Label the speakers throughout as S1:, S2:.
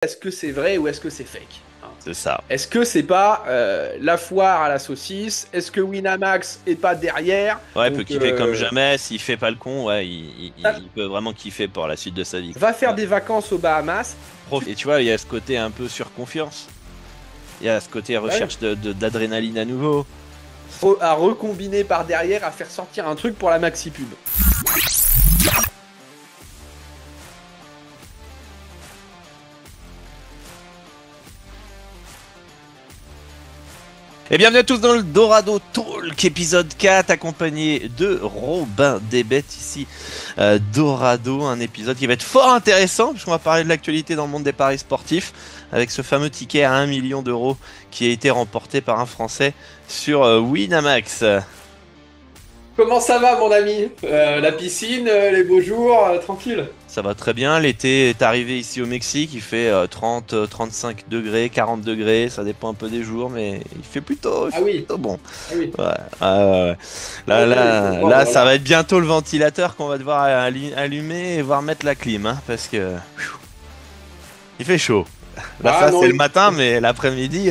S1: est-ce que c'est vrai ou est-ce que c'est fake? Hein.
S2: C'est ça.
S1: Est-ce que c'est pas la foire à la saucisse? Est-ce que Winamax est pas derrière?
S2: Ouais, peut
S1: Donc,
S2: kiffer comme jamais. S'il fait pas le con, ouais, il peut vraiment kiffer pour la suite de sa vie, quoi.
S1: va faire des vacances aux Bahamas.
S2: Et tu vois, il y a ce côté un peu surconfiance. Il y a ce côté
S1: Ouais.
S2: recherche d'adrénaline à nouveau.
S1: À recombiner par derrière, à faire sortir un truc pour la maxi pub.
S2: Et bienvenue à tous dans le Dorado Talk épisode 4 accompagné de Robin Desbêtes ici. Dorado, un épisode qui va être fort intéressant puisqu'on va parler de l'actualité dans le monde des paris sportifs avec ce fameux ticket à 1 million d'euros qui a été remporté par un Français sur Winamax.
S1: Comment ça va, mon ami? La piscine, les beaux jours, tranquille.
S2: Ça va très bien, l'été est arrivé ici au Mexique, il fait 30, 35 degrés, 40 degrés, ça dépend un peu des jours, mais il
S1: Ah
S2: fait
S1: oui,
S2: plutôt bon.
S1: ah oui.
S2: Ouais, ouais. Là,
S1: Ok, bon,
S2: là,
S1: bon,
S2: là, ça
S1: voilà.
S2: va être bientôt le ventilateur qu'on va devoir allumer et voir mettre la clim, hein, parce que il fait chaud. Là,
S1: Ah
S2: ça,
S1: non,
S2: c'est le matin, mais l'après-midi,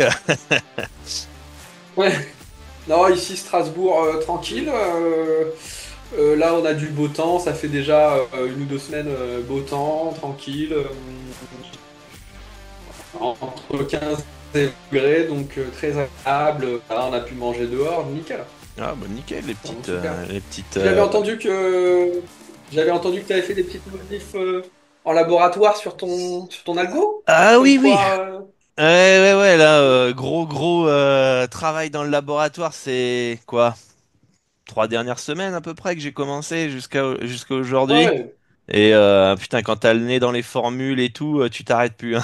S1: ouais. Non, ici Strasbourg, tranquille. Là, on a du beau temps. Ça fait déjà 1 ou 2 semaines beau temps, tranquille. Entre 15 et 20 degrés, donc très agréable. Là, on a pu manger dehors, nickel.
S2: ah, bah, nickel,
S1: Donc, super.
S2: les petites.
S1: J'avais entendu que tu avais fait des petites modifs en laboratoire sur ton algo.
S2: Ah
S1: Comme
S2: oui, oui.
S1: quoi.
S2: Ouais, ouais, ouais, là, gros travail dans le laboratoire, c'est quoi? 3 dernières semaines à peu près que j'ai commencé jusqu'à aujourd'hui.
S1: Ouais.
S2: Et putain, quand t'as le nez dans les formules et tout, tu t'arrêtes plus, hein.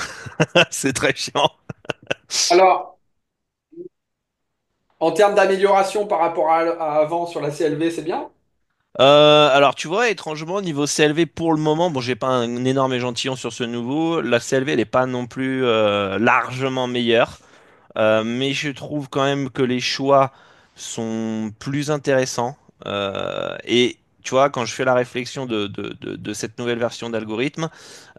S2: C'est très chiant.
S1: Alors, en termes d'amélioration par rapport à avant sur la CLV, c'est bien?
S2: Alors tu vois, étrangement, niveau CLV pour le moment, bon, j'ai pas un énorme échantillon sur ce nouveau. La CLV, elle est pas non plus largement meilleure. Mais je trouve quand même que les choix sont plus intéressants. Et tu vois, quand je fais la réflexion de cette nouvelle version d'algorithme,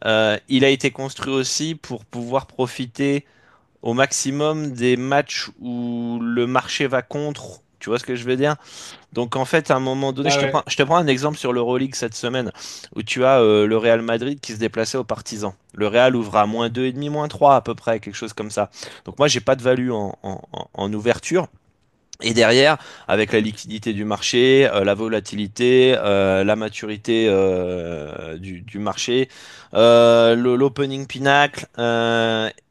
S2: il a été construit aussi pour pouvoir profiter au maximum des matchs où le marché va contre. Tu vois ce que je veux dire? Donc en fait, à un moment donné,
S1: Ah ouais.
S2: je te prends un exemple sur l'Euroleague cette semaine, où tu as le Real Madrid qui se déplaçait aux Partisans. Le Real ouvre à -2,5, -3 à peu près, quelque chose comme ça. Donc moi, j'ai pas de value en ouverture. Et derrière, avec la liquidité du marché, la volatilité, la maturité du marché, l'opening pinacle,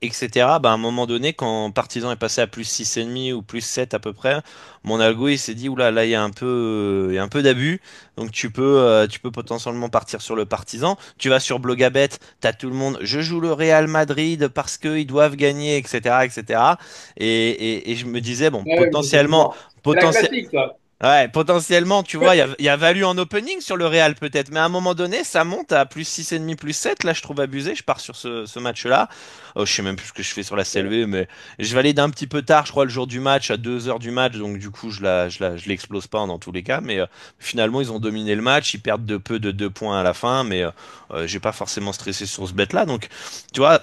S2: etc. Bah, à un moment donné, quand Partisan est passé à +6,5 ou +7 à peu près, mon algo il s'est dit oula là il y a un peu d'abus, donc tu peux potentiellement partir sur le Partisan. Tu vas sur Blogabet, t'as tout le monde, je joue le Real Madrid parce qu'ils doivent gagner, etc., etc. Et je me disais, bon,
S1: Ouais, je sais, je vois. C'est la classique, ça.
S2: ouais, potentiellement, tu vois, il y a value en opening sur le Real peut-être, mais à un moment donné, ça monte à +6,5, +7. Là, je trouve abusé. Je pars sur ce match-là. Oh, je sais même plus ce que je fais sur la CLV, mais je valide un petit peu tard, je crois, le jour du match, à 2 heures du match, donc du coup, je l'explose pas dans tous les cas, mais finalement, ils ont dominé le match, ils perdent de peu de 2 points à la fin, mais j'ai pas forcément stressé sur ce bet-là, donc tu vois,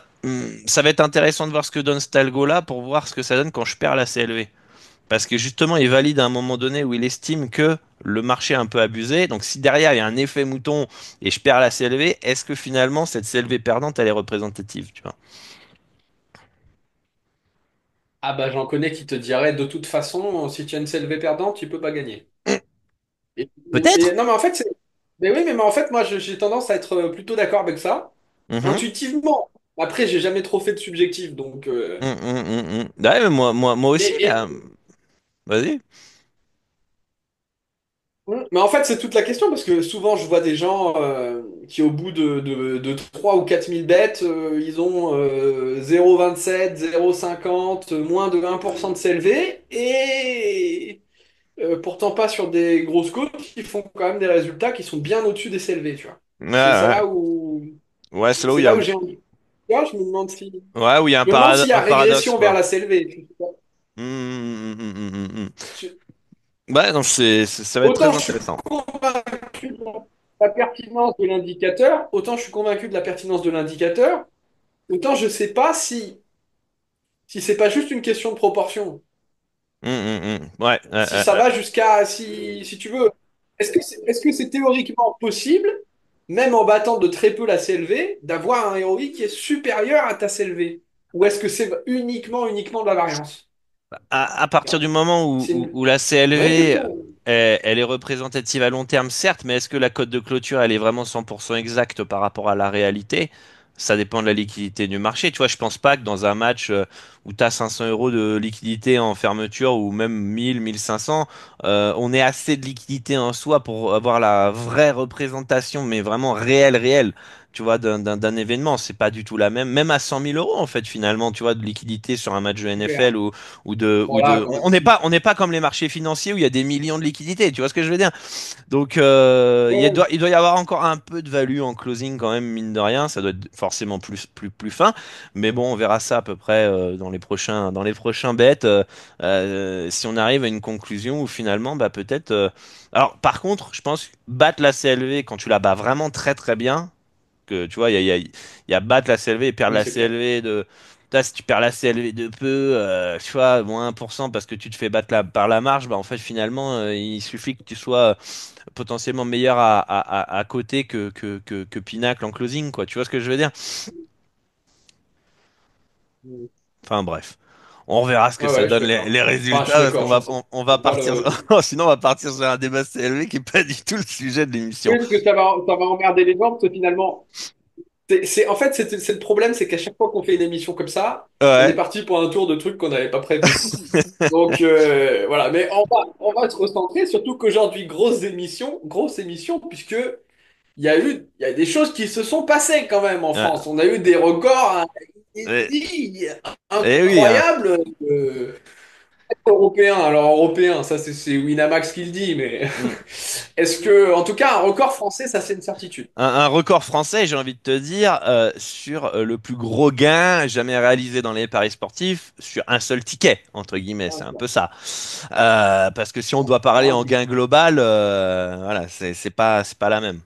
S2: ça va être intéressant de voir ce que donne cet algo-là pour voir ce que ça donne quand je perds la CLV. Parce que justement, il valide à un moment donné où il estime que le marché est un peu abusé. Donc si derrière il y a un effet mouton et je perds la CLV, est-ce que finalement cette CLV perdante, elle est représentative, tu vois?
S1: Ah bah j'en connais qui te diraient de toute façon, si tu as une CLV perdante, tu peux pas gagner.
S2: Peut-être.
S1: Non mais en fait c'est. Mais oui, mais en fait moi j'ai tendance à être plutôt d'accord avec ça.
S2: Mhm.
S1: Intuitivement. Après, j'ai jamais trop fait de subjectif, donc.
S2: Ouais, mais moi aussi.
S1: Et,
S2: Vas-y.
S1: mais en fait, c'est toute la question parce que souvent, je vois des gens qui, au bout de 3 ou 4 000 bêtes, ils ont 0,27, 0,50, moins de 1% de CLV et pourtant pas sur des grosses cotes qui font quand même des résultats qui sont bien au-dessus des CLV, tu vois.
S2: Ouais,
S1: Et
S2: ouais. Ouais, c'est là où
S1: c'est
S2: il y a
S1: là où j'ai envie. Tu vois,
S2: ouais, où il y a
S1: je me demande s'il y a
S2: un paradoxe,
S1: régression vers
S2: quoi.
S1: la CLV. Tu vois.
S2: Hum.
S1: Je-
S2: Ouais, donc ça va être
S1: Autant
S2: très
S1: je suis
S2: intéressant.
S1: convaincu de la pertinence de l'indicateur, autant je suis convaincu de la pertinence de l'indicateur. autant je sais pas si c'est pas juste une question de proportion.
S2: Ouais,
S1: Si ça va jusqu'à, si tu veux, est-ce que c'est théoriquement possible, même en battant de très peu la CLV, d'avoir un ROI qui est supérieur à ta CLV? Ou est-ce que c'est uniquement de la variance?
S2: à partir du moment
S1: C'est une
S2: où la
S1: vraie
S2: CLV,
S1: question.
S2: elle est représentative à long terme, certes, mais est-ce que la cote de clôture, elle est vraiment 100% exacte par rapport à la réalité? Ça dépend de la liquidité du marché. Tu vois, je pense pas que dans un match où tu as 500 euros de liquidité en fermeture ou même 1000, 1500, on ait assez de liquidité en soi pour avoir la vraie représentation, mais vraiment réelle, tu vois, d'un événement. C'est pas du tout la même. Même à 100 000 euros, en fait, finalement, tu vois, de liquidité sur un match de
S1: Super.
S2: NFL
S1: Bon là, quand même.
S2: on n'est pas comme les marchés financiers où il y a des millions de liquidités. Tu vois ce que je veux dire? Donc,
S1: Ouais.
S2: il doit y avoir encore un peu de value en closing quand même, mine de rien. Ça doit être forcément plus fin. Mais bon, on verra ça à peu près dans les prochains bets. Si on arrive à une conclusion où finalement, bah peut-être. Alors, par contre, je pense que battre la CLV quand tu la bats vraiment très bien, que tu vois, il y a battre la CLV et perdre
S1: Oui,
S2: la
S1: c'est clair.
S2: CLV de. Là, si tu perds la CLV de peu, tu vois, moins 1% parce que tu te fais battre par la marge, bah en fait, finalement, il suffit que tu sois potentiellement meilleur à côté que Pinacle en closing, quoi. Tu vois ce que je veux dire?
S1: Mm.
S2: Enfin, bref. On verra ce que
S1: Ouais,
S2: ça
S1: ouais, je suis
S2: donne
S1: d'accord.
S2: les
S1: Enfin, je suis
S2: résultats parce
S1: d'accord.
S2: on va
S1: C'est pas
S2: partir.
S1: le.
S2: Sinon, on va partir sur un débat CLV qui est pas du tout le sujet de l'émission.
S1: Oui, parce que ça va emmerder les gens, parce que finalement, en fait, c'est le problème, c'est qu'à chaque fois qu'on fait une émission comme ça, on est
S2: Ouais.
S1: parti pour un tour de trucs qu'on n'avait pas prévu. Donc voilà, mais on va se recentrer, surtout qu'aujourd'hui, grosse émission, puisque il y a des choses qui se sont passées quand même en
S2: Ouais.
S1: France. On a eu des records
S2: Et,
S1: inédits,
S2: et oui, hein.
S1: incroyables européens. Alors européens, ça c'est Winamax qui le dit, mais
S2: Mm.
S1: est-ce que, en tout cas, un record français, ça c'est une certitude.
S2: Un record français, j'ai envie de te dire, sur le plus gros gain jamais réalisé dans les paris sportifs sur un seul ticket, entre guillemets, c'est un peu ça. Parce que si on doit parler en gain global, voilà, c'est pas la même.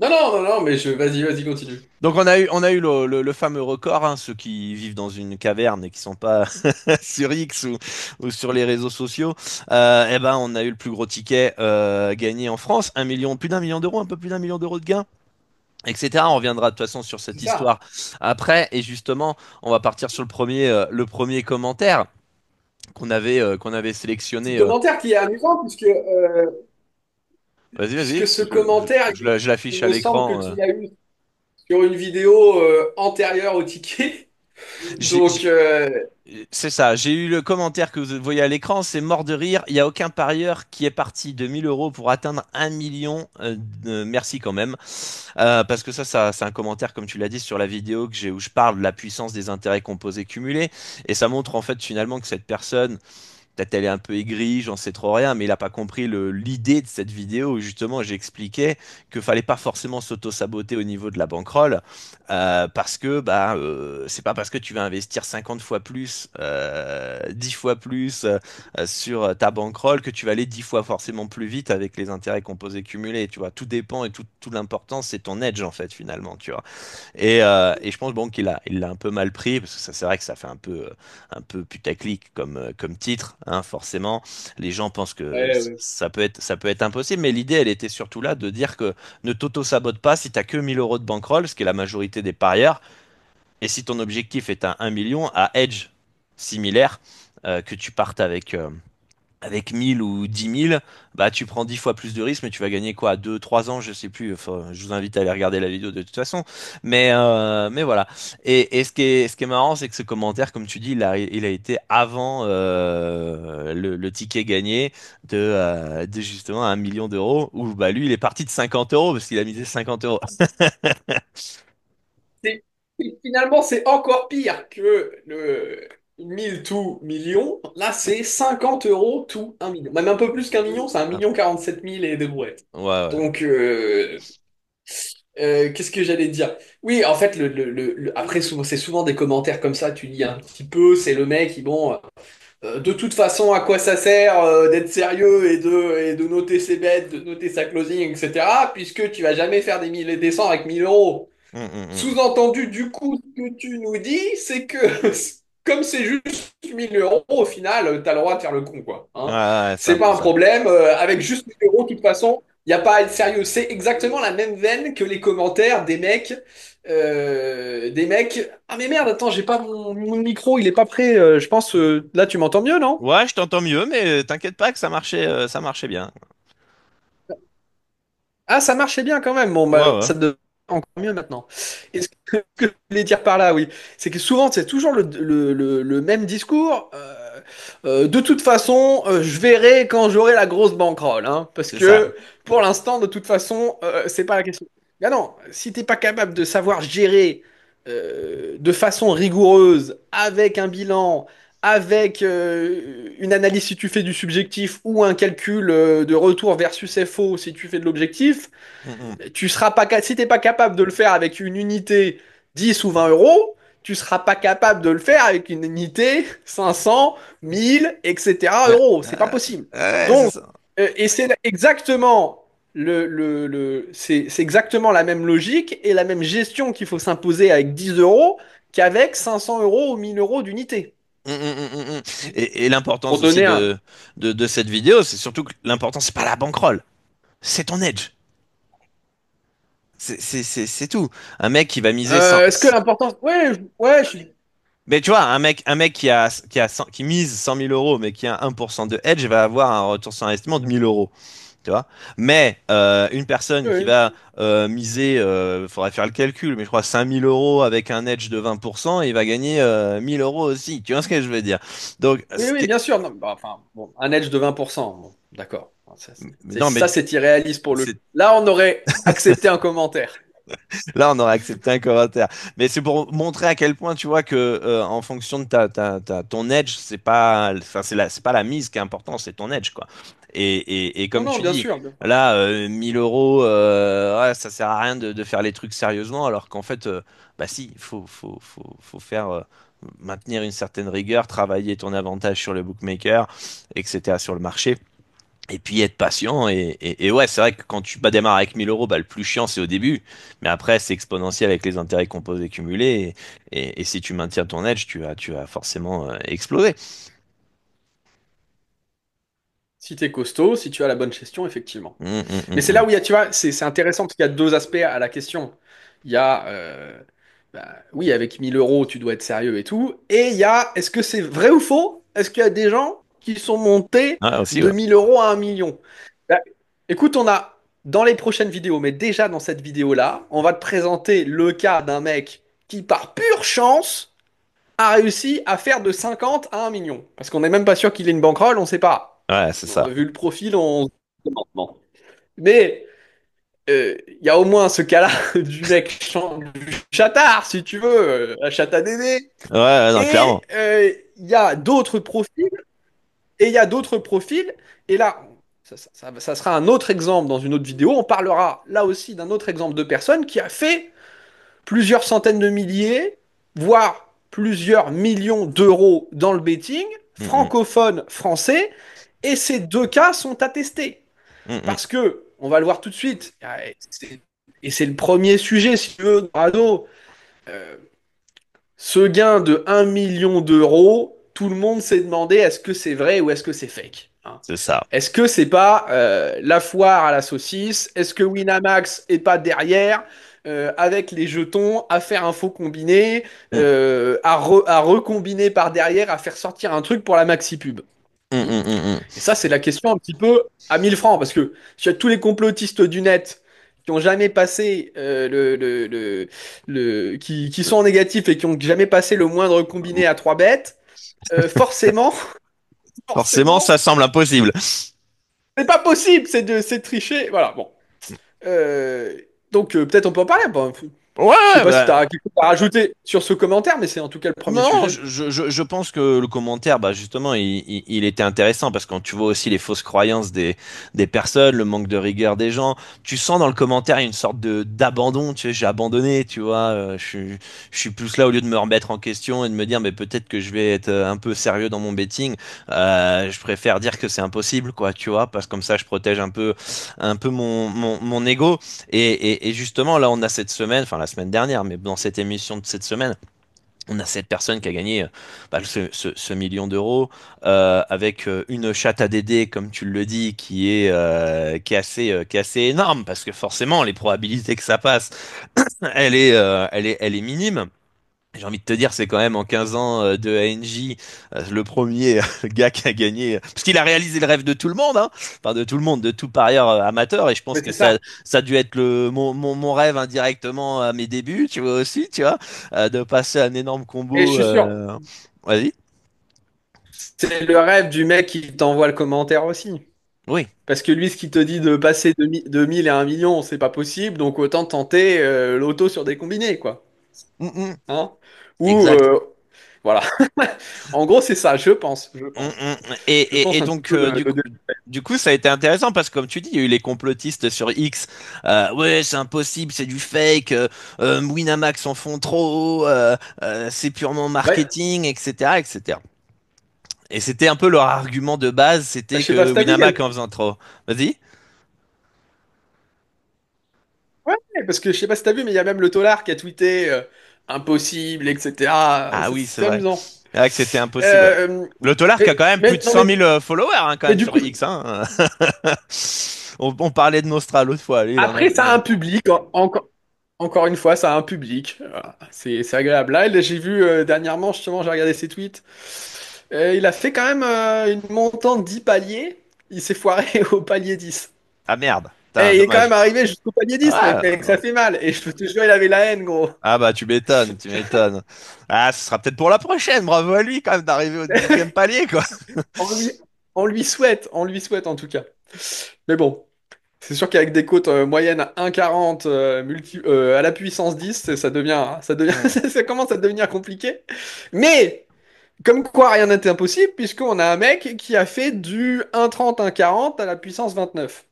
S1: Non, mais vas-y, continue.
S2: Donc on a eu le fameux record, hein, ceux qui vivent dans une caverne et qui sont pas sur X ou sur les réseaux sociaux. Eh ben on a eu le plus gros ticket gagné en France, 1 million, plus d'1 million d'euros, un peu plus d'1 million d'euros de gains, etc. On reviendra de toute façon sur
S1: C'est
S2: cette
S1: ça.
S2: histoire après. Et justement, on va partir sur le premier commentaire qu'on avait
S1: Petit
S2: sélectionné.
S1: commentaire qui est amusant,
S2: Vas-y,
S1: puisque ce commentaire,
S2: je
S1: il
S2: l'affiche à
S1: me semble que
S2: l'écran.
S1: tu l'as eu sur une vidéo antérieure au ticket.
S2: J'ai
S1: Donc,
S2: C'est ça, j'ai eu le commentaire que vous voyez à l'écran, c'est mort de rire. Il n'y a aucun parieur qui est parti de 1000 euros pour atteindre 1 million. Merci quand même. Parce que ça c'est un commentaire, comme tu l'as dit, sur la vidéo que j'ai, où je parle de la puissance des intérêts composés cumulés. Et ça montre en fait finalement que cette personne, peut-être elle est un peu aigrie, j'en sais trop rien, mais il a pas compris l'idée de cette vidéo où justement j'expliquais que fallait pas forcément s'auto-saboter au niveau de la bankroll, parce que bah c'est pas parce que tu vas investir 50 fois plus, 10 fois plus sur ta bankroll que tu vas aller 10 fois forcément plus vite avec les intérêts composés cumulés, tu vois. Tout dépend et tout l'important c'est ton edge en fait finalement, tu vois. Et je pense bon il l'a un peu mal pris parce que ça c'est vrai que ça fait un peu putaclic comme titre, hein, forcément. Les gens pensent que
S1: ouais, ouais.
S2: ça peut être impossible, mais l'idée elle était surtout là de dire que ne t'auto-sabote pas si t'as que 1000 euros de bankroll, ce qui est la majorité des parieurs, et si ton objectif est à 1 million, à edge similaire, que tu partes avec 1000 ou 10 000, bah tu prends 10 fois plus de risques, mais tu vas gagner quoi, 2 3 ans, je sais plus. Enfin, je vous invite à aller regarder la vidéo de toute façon. Mais voilà. Et ce qui est marrant, c'est que ce commentaire, comme tu dis, il a été avant le ticket gagné de justement 1 million d'euros, où bah lui, il est parti de 50 euros parce qu'il a misé 50 euros.
S1: C'est- Finalement, c'est encore pire que le 1000 tout million. Là, c'est 50 euros tout un million. Même un peu plus qu'un million, c'est 1 7 000 et des brouettes.
S2: Ouais, ouais.
S1: Donc, qu'est-ce que j'allais dire? Oui, en fait, après, c'est souvent des commentaires comme ça, tu lis un petit peu, c'est le mec qui, bon, de toute façon, à quoi ça sert d'être sérieux et de noter ses bêtes, de noter sa closing, etc., puisque tu vas jamais faire des 1000 et des 100 avec 1000 euros.
S2: Mm.
S1: Sous-entendu, du coup, ce que tu nous dis, c'est que comme c'est juste 1000 euros, au final, tu as le droit de faire le con, quoi.
S2: Ouais,
S1: Hein.
S2: ouais, c'est
S1: C'est
S2: un
S1: pas
S2: peu
S1: un
S2: ça.
S1: problème. Avec juste 1000 euros, de toute façon, il n'y a pas à être sérieux. C'est exactement la même veine que les commentaires des mecs. Des mecs. Ah, mais merde, attends, j'ai pas mon micro, il est pas prêt. Je pense, là, tu m'entends mieux, non?
S2: Ouais, je t'entends mieux, mais t'inquiète pas que ça marchait bien.
S1: Ah, ça marchait bien quand même. Bon,
S2: Ouais,
S1: bah,
S2: ouais,
S1: ça devrait encore mieux maintenant. Et ce que je voulais dire par là, oui, c'est que souvent, c'est toujours le même discours. De toute façon, je verrai quand j'aurai la grosse banquerolle, hein, parce
S2: c'est ça.
S1: que pour l'instant, de toute façon, c'est pas la question. Ah non, si t'es pas capable de savoir gérer de façon rigoureuse, avec un bilan, avec une analyse si tu fais du subjectif ou un calcul de retour versus FO si tu fais de l'objectif,
S2: Mm.
S1: tu seras pas, si t'es pas capable de le faire avec une unité 10 ou 20 euros, tu seras pas capable de le faire avec une unité 500, 1000, etc.
S2: Ouais,
S1: euros. C'est pas possible.
S2: ouais, c'est
S1: Donc,
S2: ça.
S1: et c'est exactement c'est exactement la même logique et la même gestion qu'il faut s'imposer avec 10 euros qu'avec 500 euros ou 1000 euros d'unité.
S2: Et
S1: Pour
S2: l'importance aussi
S1: donner un.
S2: de cette vidéo, c'est surtout que l'important, c'est pas la bankroll, c'est ton edge. C'est tout. Un mec qui va miser 100.
S1: Est-ce que l'importance. Ouais, ouais, je suis.
S2: Mais tu vois, un mec qui mise 100 000 euros, mais qui a 1% de edge, va avoir un retour sur investissement de 1 000 euros. Tu vois? Mais une personne qui
S1: Oui,
S2: va miser, faudrait faire le calcul, mais je crois 5 000 euros avec un edge de 20%, il va gagner 1 000 euros aussi. Tu vois ce que je veux dire? Donc,
S1: oui, oui, bien sûr. Non, bah, enfin, bon, un edge de 20%. Bon, d'accord.
S2: non, mais
S1: Ça, c'est irréaliste pour le.
S2: c'est
S1: Là, on aurait accepté un commentaire.
S2: là, on aurait accepté un commentaire. Mais c'est pour montrer à quel point tu vois que en fonction de ton edge, enfin, c'est pas la mise qui est importante, c'est ton edge, quoi. Et
S1: Non,
S2: comme
S1: non,
S2: tu
S1: bien
S2: dis,
S1: sûr.
S2: là, 1000 euros, ouais, ça sert à rien de faire les trucs sérieusement, alors qu'en fait, bah si, faut faire maintenir une certaine rigueur, travailler ton avantage sur le bookmaker, etc., sur le marché. Et puis être patient et ouais, c'est vrai que quand tu pas démarres avec 1 000 euros, bah, le plus chiant c'est au début, mais après c'est exponentiel avec les intérêts composés cumulés et si tu maintiens ton edge, tu vas forcément exploser.
S1: Si tu es costaud, si tu as la bonne gestion, effectivement. Mais c'est là
S2: Mm.
S1: où il y a, tu vois, c'est intéressant parce qu'il y a deux aspects à la question. Il y a, oui, avec 1000 euros, tu dois être sérieux et tout. Et il y a, est-ce que c'est vrai ou faux? Est-ce qu'il y a des gens qui sont montés
S2: Ouais, aussi,
S1: de
S2: ouais.
S1: 1000 euros à 1 million? Bah, écoute, on a, dans les prochaines vidéos, mais déjà dans cette vidéo-là, on va te présenter le cas d'un mec qui, par pure chance, a réussi à faire de 50 à 1 million. Parce qu'on n'est même pas sûr qu'il ait une bankroll, on ne sait pas.
S2: Ouais, c'est ça.
S1: Vu le profil, on se demande. Bon. Mais il y a au moins ce cas-là du mec du chatard, si tu veux, un chatadédé.
S2: Ouais, ouais, non,
S1: Et
S2: clairement.
S1: il y a d'autres profils, et il y a d'autres profils. Et là, ça sera un autre exemple dans une autre vidéo. On parlera là aussi d'un autre exemple de personne qui a fait plusieurs centaines de milliers, voire plusieurs millions d'euros dans le betting,
S2: Mm.
S1: francophone, français. Et ces deux cas sont attestés.
S2: Mm.
S1: Parce que, on va le voir tout de suite, et c'est le premier sujet, si tu veux, Rado, euh, ce gain de 1 million d'euros, tout le monde s'est demandé est-ce que c'est vrai ou est-ce que c'est fake. Hein.
S2: C'est ça.
S1: Est-ce que c'est pas la foire à la saucisse? Est-ce que Winamax est pas derrière avec les jetons à faire un faux combiné,
S2: Mm.
S1: à recombiner par derrière, à faire sortir un truc pour la maxi pub? Hmm. Et ça, c'est la question un petit peu à 1000 francs, parce que tu as tous les complotistes du net qui ont jamais passé qui sont en négatif et qui ont jamais passé le moindre combiné à 3 bêtes, forcément,
S2: Forcément,
S1: forcément,
S2: ça semble impossible.
S1: c'est pas possible, c'est de tricher. Voilà, bon. Euh, donc peut-être on peut en parler. Bon,
S2: Ouais,
S1: je sais
S2: ouais,
S1: pas si tu
S2: bah,
S1: as quelque chose à rajouter sur ce commentaire, mais c'est en tout cas le premier
S2: non,
S1: sujet.
S2: je pense que le commentaire, bah justement, il était intéressant parce que quand tu vois aussi les fausses croyances des personnes, le manque de rigueur des gens, tu sens dans le commentaire une sorte de d'abandon, tu sais, j'ai abandonné, tu vois, je suis plus là au lieu de me remettre en question et de me dire, mais peut-être que je vais être un peu sérieux dans mon betting, je préfère dire que c'est impossible, quoi, tu vois, parce que comme ça, je protège un peu mon ego et justement, là, on a cette semaine, enfin semaine dernière, mais dans cette émission de cette semaine, on a cette personne qui a gagné bah, ce million d'euros avec une chatte à Dédé, comme tu le dis, qui est assez énorme parce que forcément les probabilités que ça passe, elle est minime. J'ai envie de te dire, c'est quand même en 15 ans de ANJ le premier gars qui a gagné, parce qu'il a réalisé le rêve de tout le monde, hein, enfin de tout le monde, de tout parieur amateur, et je pense
S1: Mais
S2: que
S1: c'est ça.
S2: ça a dû être mon rêve indirectement à mes débuts, tu vois aussi, tu vois, de passer un énorme
S1: Et je
S2: combo.
S1: suis sûr,
S2: Vas-y.
S1: c'est le rêve du mec qui t'envoie le commentaire aussi.
S2: Oui.
S1: Parce que lui, ce qui te dit de passer de 1000 à 1 million, c'est pas possible, donc autant tenter l'auto sur des combinés, quoi.
S2: Mm, mm.
S1: Hein? Ou,
S2: Exact.
S1: voilà. En gros, c'est ça, je pense. Je
S2: Mm,
S1: pense.
S2: mm.
S1: Je pense
S2: Et
S1: un petit
S2: donc,
S1: peu le
S2: du coup, ça a été intéressant parce que, comme tu dis, il y a eu les complotistes sur X. Ouais, c'est impossible, c'est du fake. Winamax en font trop. C'est purement
S1: Ouais.
S2: marketing, etc., etc. Et cetera. Et c'était un peu leur argument de base,
S1: Bah,
S2: c'était
S1: je sais pas
S2: que
S1: si t'as vu, il y a
S2: Winamax en faisant trop. Vas-y.
S1: ouais, parce que je sais pas si t'as vu, mais il y a même le tolard qui a tweeté impossible, etc.
S2: Ah oui, c'est
S1: C'était
S2: vrai.
S1: amusant.
S2: C'est vrai que c'était impossible. Ouais.
S1: Euh,
S2: Le Tolar qui a quand même plus de
S1: non,
S2: 100 000 followers hein, quand
S1: mais
S2: même
S1: du
S2: sur
S1: coup,
S2: X. Hein. On parlait de Nostra l'autre fois. Lui, il en a
S1: après,
S2: fait
S1: ça a
S2: un.
S1: un public. Encore une fois, ça a un public. Voilà. C'est agréable. Là, j'ai vu dernièrement, justement, j'ai regardé ses tweets. Il a fait quand même une montante 10 paliers. Il s'est foiré au palier 10.
S2: Ah merde. Putain,
S1: Et il est quand
S2: dommage.
S1: même arrivé jusqu'au palier 10,
S2: Ah,
S1: mec, ça fait mal. Et je peux te jure, il avait la haine, gros.
S2: ah bah tu m'étonnes, tu m'étonnes. Ah, ce sera peut-être pour la prochaine. Bravo à lui quand même d'arriver au 10e palier quoi.
S1: On lui, on lui souhaite en tout cas. Mais bon, c'est sûr qu'avec des cotes moyennes à 1,40 à la puissance 10, ça devient,
S2: Hmm.
S1: ça commence à devenir compliqué. Mais, comme quoi rien n'était impossible, puisqu'on a un mec qui a fait du 1,30, 1,40 à la puissance 29.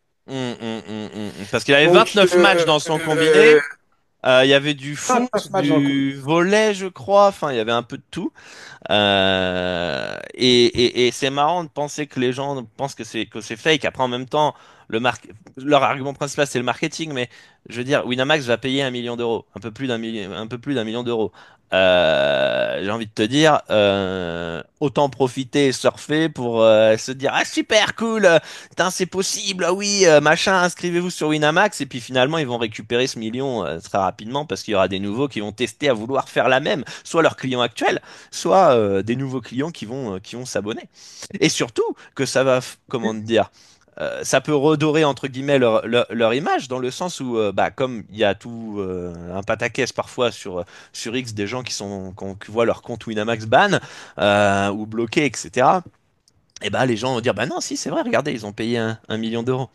S2: Parce qu'il avait
S1: Donc,
S2: 29 matchs dans son combiné. Il y avait du foot,
S1: 29 matchs dans le coup.
S2: du volley, je crois. Enfin, il y avait un peu de tout. Et c'est marrant de penser que les gens pensent que c'est fake. Après, en même temps, leur argument principal, c'est le marketing. Mais je veux dire, Winamax va payer 1 million d'euros, un peu plus d'1 million d'euros. J'ai envie de te dire, autant profiter et surfer pour se dire ah super cool, putain c'est possible, ah oui machin, inscrivez-vous sur Winamax et puis finalement ils vont récupérer ce million très rapidement parce qu'il y aura des nouveaux qui vont tester à vouloir faire la même, soit leurs clients actuels soit des nouveaux clients qui vont s'abonner. Et surtout que ça va, comment te dire, ça peut redorer entre guillemets leur image dans le sens où, bah, comme il y a tout un pataquès parfois sur X des gens qui voient leur compte Winamax ban ou bloqué, etc. Et bah les gens vont dire bah non si c'est vrai, regardez ils ont payé 1 million d'euros.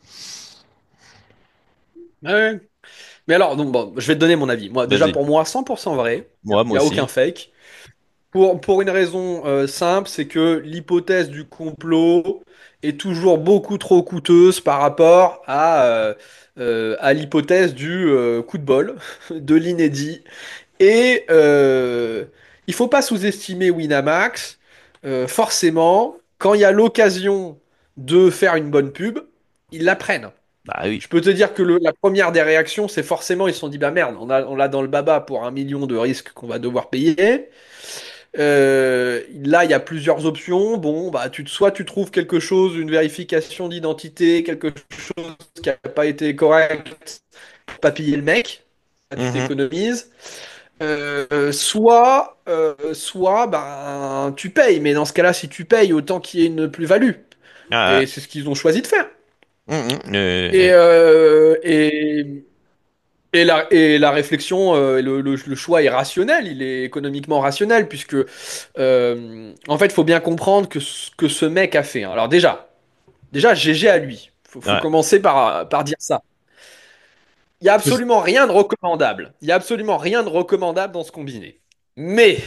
S1: Ouais, ouais. Mais alors, donc, bon, je vais te donner mon avis. Moi, déjà,
S2: Vas-y,
S1: pour moi, 100% vrai. Il
S2: moi
S1: n'y a aucun
S2: aussi.
S1: fake. Pour une raison simple, c'est que l'hypothèse du complot est toujours beaucoup trop coûteuse par rapport à l'hypothèse du coup de bol, de l'inédit. Et il faut pas sous-estimer Winamax. Forcément, quand il y a l'occasion de faire une bonne pub, ils la prennent.
S2: Bah oui.
S1: Je peux te dire que la première des réactions, c'est forcément, ils se sont dit, bah merde, on l'a dans le baba pour 1 million de risques qu'on va devoir payer. Là, il y a plusieurs options. Bon, bah, soit tu trouves quelque chose, une vérification d'identité, quelque chose qui n'a pas été correct pour pas piller le mec. Là, tu
S2: Mhm.
S1: t'économises. Soit ben, tu payes. Mais dans ce cas-là, si tu payes, autant qu'il y ait une plus-value.
S2: Ah,
S1: Et c'est ce qu'ils ont choisi de faire.
S2: mhm.
S1: Et, et la réflexion, le choix est rationnel, il est économiquement rationnel, puisque en fait, il faut bien comprendre que ce que ce mec a fait, hein. Alors déjà, GG à lui. Faut
S2: Ouais.
S1: commencer par dire ça. Il y a absolument rien de recommandable. Il y a absolument rien de recommandable dans ce combiné. Mais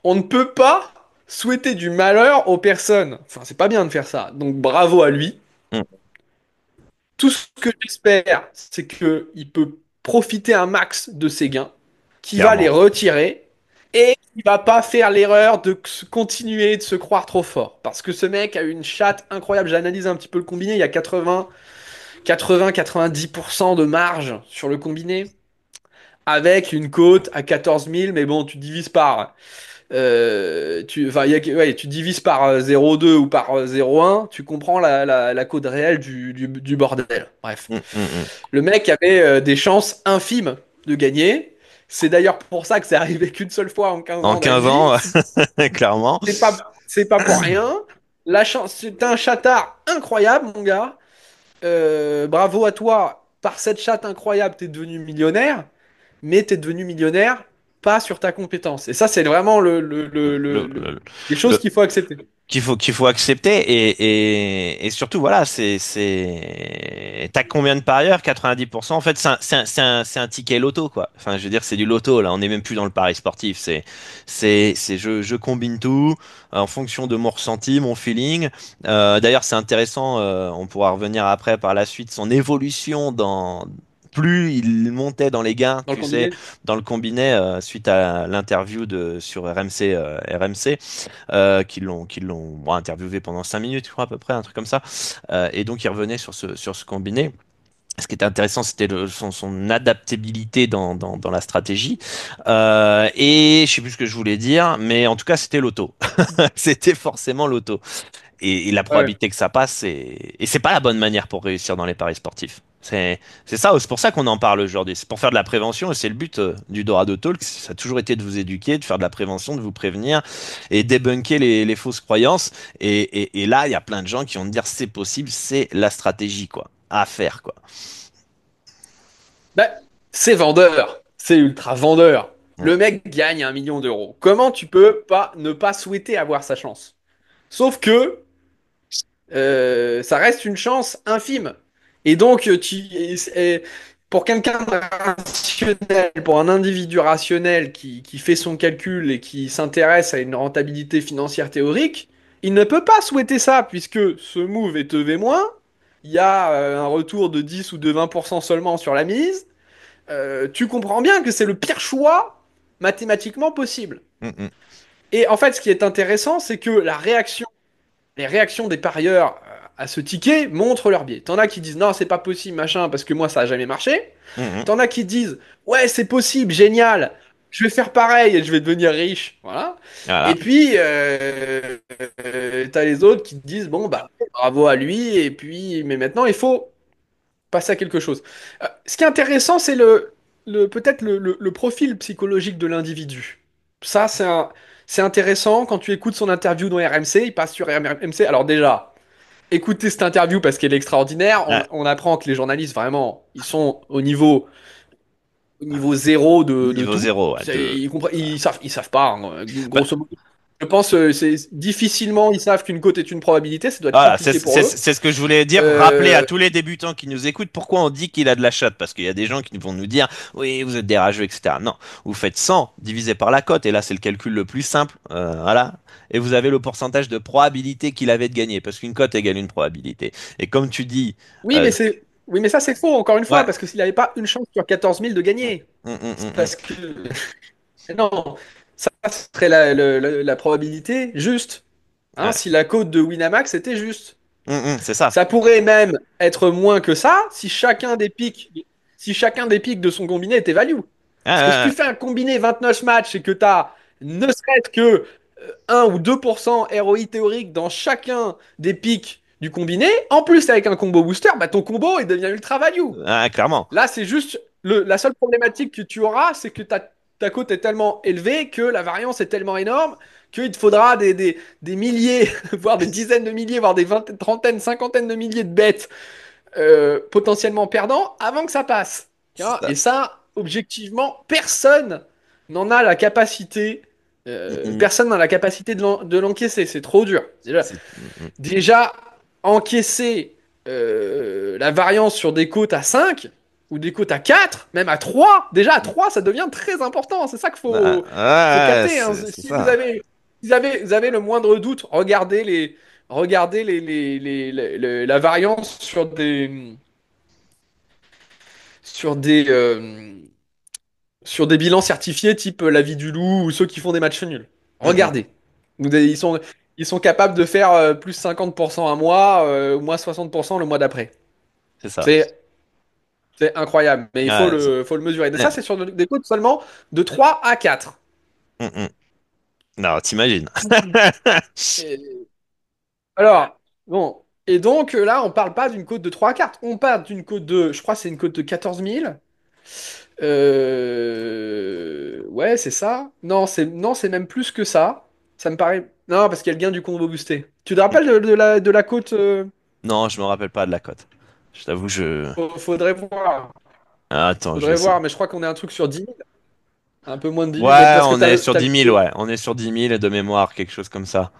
S1: on ne peut pas souhaiter du malheur aux personnes. Enfin, c'est pas bien de faire ça. Donc bravo à lui.
S2: Mhm.
S1: Tout ce que j'espère, c'est qu'il peut profiter un max de ses gains, qu'il va les
S2: Clairement.
S1: retirer et qu'il va pas faire l'erreur de continuer de se croire trop fort. Parce que ce mec a une chatte incroyable. J'ai analysé un petit peu le combiné. Il y a 90% de marge sur le combiné. avec une cote à 14 000, mais bon, tu divises par, enfin, ouais, tu divises par 0,2 ou par 0,1, tu comprends la cote réelle du bordel. Bref.
S2: Mm, mm, mm.
S1: Le mec avait des chances infimes de gagner. C'est d'ailleurs pour ça que c'est arrivé qu'une seule fois en 15
S2: En
S1: ans
S2: 15
S1: d'Asie.
S2: ans, clairement.
S1: C'est pas pour rien. La chance, c'est un chatard incroyable, mon gars. Bravo à toi. Par cette chatte incroyable, t'es devenu millionnaire, mais t'es devenu millionnaire pas sur ta compétence. Et ça, c'est vraiment
S2: Le, le,
S1: les choses
S2: le-
S1: qu'il faut accepter.
S2: qu'il faut accepter et surtout voilà t'as combien de parieurs? 90%. En fait c'est un ticket loto quoi. Enfin je veux dire c'est du loto là, on n'est même plus dans le pari sportif, c'est je combine tout en fonction de mon ressenti, mon feeling. D'ailleurs c'est intéressant, on pourra revenir après par la suite son évolution dans plus il montait dans les gains,
S1: Dans le
S2: tu sais,
S1: combiné.
S2: dans le combiné suite à l'interview de sur RMC qui l'ont bon, interviewé pendant 5 minutes, je crois, à peu près, un truc comme ça. Et donc, il revenait sur ce combiné. Ce qui était intéressant, c'était son adaptabilité dans la stratégie. Et je sais plus ce que je voulais dire, mais en tout cas, c'était l'auto. C'était forcément l'auto. Et la
S1: Ouais.
S2: probabilité que ça passe, et c'est pas la bonne manière pour réussir dans les paris sportifs. C'est ça, c'est pour ça qu'on en parle aujourd'hui. C'est pour faire de la prévention et c'est le but du Dorado Talk. Ça a toujours été de vous éduquer, de faire de la prévention, de vous prévenir et débunker les fausses croyances. Et là, il y a plein de gens qui vont te dire c'est possible, c'est la stratégie, quoi, à faire, quoi.
S1: Bah, c'est vendeur. C'est ultra vendeur.
S2: Mm,
S1: Le mec gagne 1 million d'euros. Comment tu peux pas ne pas souhaiter avoir sa chance? Sauf que ça reste une chance infime. Et donc, pour quelqu'un de rationnel, pour un individu rationnel qui fait son calcul et qui s'intéresse à une rentabilité financière théorique, il ne peut pas souhaiter ça, puisque ce move est EV-, il y a un retour de 10 ou de 20% seulement sur la mise. Tu comprends bien que c'est le pire choix mathématiquement possible.
S2: mm, mm.
S1: Et en fait, ce qui est intéressant, c'est que les réactions des parieurs à ce ticket montrent leur biais. T'en as qui disent non, c'est pas possible, machin, parce que moi ça a jamais marché.
S2: Mm, mm.
S1: T'en as qui disent ouais, c'est possible, génial, je vais faire pareil et je vais devenir riche. Voilà. Et
S2: Voilà.
S1: puis, t'as les autres qui te disent bon, bah, bravo à lui, et puis, mais maintenant il faut passer à quelque chose. Ce qui est intéressant, c'est peut-être le profil psychologique de l'individu. Ça, c'est intéressant quand tu écoutes son interview dans RMC, il passe sur RMC. Alors déjà, écoutez cette interview parce qu'elle est extraordinaire. On,
S2: Ah,
S1: on apprend que les journalistes, vraiment, ils sont au niveau zéro de
S2: niveau
S1: tout.
S2: zéro. Ouais,
S1: Ils savent pas, hein,
S2: Bah,
S1: grosso modo. Je pense c'est difficilement ils savent qu'une cote est une probabilité, ça doit être
S2: voilà, c'est
S1: compliqué
S2: c'est-
S1: pour eux.
S2: c'est ce que je voulais dire. Rappeler à
S1: Euh,
S2: tous les débutants qui nous écoutent pourquoi on dit qu'il a de la shot. Parce qu'il y a des gens qui vont nous dire, oui, vous êtes des rageux, etc. Non, vous faites 100 divisé par la cote. Et là, c'est le calcul le plus simple. Voilà. Et vous avez le pourcentage de probabilité qu'il avait de gagner. Parce qu'une cote égale une probabilité. Et comme tu dis,
S1: oui,
S2: euh,
S1: oui, mais ça c'est faux encore une fois
S2: ouais.
S1: parce que s'il n'avait pas une chance sur 14 000 de gagner, c'est
S2: Mm.
S1: parce que non, ça serait la probabilité juste. Hein,
S2: Ouais.
S1: si la cote de Winamax était juste.
S2: C'est ça.
S1: Ça pourrait même être moins que ça si chacun des pics de son combiné était value. Parce que si tu
S2: Ah,
S1: fais un combiné 29 matchs et que tu as ne serait-ce que 1 ou 2% ROI théorique dans chacun des pics du combiné, en plus avec un combo booster, bah ton combo il devient ultra value.
S2: clairement.
S1: Là, c'est juste la seule problématique que tu auras, c'est que ta cote est tellement élevée que la variance est tellement énorme qu'il te faudra des milliers, voire des dizaines de milliers, voire des vingtaines, trentaines, cinquantaines de milliers de bêtes potentiellement perdants avant que ça passe. Tu
S2: C'est
S1: vois.
S2: ça.
S1: Et ça, objectivement, personne n'en a la capacité.
S2: Mm.
S1: Personne n'a la capacité de l'encaisser. C'est trop dur. Déjà,
S2: Mm.
S1: déjà encaisser la variance sur des côtes à 5 ou des côtes à 4, même à 3, déjà à 3, ça devient très important. C'est ça qu'il
S2: Ah,
S1: faut
S2: ouais,
S1: capter, hein.
S2: c'est
S1: Si vous
S2: ça.
S1: avez, vous avez le moindre doute, la variance sur des, euh, sur des bilans certifiés type La Vie du Loup ou ceux qui font des matchs nuls.
S2: Mm.
S1: Regardez. Ils sont capables de faire plus 50% un mois, ou moins 60% le mois d'après.
S2: C'est ça.
S1: C'est C'est incroyable, mais il
S2: Ouais,
S1: faut le mesurer. Et
S2: eh,
S1: ça, c'est sur des côtes seulement de 3 à 4.
S2: hum, hum. Non, t'imagines.
S1: Et- Alors, bon. Et donc, là, on parle pas d'une côte de 3 à 4. On parle d'une côte de, je crois, que c'est une côte de 14 000. Ouais, c'est ça. Non, c'est même plus que ça. Ça me paraît. Non, parce qu'il y a le gain du combo boosté. Tu te rappelles de la côte
S2: Non, je me rappelle pas de la cote. Je t'avoue,
S1: Faudrait voir.
S2: Ah, attends, je vais
S1: Faudrait
S2: essayer.
S1: voir, mais je crois qu'on est un truc sur 10 000. Un peu moins de 10 000. Mais
S2: Ouais,
S1: parce que
S2: on est sur
S1: t'as
S2: 10 000, ouais. On est sur 10 000 de mémoire, quelque chose comme ça.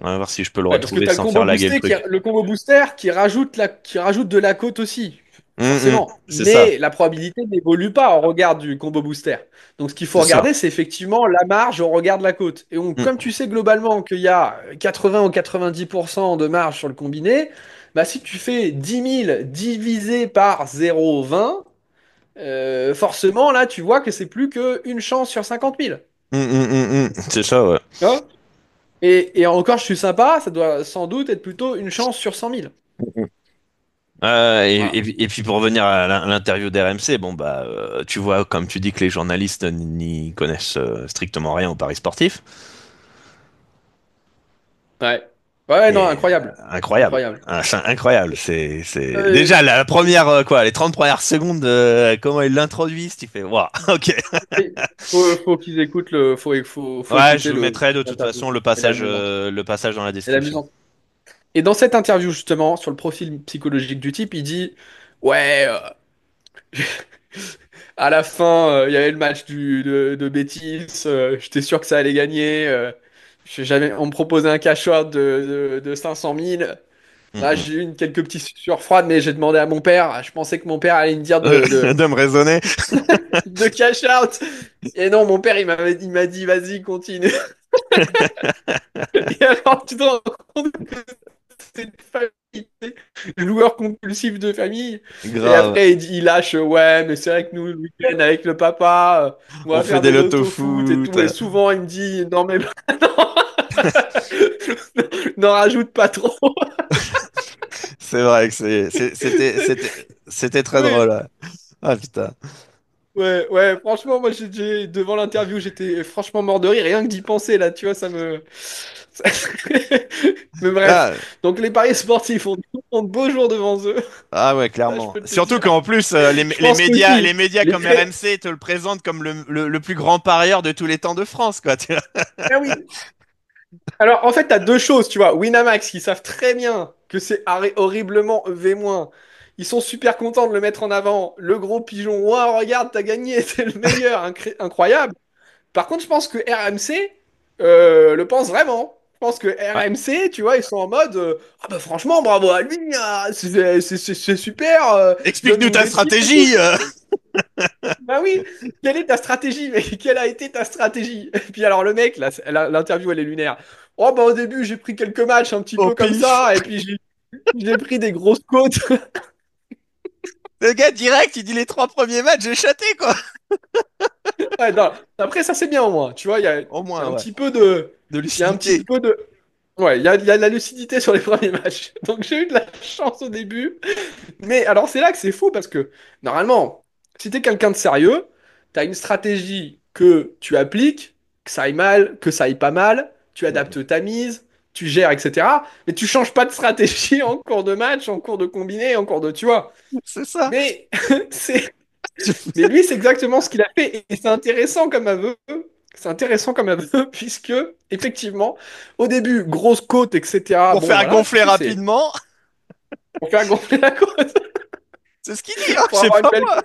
S2: On va voir si je peux le
S1: Ouais, parce que
S2: retrouver
S1: t'as le
S2: sans
S1: combo
S2: faire laguer le
S1: boosté
S2: truc.
S1: le combo booster qui rajoute de la cote aussi, forcément.
S2: C'est ça.
S1: Mais la probabilité n'évolue pas au regard du combo booster. Donc ce qu'il faut
S2: C'est sûr.
S1: regarder, c'est effectivement la marge au regard de la cote. Et
S2: Mm.
S1: comme tu sais globalement qu'il y a 80 ou 90% de marge sur le combiné, bah si tu fais 10 000 divisé par 0,20, forcément là tu vois que c'est plus qu'une chance sur 50 000.
S2: C'est ça, ouais.
S1: Tu vois. Et encore, je suis sympa, ça doit sans doute être plutôt une chance sur 100 000. Voilà.
S2: Et puis pour revenir à l'interview d'RMC, bon bah tu vois comme tu dis que les journalistes n'y connaissent strictement rien au paris sportif.
S1: Ouais. Ouais, non,
S2: Et
S1: incroyable.
S2: incroyable,
S1: Incroyable.
S2: incroyable. C'est
S1: Euh,
S2: déjà la première quoi, les 30 premières secondes, comment ils l'introduisent, tu fais waouh, ok.
S1: et faut qu'ils écoutent faut
S2: Ouais, je
S1: écouter
S2: vous mettrai de toute
S1: l'interview.
S2: façon
S1: Elle est amusante.
S2: le passage dans la
S1: Elle est
S2: description.
S1: amusante. Et dans cette interview, justement, sur le profil psychologique du type, il dit, ouais, à la fin, il y avait le match de Betis, j'étais sûr que ça allait gagner. On me proposait un cash out de 500 000.
S2: Mm,
S1: Là,
S2: mm.
S1: j'ai eu quelques petites sueurs froides, mais j'ai demandé à mon père. Je pensais que mon père allait me dire
S2: De me raisonner.
S1: de cash out. Et non, mon père, il m'a dit, vas-y, continue. Et alors, tu te rends compte que c'est une famille, joueur compulsif de famille. Et
S2: Grave.
S1: après, il lâche, ouais, mais c'est vrai que nous, le week-end, avec le papa, on
S2: On
S1: va
S2: fait
S1: faire
S2: des
S1: de l'auto-foot et
S2: loto-foot.
S1: tout. Et souvent, il me dit, non, mais n'en rajoute pas trop.
S2: C'est vrai que c'était très
S1: Oui,
S2: drôle. Ouais. Ah putain.
S1: ouais, ouais, franchement, moi, devant l'interview, j'étais franchement mort de rire. Rien que d'y penser, là, tu vois, ça- Mais bref.
S2: Ah,
S1: Donc, les paris sportifs ont de beaux jours devant eux.
S2: ah ouais,
S1: Ça, je
S2: clairement.
S1: peux te
S2: Surtout
S1: dire.
S2: qu'en plus,
S1: Je pense
S2: les
S1: qu'aussi,
S2: médias
S1: les
S2: comme
S1: très...
S2: RMC te le présentent comme le plus grand parieur de tous les temps de France, quoi. Tu vois.
S1: Ah oui. Alors, en fait, t'as deux choses, tu vois. Winamax, qui savent très bien que c'est horriblement V-. Ils sont super contents de le mettre en avant. Le gros pigeon, ouah, regarde, t'as gagné, c'est le meilleur, incroyable. Par contre, je pense que RMC le pense vraiment. Je pense que
S2: Ouais.
S1: RMC, tu vois, ils sont en mode ah bah franchement, bravo à lui, ah, c'est super,
S2: Explique-nous
S1: donne-nous
S2: ta
S1: des titres et tout.
S2: stratégie.
S1: Bah oui, quelle est ta stratégie, mec? Quelle a été ta stratégie? Et puis alors le mec, là, l'interview elle est lunaire. Oh bah au début j'ai pris quelques matchs un petit
S2: Au
S1: peu comme
S2: pif.
S1: ça, et puis j'ai pris des grosses côtes.
S2: Le gars direct, il dit les 3 premiers matchs, j'ai chaté, quoi.
S1: Ouais, non. Après ça c'est bien au moins, tu vois,
S2: Au
S1: il y a
S2: moins,
S1: un
S2: ouais.
S1: petit peu de,
S2: De
S1: il y a un petit
S2: lucidité.
S1: peu de, ouais, il y a de la lucidité sur les premiers matchs. Donc j'ai eu de la chance au début. Mais alors c'est là que c'est fou parce que normalement, si t'es quelqu'un de sérieux, t'as une stratégie que tu appliques, que ça aille mal, que ça aille pas mal, tu
S2: Mm.
S1: adaptes ta mise, tu gères, etc. Mais tu changes pas de stratégie en cours de match, en cours de combiné, en cours de, tu vois.
S2: C'est ça.
S1: Mais c'est, mais lui, c'est exactement ce qu'il a fait et c'est intéressant comme aveu. C'est intéressant comme aveu puisque effectivement, au début, grosse côte, etc.
S2: Pour
S1: Bon
S2: faire
S1: voilà, tu
S2: gonfler
S1: sais, c'est
S2: rapidement.
S1: pour faire gonfler la côte,
S2: C'est ce qu'il dit, hein, je
S1: pour
S2: sais
S1: avoir une
S2: pas
S1: belle
S2: moi.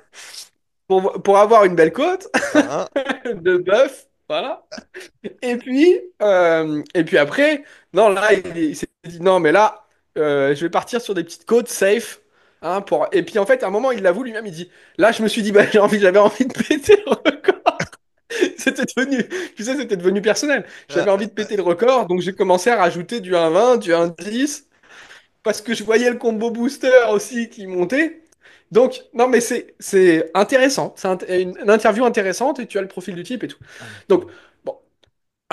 S1: pour avoir une belle côte
S2: Hein,
S1: de bœuf, voilà. Et puis après, non, là, il s'est dit, non, mais là, je vais partir sur des petites côtes safe. Hein, Et puis en fait, à un moment, il l'avoue lui-même, il dit, là, je me suis dit, bah, j'avais envie de péter le record. C'était devenu, tu sais, c'était devenu personnel. J'avais envie de péter le record, donc j'ai commencé à rajouter du 1,20, du 1,10, parce que je voyais le combo booster aussi qui montait. Donc, non, mais c'est intéressant. C'est une interview intéressante et tu as le profil du type et tout. Donc, bon,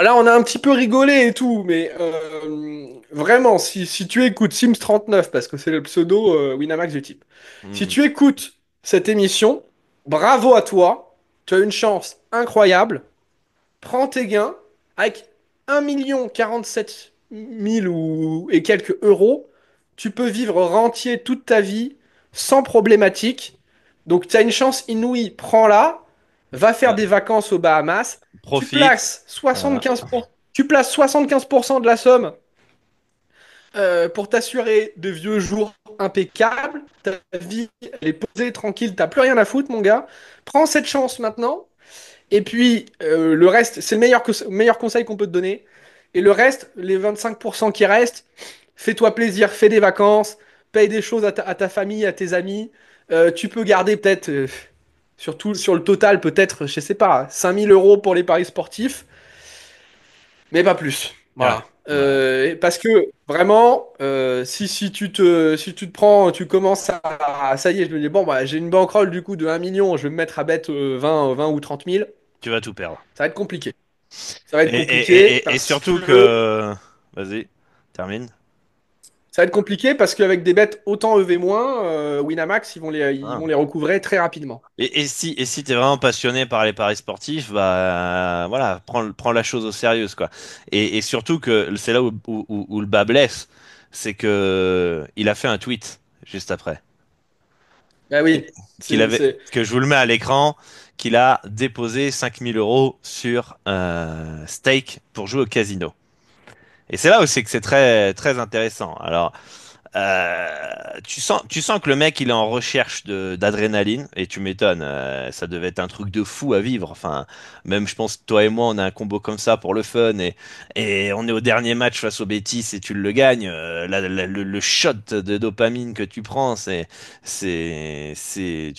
S1: là, on a un petit peu rigolé et tout, mais vraiment, si tu écoutes Sims 39, parce que c'est le pseudo Winamax du type, si
S2: Hmm.
S1: tu écoutes cette émission. Bravo à toi. Tu as une chance incroyable. Prends tes gains avec 1 047 000 et quelques euros. Tu peux vivre rentier toute ta vie sans problématique. Donc, tu as une chance inouïe. Prends-la. Va faire
S2: Ouais.
S1: des vacances aux Bahamas. Tu
S2: Profite.
S1: places
S2: Voilà.
S1: 75% de la somme pour t'assurer de vieux jours impeccables. Ta vie, elle est posée, tranquille. T'as plus rien à foutre, mon gars. Prends cette chance maintenant. Et puis, le reste, c'est le meilleur conseil qu'on peut te donner. Et le reste, les 25% qui restent, fais-toi plaisir, fais des vacances, paye des choses à ta famille, à tes amis. Tu peux garder peut-être, surtout sur le total, peut-être, je sais pas, 5 000 € pour les paris sportifs, mais pas plus.
S2: Ouais.
S1: Voilà.
S2: Ouais.
S1: Parce que vraiment, si tu te prends, tu commences ça y est, je me dis, bon, bah, j'ai une bankroll du coup de 1 million, je vais me mettre à bet 20 ou 30 000.
S2: Tu vas tout perdre.
S1: Ça va être compliqué. Ça va être
S2: Et,
S1: compliqué
S2: et
S1: parce
S2: surtout
S1: que
S2: que. Vas-y, termine.
S1: ça va être compliqué parce qu'avec des bêtes autant EV-, Winamax, ils vont
S2: Ah.
S1: les recouvrer très rapidement.
S2: Et si t'es vraiment passionné par les paris sportifs, bah voilà, prends la chose au sérieux, quoi. Et surtout que c'est là où le bas blesse, c'est que il a fait un tweet juste après.
S1: Ah oui, c'est
S2: Que je vous le mets à l'écran, qu'il a déposé 5 000 € sur stake pour jouer au casino. Et c'est là aussi que c'est très très intéressant. Alors, tu sens que le mec il est en recherche d'adrénaline et tu m'étonnes, ça devait être un truc de fou à vivre. Enfin, même je pense que toi et moi on a un combo comme ça pour le fun et on est au dernier match face au Betis et tu le gagnes. Le shot de dopamine que tu prends, tu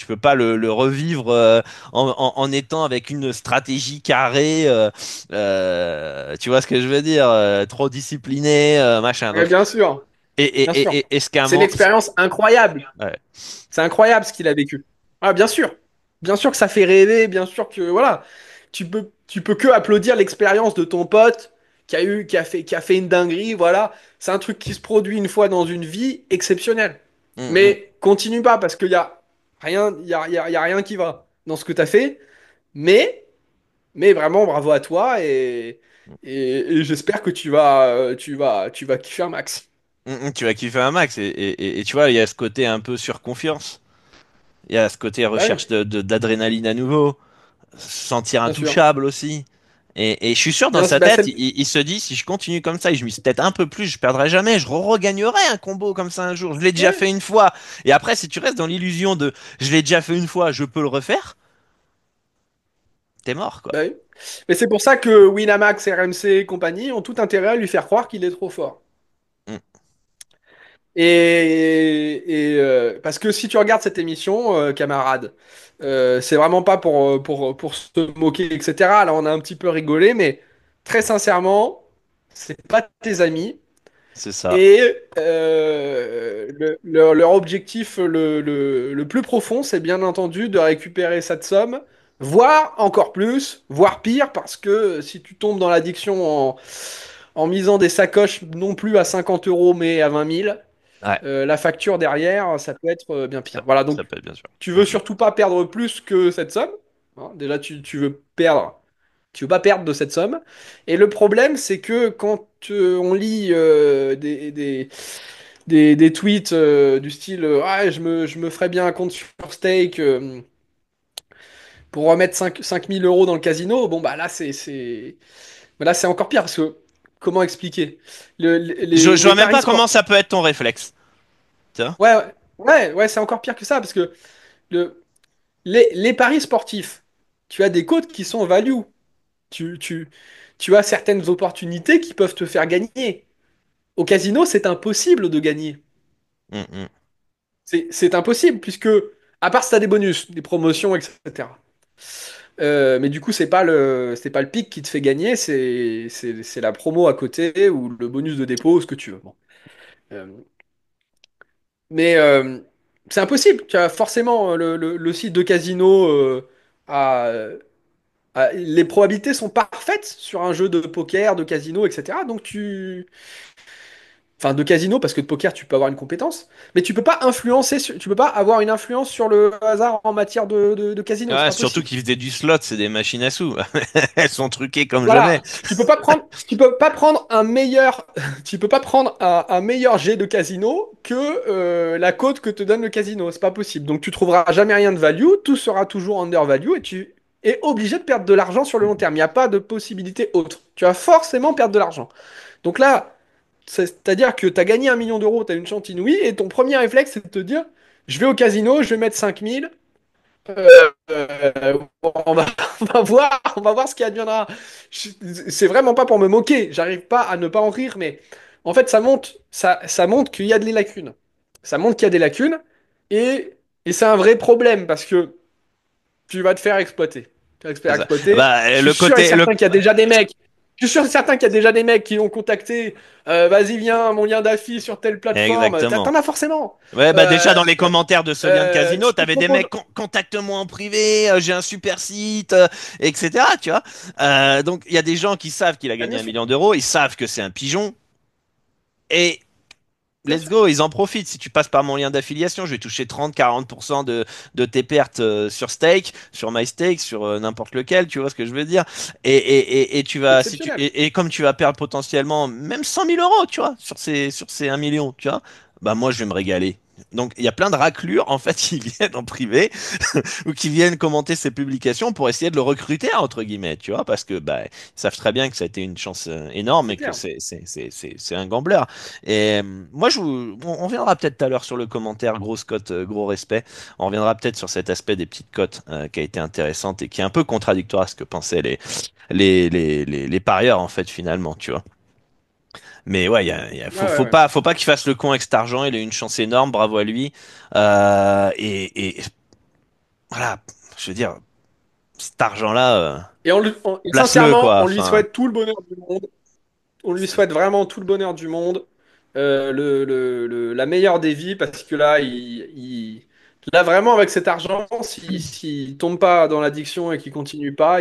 S2: peux pas le revivre en étant avec une stratégie carrée. Tu vois ce que je veux dire? Trop discipliné, machin.
S1: ouais,
S2: Donc
S1: bien sûr,
S2: et,
S1: bien
S2: et, et,
S1: sûr.
S2: et, et ce qu'un
S1: C'est une
S2: moment,
S1: expérience incroyable.
S2: ouais,
S1: C'est incroyable ce qu'il a vécu. Ah, bien sûr. Bien sûr que ça fait rêver, bien sûr que voilà. Tu peux que applaudir l'expérience de ton pote qui a fait une dinguerie, voilà. C'est un truc qui se produit une fois dans une vie exceptionnelle.
S2: hum, hum,
S1: Mais continue pas parce qu'il y a rien, il y a rien qui va dans ce que tu as fait. Mais, mais vraiment, bravo à toi et j'espère que tu vas kiffer un max.
S2: tu vas kiffer un max et tu vois, il y a ce côté un peu surconfiance, il y a ce côté
S1: Bah oui,
S2: recherche d'adrénaline à nouveau, se sentir
S1: bien sûr.
S2: intouchable aussi. Et je suis sûr dans
S1: Bien,
S2: sa
S1: bah,
S2: tête, il se dit si je continue comme ça et je mise peut-être un peu plus, je perdrai jamais, je regagnerai un combo comme ça un jour. Je l'ai déjà
S1: ouais,
S2: fait une fois. Et après, si tu restes dans l'illusion de je l'ai déjà fait une fois, je peux le refaire, t'es mort quoi.
S1: bah oui. Mais c'est pour ça que Winamax, RMC et compagnie ont tout intérêt à lui faire croire qu'il est trop fort.
S2: Hum,
S1: Parce que si tu regardes cette émission, camarade, c'est vraiment pas pour se moquer, etc. Là, on a un petit peu rigolé, mais très sincèrement, c'est pas tes amis.
S2: c'est ça.
S1: Et leur objectif le plus profond, c'est bien entendu de récupérer cette somme, voire encore plus, voire pire, parce que si tu tombes dans l'addiction en misant des sacoches non plus à 50 euros mais à 20 000,
S2: Ouais,
S1: la facture derrière, ça peut être bien
S2: ça,
S1: pire. Voilà,
S2: ça
S1: donc
S2: peut être bien sûr.
S1: tu veux
S2: Hum,
S1: surtout pas perdre plus que cette somme. Hein, déjà, tu veux pas perdre de cette somme. Et le problème, c'est que quand on lit des tweets du style ah, je me ferais bien un compte sur Stake pour remettre 5 000 € dans le casino, bon, bah là, c'est encore pire parce que comment expliquer?
S2: Je
S1: Les
S2: vois même
S1: paris
S2: pas comment
S1: sportifs.
S2: ça peut être ton réflexe. Tu vois.
S1: Ouais, ouais, ouais, ouais, c'est encore pire que ça parce que le, les paris sportifs, tu as des cotes qui sont value. Tu, tu, tu as certaines opportunités qui peuvent te faire gagner. Au casino, c'est impossible de gagner.
S2: Hum, hum.
S1: C'est impossible, puisque, à part si tu as des bonus, des promotions, etc. Mais du coup, c'est pas le pic qui te fait gagner, c'est la promo à côté ou le bonus de dépôt, ce que tu veux. Bon. Euh, mais c'est impossible. Tu as forcément le site de casino a, les probabilités sont parfaites sur un jeu de poker, de casino, etc. Donc enfin de casino, parce que de poker, tu peux avoir une compétence, mais tu peux pas influencer, tu peux pas avoir une influence sur le hasard en matière de casino, c'est
S2: Ouais,
S1: pas
S2: surtout
S1: possible.
S2: qu'ils faisaient du slot, c'est des machines à sous. Elles sont truquées comme jamais.
S1: Voilà, tu peux pas prendre un meilleur, tu peux pas prendre un meilleur jet de casino que la cote que te donne le casino. C'est pas possible. Donc tu trouveras jamais rien de value, tout sera toujours undervalue et tu es obligé de perdre de l'argent sur le long terme. Il n'y a pas de possibilité autre. Tu vas forcément perdre de l'argent. Donc là, c'est-à-dire que tu as gagné 1 million d'euros, tu as une chance inouïe et ton premier réflexe c'est de te dire, je vais au casino, je vais mettre 5 000. On va, on va voir ce qui adviendra. C'est vraiment pas pour me moquer, j'arrive pas à ne pas en rire, mais en fait, ça montre qu'il y a des lacunes. Ça montre qu'il y a des lacunes, et c'est un vrai problème parce que tu vas te faire exploiter. Tu vas te faire
S2: C'est ça.
S1: exploiter. Je
S2: Bah,
S1: suis sûr et certain qu'il y a déjà des mecs. Je suis sûr et certain qu'il y a déjà des mecs qui l'ont contacté. Vas-y, viens, mon lien d'affiche sur telle plateforme.
S2: exactement.
S1: T'en as forcément.
S2: Ouais, bah déjà
S1: Euh,
S2: dans les commentaires de ce lien de casino,
S1: je te
S2: t'avais des
S1: propose.
S2: mecs contacte-moi en privé, j'ai un super site, etc. Tu vois. Donc il y a des gens qui savent qu'il a
S1: Ah,
S2: gagné
S1: bien
S2: un
S1: sûr,
S2: million d'euros, ils savent que c'est un pigeon et
S1: bien
S2: let's
S1: sûr.
S2: go, ils en profitent. Si tu passes par mon lien d'affiliation, je vais toucher 30-40% de tes pertes sur stake, sur MyStake, sur n'importe lequel, tu vois ce que je veux dire. Et tu
S1: C'est
S2: vas, si tu,
S1: exceptionnel.
S2: et comme tu vas perdre potentiellement même 100 000 euros, tu vois, sur ces 1 million, tu vois, bah moi je vais me régaler. Donc il y a plein de raclures en fait qui viennent en privé ou qui viennent commenter ses publications pour essayer de le recruter entre guillemets, tu vois, parce que bah ils savent très bien que ça a été une chance énorme
S1: C'est
S2: et que
S1: clair.
S2: c'est un gambler. Et moi on reviendra peut-être tout à l'heure sur le commentaire grosse cote, gros respect. On reviendra peut-être sur cet aspect des petites cotes qui a été intéressante et qui est un peu contradictoire à ce que pensaient les parieurs en fait finalement, tu vois. Mais ouais,
S1: Ouais, ouais, ouais.
S2: faut pas qu'il fasse le con avec cet argent. Il a eu une chance énorme, bravo à lui. Et voilà, je veux dire, cet argent-là,
S1: Et
S2: place-le,
S1: sincèrement,
S2: quoi.
S1: on lui
S2: Enfin,
S1: souhaite tout le bonheur du monde. On lui souhaite vraiment tout le bonheur du monde. La meilleure des vies, parce que là, là vraiment, avec cet argent, s'il tombe pas dans l'addiction et qu'il continue pas,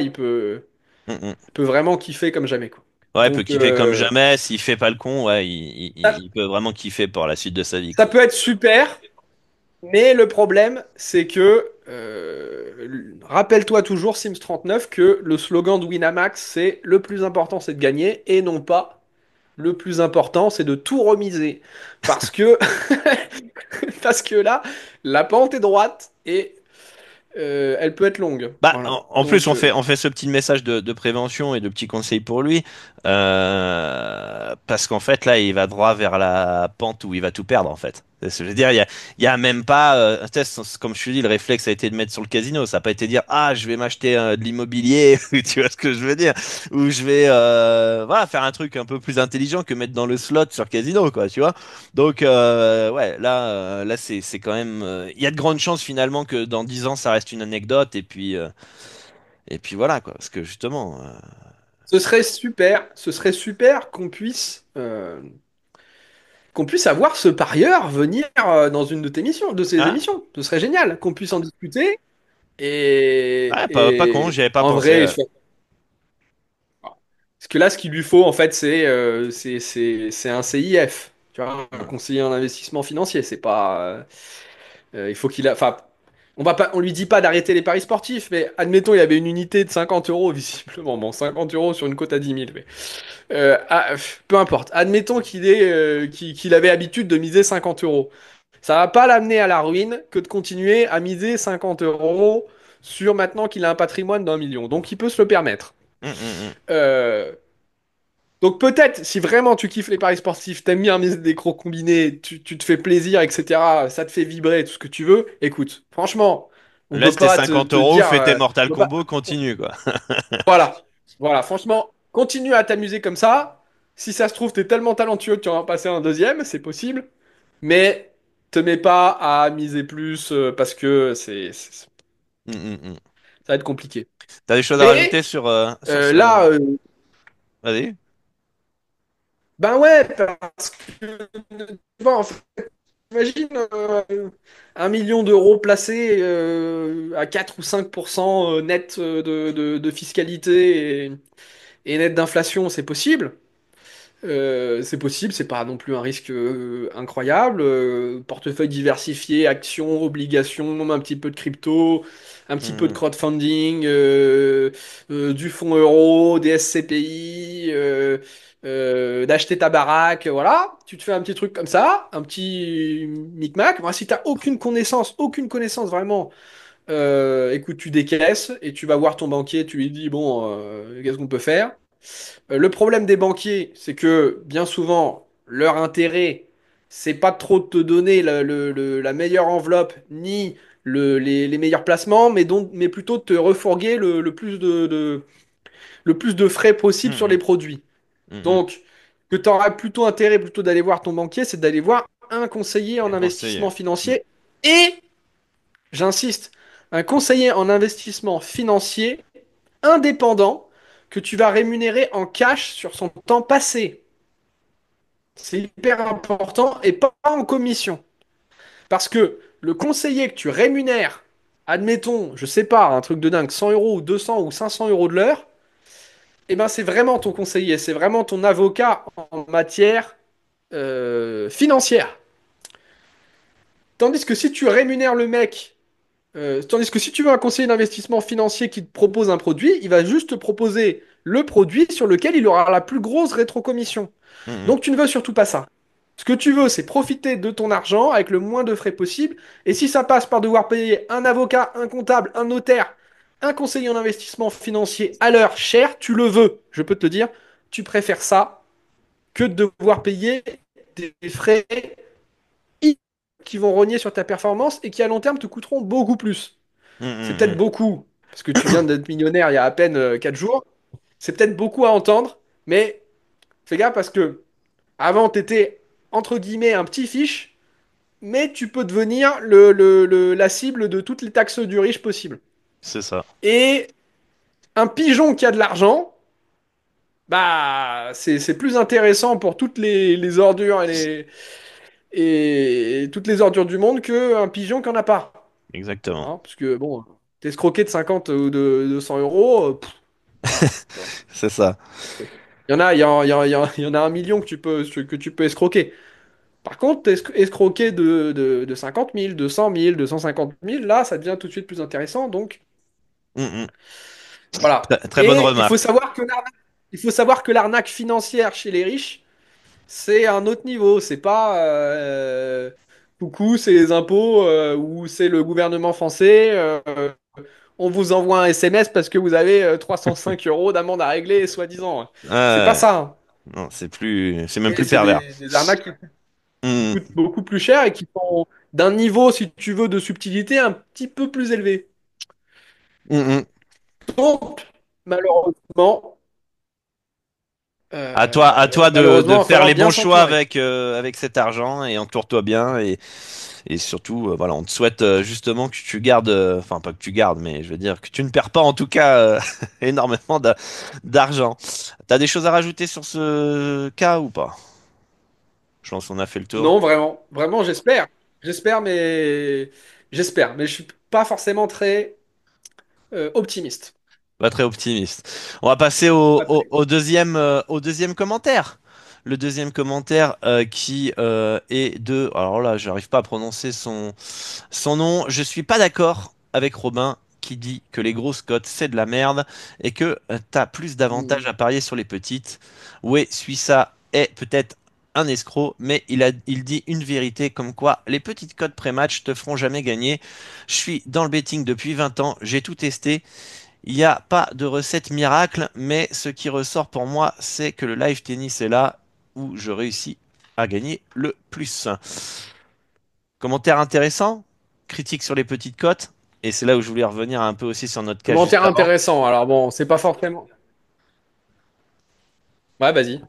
S2: mm, mm.
S1: il peut vraiment kiffer comme jamais, quoi.
S2: Ouais, il peut
S1: Donc,
S2: kiffer comme jamais. S'il fait pas le con, ouais,
S1: ça,
S2: il peut vraiment kiffer pour la suite de sa vie,
S1: ça
S2: quoi.
S1: peut être super. Mais le problème, c'est que, rappelle-toi toujours, Sims 39, que le slogan de Winamax, c'est le plus important, c'est de gagner, et non pas le plus important, c'est de tout remiser. Parce que, parce que là, la pente est droite et elle peut être longue.
S2: Bah,
S1: Voilà.
S2: en plus,
S1: Donc,
S2: on fait ce petit message de prévention et de petits conseils pour lui, parce qu'en fait, là, il va droit vers la pente où il va tout perdre, en fait. C'est ce que je veux dire, il y a même pas, tu sais, comme je te dis, le réflexe a été de mettre sur le casino. Ça n'a pas été de dire, ah, je vais m'acheter de l'immobilier, ou tu vois ce que je veux dire, ou je vais, voilà, faire un truc un peu plus intelligent que mettre dans le slot sur casino, quoi, tu vois. Donc, ouais, là, c'est quand même, il y a de grandes chances finalement que dans 10 ans, ça reste une anecdote, et puis voilà, quoi. Parce que justement,
S1: ce serait super qu'on puisse avoir ce parieur venir dans une de tes émissions, de ces
S2: hein?
S1: émissions. Ce serait génial qu'on puisse en discuter.
S2: Ouais, pas con, j'y
S1: Et
S2: avais pas
S1: en
S2: pensé.
S1: vrai, parce que là, ce qu'il lui faut, en fait, c'est un CIF, tu vois, un
S2: Hmm.
S1: conseiller en investissement financier. C'est pas, il faut qu'il a, enfin, on lui dit pas d'arrêter les paris sportifs, mais admettons, il y avait une unité de 50 euros, visiblement. Bon, 50 euros sur une cote à 10 000, mais peu importe. Admettons qu'il avait habitude de miser 50 euros. Ça va pas l'amener à la ruine que de continuer à miser 50 euros sur maintenant qu'il a un patrimoine d'1 million. Donc, il peut se le permettre.
S2: Hmm, hmm, hmm.
S1: Euh, donc peut-être, si vraiment tu kiffes les paris sportifs, t'aimes bien miser des gros combinés, tu te fais plaisir, etc., ça te fait vibrer, tout ce que tu veux, écoute, franchement, on peut
S2: Laisse tes
S1: pas
S2: 50
S1: te
S2: euros,
S1: dire...
S2: fais tes
S1: on
S2: Mortal
S1: peut pas...
S2: Kombo, continue, quoi.
S1: Voilà, voilà, franchement, continue à t'amuser comme ça. Si ça se trouve, t'es tellement talentueux que tu en vas passer un deuxième, c'est possible, mais te mets pas à miser plus parce que
S2: Hmm, hmm, hmm.
S1: ça va être compliqué.
S2: T'as des choses à rajouter
S1: Mais
S2: sur ce...
S1: là,
S2: Vas-y.
S1: ben ouais, parce que... bon, imagine 1 million d'euros placés à 4 ou 5% net de fiscalité et net d'inflation, c'est possible. C'est possible, c'est pas non plus un risque incroyable. Portefeuille diversifié, actions, obligations, un petit peu de crypto, un petit peu de
S2: Mhm.
S1: crowdfunding, du fonds euro, des SCPI, d'acheter ta baraque, voilà. Tu te fais un petit truc comme ça, un petit micmac. Moi, si t'as aucune connaissance vraiment, écoute, tu décaisses et tu vas voir ton banquier, tu lui dis, bon, qu'est-ce qu'on peut faire? Le problème des banquiers, c'est que bien souvent, leur intérêt, c'est pas trop de te donner la meilleure enveloppe ni les meilleurs placements, mais plutôt de te refourguer le plus de frais possible sur les
S2: Mhm.
S1: produits.
S2: Mhm.
S1: Donc, que tu auras plutôt intérêt plutôt d'aller voir ton banquier, c'est d'aller voir un conseiller en
S2: Un conseiller.
S1: investissement
S2: Mhm.
S1: financier et, j'insiste, un conseiller en investissement financier indépendant que tu vas rémunérer en cash sur son temps passé. C'est hyper important et pas en commission. Parce que le conseiller que tu rémunères, admettons, je sais pas, un truc de dingue, 100 euros ou 200 ou 500 euros de l'heure, eh ben c'est vraiment ton conseiller, c'est vraiment ton avocat en matière financière. Tandis que si tu rémunères le mec, tandis que si tu veux un conseiller d'investissement financier qui te propose un produit, il va juste te proposer le produit sur lequel il aura la plus grosse rétrocommission.
S2: Mhm.
S1: Donc tu ne veux surtout pas ça. Ce que tu veux, c'est profiter de ton argent avec le moins de frais possible. Et si ça passe par devoir payer un avocat, un comptable, un notaire, un conseiller en investissement financier à l'heure cher, tu le veux. Je peux te le dire, tu préfères ça que de devoir payer des frais qui vont rogner sur ta performance et qui à long terme te coûteront beaucoup plus.
S2: Mhm.
S1: C'est
S2: Mhm.
S1: peut-être
S2: Mhm.
S1: beaucoup, parce que tu viens d'être millionnaire il y a à peine 4 jours. C'est peut-être beaucoup à entendre, mais fais gaffe parce que avant, tu étais entre guillemets un petit fiche, mais tu peux devenir la cible de toutes les taxes du riche possible.
S2: C'est ça.
S1: Et un pigeon qui a de l'argent, bah, c'est plus intéressant pour toutes les ordures et toutes les ordures du monde qu'un pigeon qui en a pas.
S2: Exactement.
S1: Hein, parce que, bon, t'escroquer de 50 ou de 100 euros, voilà. Tu vois.
S2: C'est ça.
S1: Il y en a, il y en a un million que tu peux escroquer. Par contre, escroquer de 50 000, de 100 000, de 150 000, là, ça devient tout de suite plus intéressant. Donc,
S2: Mhm.
S1: voilà.
S2: Très bonne
S1: Et
S2: remarque.
S1: il faut savoir que l'arnaque financière chez les riches, c'est un autre niveau. C'est pas coucou, c'est les impôts ou c'est le gouvernement français. On vous envoie un SMS parce que vous avez 305 euros d'amende à régler, soi-disant. C'est pas
S2: Ouais.
S1: ça. Hein.
S2: Non, c'est même plus
S1: C'est
S2: pervers.
S1: des arnaques qui
S2: Mhm.
S1: coûtent beaucoup plus cher et qui sont d'un niveau, si tu veux, de subtilité un petit peu plus élevé.
S2: Mhm.
S1: Donc, malheureusement,
S2: À toi de
S1: malheureusement, il va
S2: faire
S1: falloir
S2: les
S1: bien
S2: bons choix
S1: s'entourer.
S2: avec cet argent et entoure-toi bien et surtout, voilà, on te souhaite justement que tu gardes, enfin pas que tu gardes, mais je veux dire que tu ne perds pas en tout cas énormément d'argent. T'as des choses à rajouter sur ce cas ou pas? Je pense qu'on a fait le tour.
S1: Non, vraiment, vraiment, j'espère. J'espère, mais je suis pas forcément très optimiste.
S2: Pas très optimiste. On va passer
S1: Pas très.
S2: au deuxième commentaire. Le deuxième commentaire qui est de... Alors là, j'arrive pas à prononcer son nom. Je suis pas d'accord avec Robin qui dit que les grosses cotes, c'est de la merde et que t'as plus d'avantages
S1: Hmm.
S2: à parier sur les petites. Oui, Suissa est peut-être un escroc, mais il dit une vérité comme quoi les petites cotes pré-match te feront jamais gagner. Je suis dans le betting depuis 20 ans, j'ai tout testé. Il n'y a pas de recette miracle, mais ce qui ressort pour moi, c'est que le live tennis est là où je réussis à gagner le plus. Commentaire intéressant, critique sur les petites cotes, et c'est là où je voulais revenir un peu aussi sur notre cas juste
S1: Commentaire
S2: avant.
S1: intéressant. Alors bon, c'est pas forcément. Ouais, vas-y.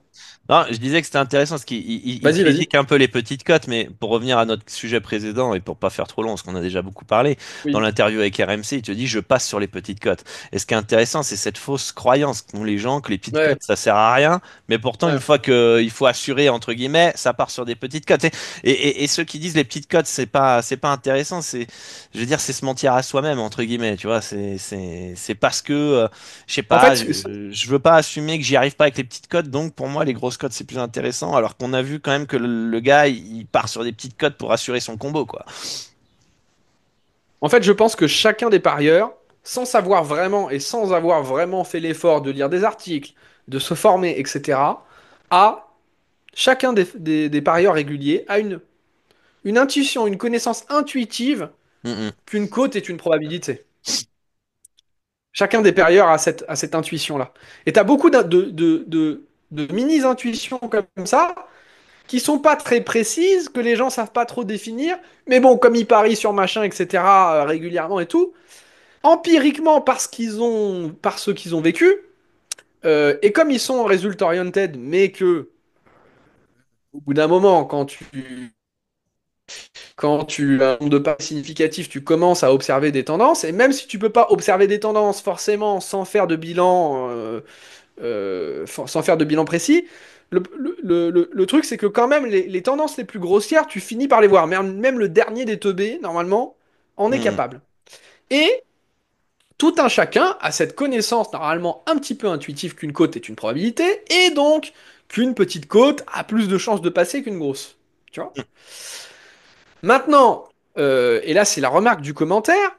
S2: Non, je disais que c'était intéressant parce il
S1: Vas-y, vas-y.
S2: critique un peu les petites cotes, mais pour revenir à notre sujet précédent et pour pas faire trop long, parce qu'on a déjà beaucoup parlé, dans
S1: Oui.
S2: l'interview avec RMC, il te dit je passe sur les petites cotes. Et ce qui est intéressant, c'est cette fausse croyance qu'ont les gens que les petites
S1: Ouais.
S2: cotes ça sert à rien, mais pourtant une
S1: Ouais.
S2: fois que il faut assurer entre guillemets, ça part sur des petites cotes. Et ceux qui disent les petites cotes c'est pas intéressant, c'est je veux dire c'est se mentir à soi-même entre guillemets, tu vois, c'est parce que je sais
S1: En
S2: pas,
S1: fait,
S2: je veux pas assumer que j'y arrive pas avec les petites cotes, donc pour moi les grosses cotes c'est plus intéressant, alors qu'on a vu quand même que le gars il part sur des petites cotes pour assurer son combo, quoi.
S1: En fait, je pense que chacun des parieurs, sans savoir vraiment et sans avoir vraiment fait l'effort de lire des articles, de se former, etc., a, chacun des parieurs réguliers a une intuition, une connaissance intuitive
S2: Mm,
S1: qu'une cote est une probabilité. Chacun des parieurs a cette intuition-là. Et tu as beaucoup de mini-intuitions comme ça, qui sont pas très précises, que les gens savent pas trop définir, mais bon, comme ils parient sur machin, etc., régulièrement et tout, empiriquement, par ce qu'ils ont vécu, et comme ils sont result oriented, mais que au bout d'un moment, quand tu as un nombre de pas significatif, tu commences à observer des tendances, et même si tu peux pas observer des tendances forcément sans faire de bilan, sans faire de bilan précis, le truc c'est que quand même les tendances les plus grossières, tu finis par les voir. Même le dernier des teubés, normalement, en est
S2: mm,
S1: capable. Et tout un chacun a cette connaissance normalement un petit peu intuitive qu'une côte est une probabilité, et donc qu'une petite côte a plus de chances de passer qu'une grosse. Tu vois?
S2: mm,
S1: Maintenant, et là c'est la remarque du commentaire,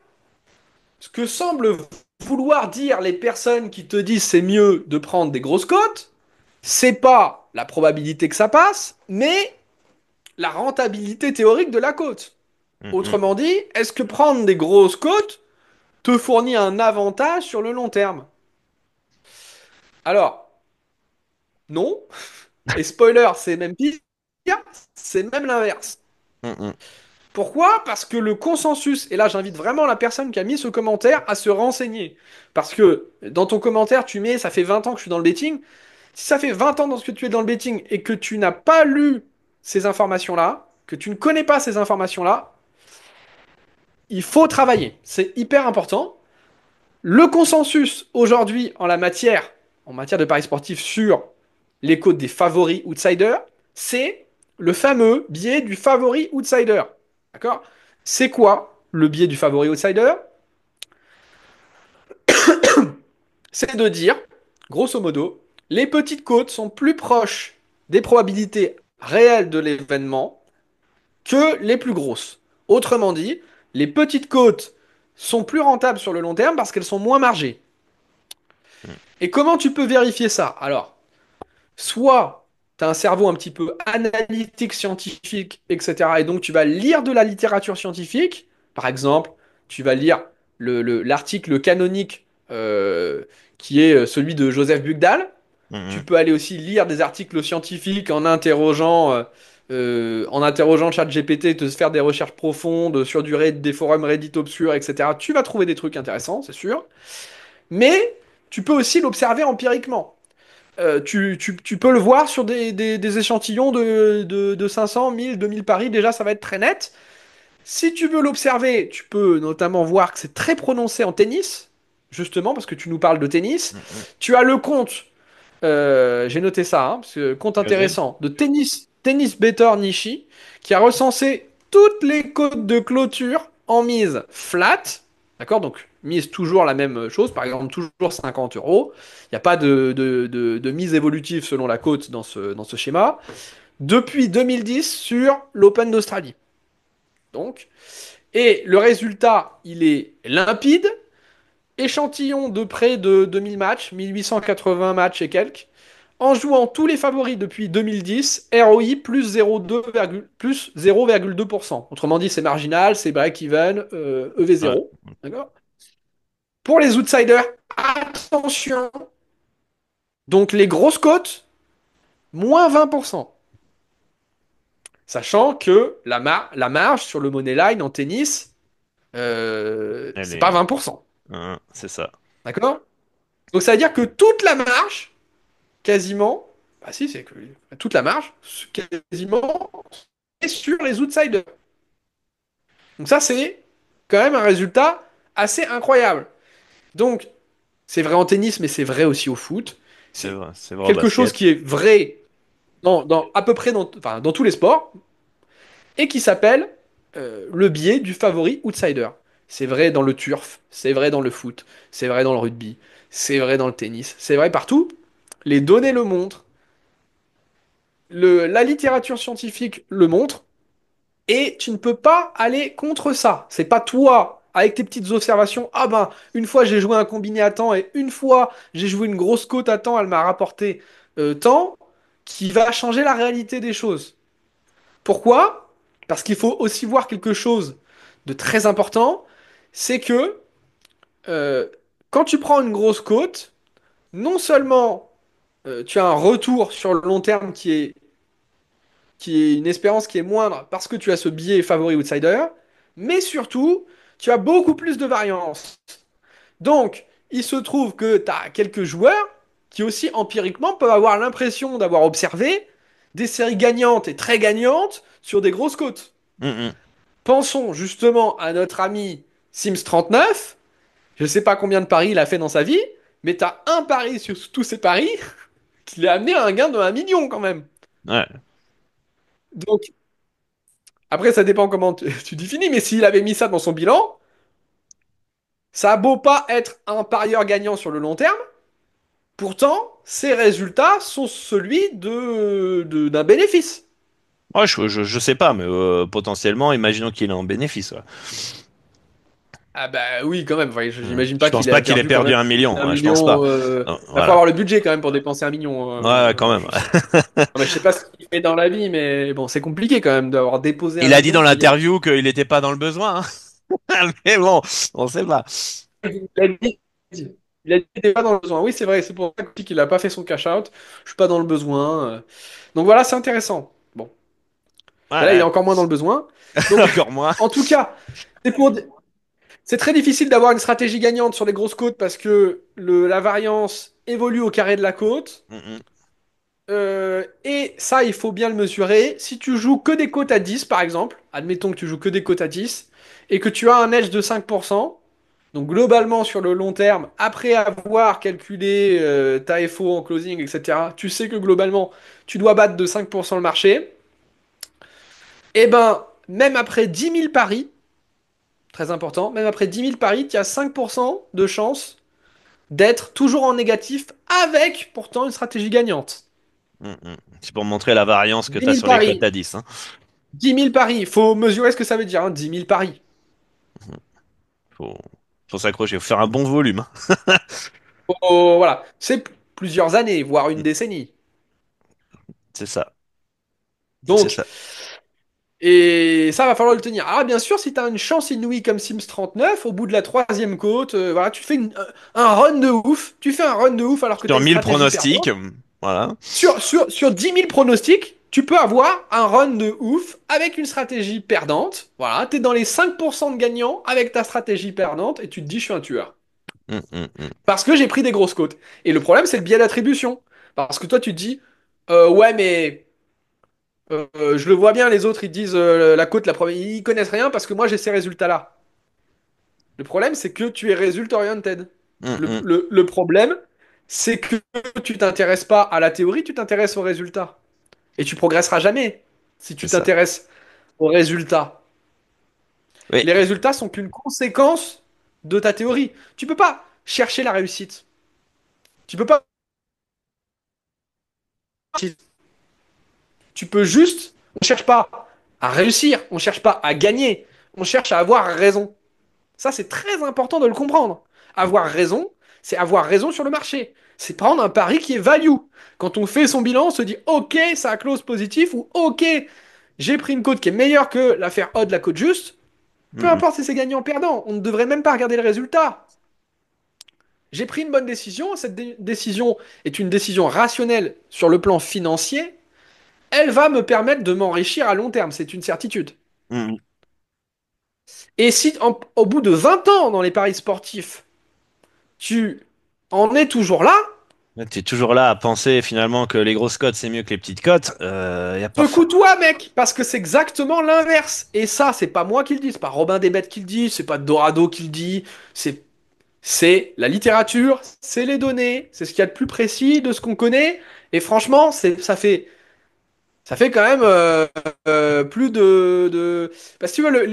S1: ce que semblent vouloir dire les personnes qui te disent c'est mieux de prendre des grosses côtes, c'est pas la probabilité que ça passe, mais la rentabilité théorique de la côte.
S2: mm, mm,
S1: Autrement dit, est-ce que prendre des grosses côtes te fournit un avantage sur le long terme? Alors, non. Et spoiler, c'est même pire, c'est même l'inverse.
S2: mm, mm,
S1: Pourquoi? Parce que le consensus, et là j'invite vraiment la personne qui a mis ce commentaire à se renseigner. Parce que dans ton commentaire, tu mets ça fait 20 ans que je suis dans le betting. Si ça fait 20 ans dans ce que tu es dans le betting et que tu n'as pas lu ces informations-là, que tu ne connais pas ces informations-là, il faut travailler. C'est hyper important. Le consensus aujourd'hui en matière de paris sportifs sur les cotes des favoris outsiders, c'est le fameux biais du favori outsider. D'accord? C'est quoi le biais du favori outsider? C'est de dire, grosso modo, les petites cotes sont plus proches des probabilités réelles de l'événement que les plus grosses. Autrement dit, les petites cotes sont plus rentables sur le long terme parce qu'elles sont moins margées.
S2: mm.
S1: Et comment tu peux vérifier ça? Alors, soit tu as un cerveau un petit peu analytique, scientifique, etc. Et donc tu vas lire de la littérature scientifique. Par exemple, tu vas lire l'article canonique qui est celui de Joseph Bugdal. Tu
S2: Mhm.
S1: peux aller aussi lire des articles scientifiques en interrogeant ChatGPT, te faire des recherches profondes sur des forums Reddit obscurs, etc. Tu vas trouver des trucs intéressants, c'est sûr. Mais tu peux aussi l'observer empiriquement. Tu peux le voir sur des échantillons de 500, 1000, 2000 paris, déjà ça va être très net. Si tu veux l'observer, tu peux notamment voir que c'est très prononcé en tennis, justement parce que tu nous parles de tennis.
S2: Mm, mm.
S1: Tu as le compte, j'ai noté ça, hein, parce que compte
S2: Vas-y.
S1: intéressant, de Tennis Better Nishi, qui a recensé toutes les cotes de clôture en mise flat, d'accord? Donc, mise toujours la même chose, par exemple, toujours 50 euros. Il n'y a pas de mise évolutive selon la cote dans ce schéma. Depuis 2010 sur l'Open d'Australie. Donc, et le résultat, il est limpide, échantillon de près de 2000 matchs, 1880 matchs et quelques. En jouant tous les favoris depuis 2010, ROI plus 0,2, plus 0,2%. Autrement dit, c'est marginal, c'est break-even,
S2: Ouais.
S1: EV0. D'accord? Pour les outsiders, attention. Donc les grosses cotes, moins 20%. Sachant que la marge sur le money line en tennis,
S2: Elle
S1: c'est pas
S2: est.
S1: 20%.
S2: C'est ça.
S1: D'accord? Donc ça veut dire que toute la marge, quasiment, bah si, c'est que toute la marge, quasiment, est sur les outsiders. Donc ça, c'est quand même un résultat assez incroyable. Donc, c'est vrai en tennis, mais c'est vrai aussi au foot. C'est
S2: C'est vrai au
S1: quelque chose
S2: basket.
S1: qui est vrai à peu près enfin, dans tous les sports, et qui s'appelle le biais du favori outsider. C'est vrai dans le turf, c'est vrai dans le foot, c'est vrai dans le rugby, c'est vrai dans le tennis, c'est vrai partout. Les données le montrent. La littérature scientifique le montre. Et tu ne peux pas aller contre ça. C'est pas toi, avec tes petites observations. Ah ben, une fois j'ai joué un combiné à temps et une fois j'ai joué une grosse côte à temps, elle m'a rapporté tant, qui va changer la réalité des choses. Pourquoi? Parce qu'il faut aussi voir quelque chose de très important, c'est que euh, quand tu prends une grosse côte, non seulement tu as un retour sur le long terme qui est une espérance qui est moindre parce que tu as ce biais favori outsider, mais surtout, tu as beaucoup plus de variance. Donc, il se trouve que tu as quelques joueurs qui aussi empiriquement peuvent avoir l'impression d'avoir observé des séries gagnantes et très gagnantes sur des grosses côtes.
S2: Mm,
S1: Pensons justement à notre ami Sims 39. Je ne sais pas combien de paris il a fait dans sa vie, mais tu as un pari sur tous ses paris qui l'a amené à un gain de 1 million quand même.
S2: ouais.
S1: Donc, après, ça dépend comment tu définis, mais s'il avait mis ça dans son bilan, ça a beau pas être un parieur gagnant sur le long terme, pourtant, ses résultats sont celui d'un bénéfice.
S2: Ouais, je sais pas, mais potentiellement, imaginons qu'il est en bénéfice. Ouais.
S1: Ah bah oui, quand même. Enfin, j'imagine
S2: Je
S1: pas
S2: pense
S1: qu'il
S2: pas
S1: ait
S2: qu'il ait
S1: perdu quand
S2: perdu
S1: même
S2: un million.
S1: un
S2: Ouais, je pense pas.
S1: million. Il faut
S2: Voilà.
S1: avoir le budget quand même pour dépenser 1 million.
S2: Ouais, quand même.
S1: Non, mais je sais pas ce qu'il fait dans la vie, mais bon, c'est compliqué quand même d'avoir déposé un
S2: Il a dit
S1: million
S2: dans
S1: pour gagner.
S2: l'interview qu'il n'était pas dans le besoin, hein. Mais bon, on sait pas.
S1: Il a dit, il a dit qu'il n'était pas dans le besoin. Oui, c'est vrai, c'est pour ça qu'il n'a pas fait son cash out. Je suis pas dans le besoin. Donc voilà, c'est intéressant. Bon. Ben là, il est
S2: Ouais,
S1: encore moins dans le besoin. Donc,
S2: encore moins.
S1: en tout cas, c'est pour... c'est très difficile d'avoir une stratégie gagnante sur les grosses côtes parce que la variance évolue au carré de la côte.
S2: Mm,
S1: Et ça, il faut bien le mesurer. Si tu joues que des côtes à 10, par exemple, admettons que tu joues que des côtes à 10, et que tu as un edge de 5%, donc globalement sur le long terme, après avoir calculé ta FO en closing, etc., tu sais que globalement, tu dois battre de 5% le marché. Et ben, même après 10 000 paris, très important, même après 10 000 paris, tu as 5% de chance d'être toujours en négatif avec pourtant une stratégie gagnante.
S2: mm, mm. C'est pour montrer la variance que
S1: Dix
S2: tu as
S1: mille
S2: sur les cotes
S1: paris,
S2: à 10, hein.
S1: 10 000 paris, il faut mesurer ce que ça veut dire, hein, 10 000 paris.
S2: Faut, faut s'accrocher, faut faire un bon volume, hein.
S1: Oh, voilà, c'est plusieurs années, voire une
S2: Mm,
S1: décennie.
S2: c'est ça, c'est
S1: Donc,
S2: ça.
S1: et ça va falloir le tenir. Ah, bien sûr, si tu as une chance inouïe comme Sims 39, au bout de la troisième côte, voilà, tu fais un run de ouf. Tu fais un run de ouf alors que tu as
S2: Sur
S1: une
S2: 1000
S1: stratégie
S2: pronostics,
S1: perdante.
S2: voilà.
S1: Sur 10 000 pronostics, tu peux avoir un run de ouf avec une stratégie perdante. Voilà, tu es dans les 5% de gagnants avec ta stratégie perdante et tu te dis, je suis un tueur.
S2: Mm, mm, mm.
S1: Parce que j'ai pris des grosses côtes. Et le problème, c'est le biais d'attribution. Parce que toi, tu te dis, ouais, mais je le vois bien, les autres, ils disent la côte, la première, ils connaissent rien parce que moi, j'ai ces résultats-là. Le problème, c'est que tu es result-oriented.
S2: Mm, mm.
S1: Le problème, c'est que tu t'intéresses pas à la théorie, tu t'intéresses aux résultats. Et tu progresseras jamais si
S2: C'est
S1: tu
S2: ça.
S1: t'intéresses aux résultats.
S2: Oui,
S1: Les résultats sont qu'une conséquence de ta théorie. Tu peux pas chercher la réussite. Tu peux pas. Tu peux juste. On cherche pas à réussir, on cherche pas à gagner, on cherche à avoir raison. Ça, c'est très important de le comprendre. Avoir raison, c'est avoir raison sur le marché. C'est prendre un pari qui est value. Quand on fait son bilan, on se dit OK, ça a close positif ou OK, j'ai pris une cote qui est meilleure que l'affaire odd, la cote juste.
S2: mm,
S1: Peu
S2: mm.
S1: importe si c'est gagnant ou perdant, on ne devrait même pas regarder le résultat. J'ai pris une bonne décision, cette décision est une décision rationnelle sur le plan financier, elle va me permettre de m'enrichir à long terme, c'est une certitude.
S2: Mm.
S1: Et si au bout de 20 ans dans les paris sportifs, tu en es toujours là,
S2: Tu es toujours là à penser finalement que les grosses cotes c'est mieux que les petites cotes. Y a pas
S1: secoue-toi, mec, parce que c'est exactement l'inverse. Et ça, c'est pas moi qui le dis, c'est pas Robin des Bêtes qui le dit, c'est pas Dorado qui le dit, c'est la littérature, c'est les données, c'est ce qu'il y a de plus précis de ce qu'on connaît. Et franchement, ça fait quand même plus Parce que tu veux,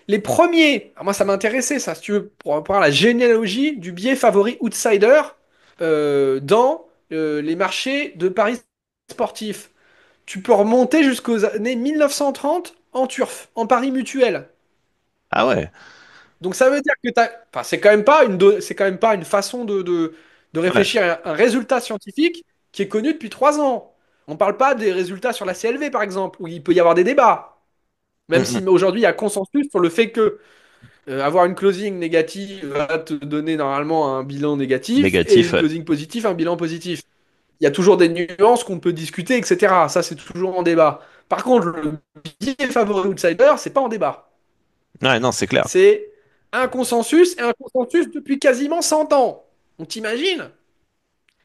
S1: les premiers... Alors moi, ça m'intéressait, ça, si tu veux, pour voir la généalogie du biais favori outsider dans les marchés de paris sportifs. tu peux remonter jusqu'aux années 1930 en turf, en pari mutuel.
S2: Ah ouais.
S1: Donc ça veut dire que t'as... Enfin, c'est quand même pas c'est quand même pas une façon de
S2: Ouais.
S1: réfléchir à un résultat scientifique qui est connu depuis 3 ans. On parle pas des résultats sur la CLV, par exemple, où il peut y avoir des débats. Même
S2: Mm,
S1: si
S2: mm.
S1: aujourd'hui il y a consensus sur le fait que avoir une closing négative va te donner normalement un bilan négatif et
S2: Négatif,
S1: une
S2: ouais.
S1: closing positive un bilan positif. Il y a toujours des nuances qu'on peut discuter, etc. Ça, c'est toujours en débat. Par contre, le biais favori outsider, c'est pas en débat.
S2: Ouais, non, c'est clair.
S1: C'est un consensus et un consensus depuis quasiment 100 ans. On t'imagine?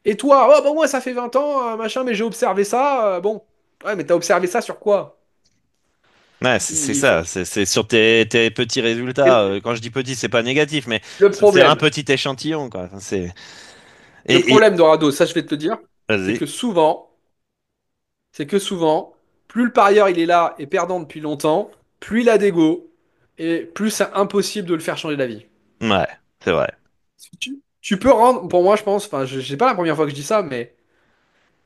S1: Et toi, oh, bah, moi, ça fait 20 ans, machin, mais j'ai observé ça. Bon, ouais, mais t'as observé ça sur quoi?
S2: Ouais, c'est
S1: Il faut...
S2: ça. C'est sur tes petits résultats.
S1: Et
S2: Quand je dis petit, c'est pas négatif, mais
S1: le
S2: c'est un
S1: problème,
S2: petit échantillon, quoi. Enfin, c'est
S1: le
S2: et
S1: problème, Dorado, ça, je vais te le dire, c'est
S2: vas-y.
S1: que souvent, c'est que souvent, plus le parieur il est là et perdant depuis longtemps, plus il a d'ego et plus c'est impossible de le faire changer d'avis.
S2: Ouais, c'est vrai.
S1: Tu peux rendre, pour moi je pense, enfin je sais pas la première fois que je dis ça, mais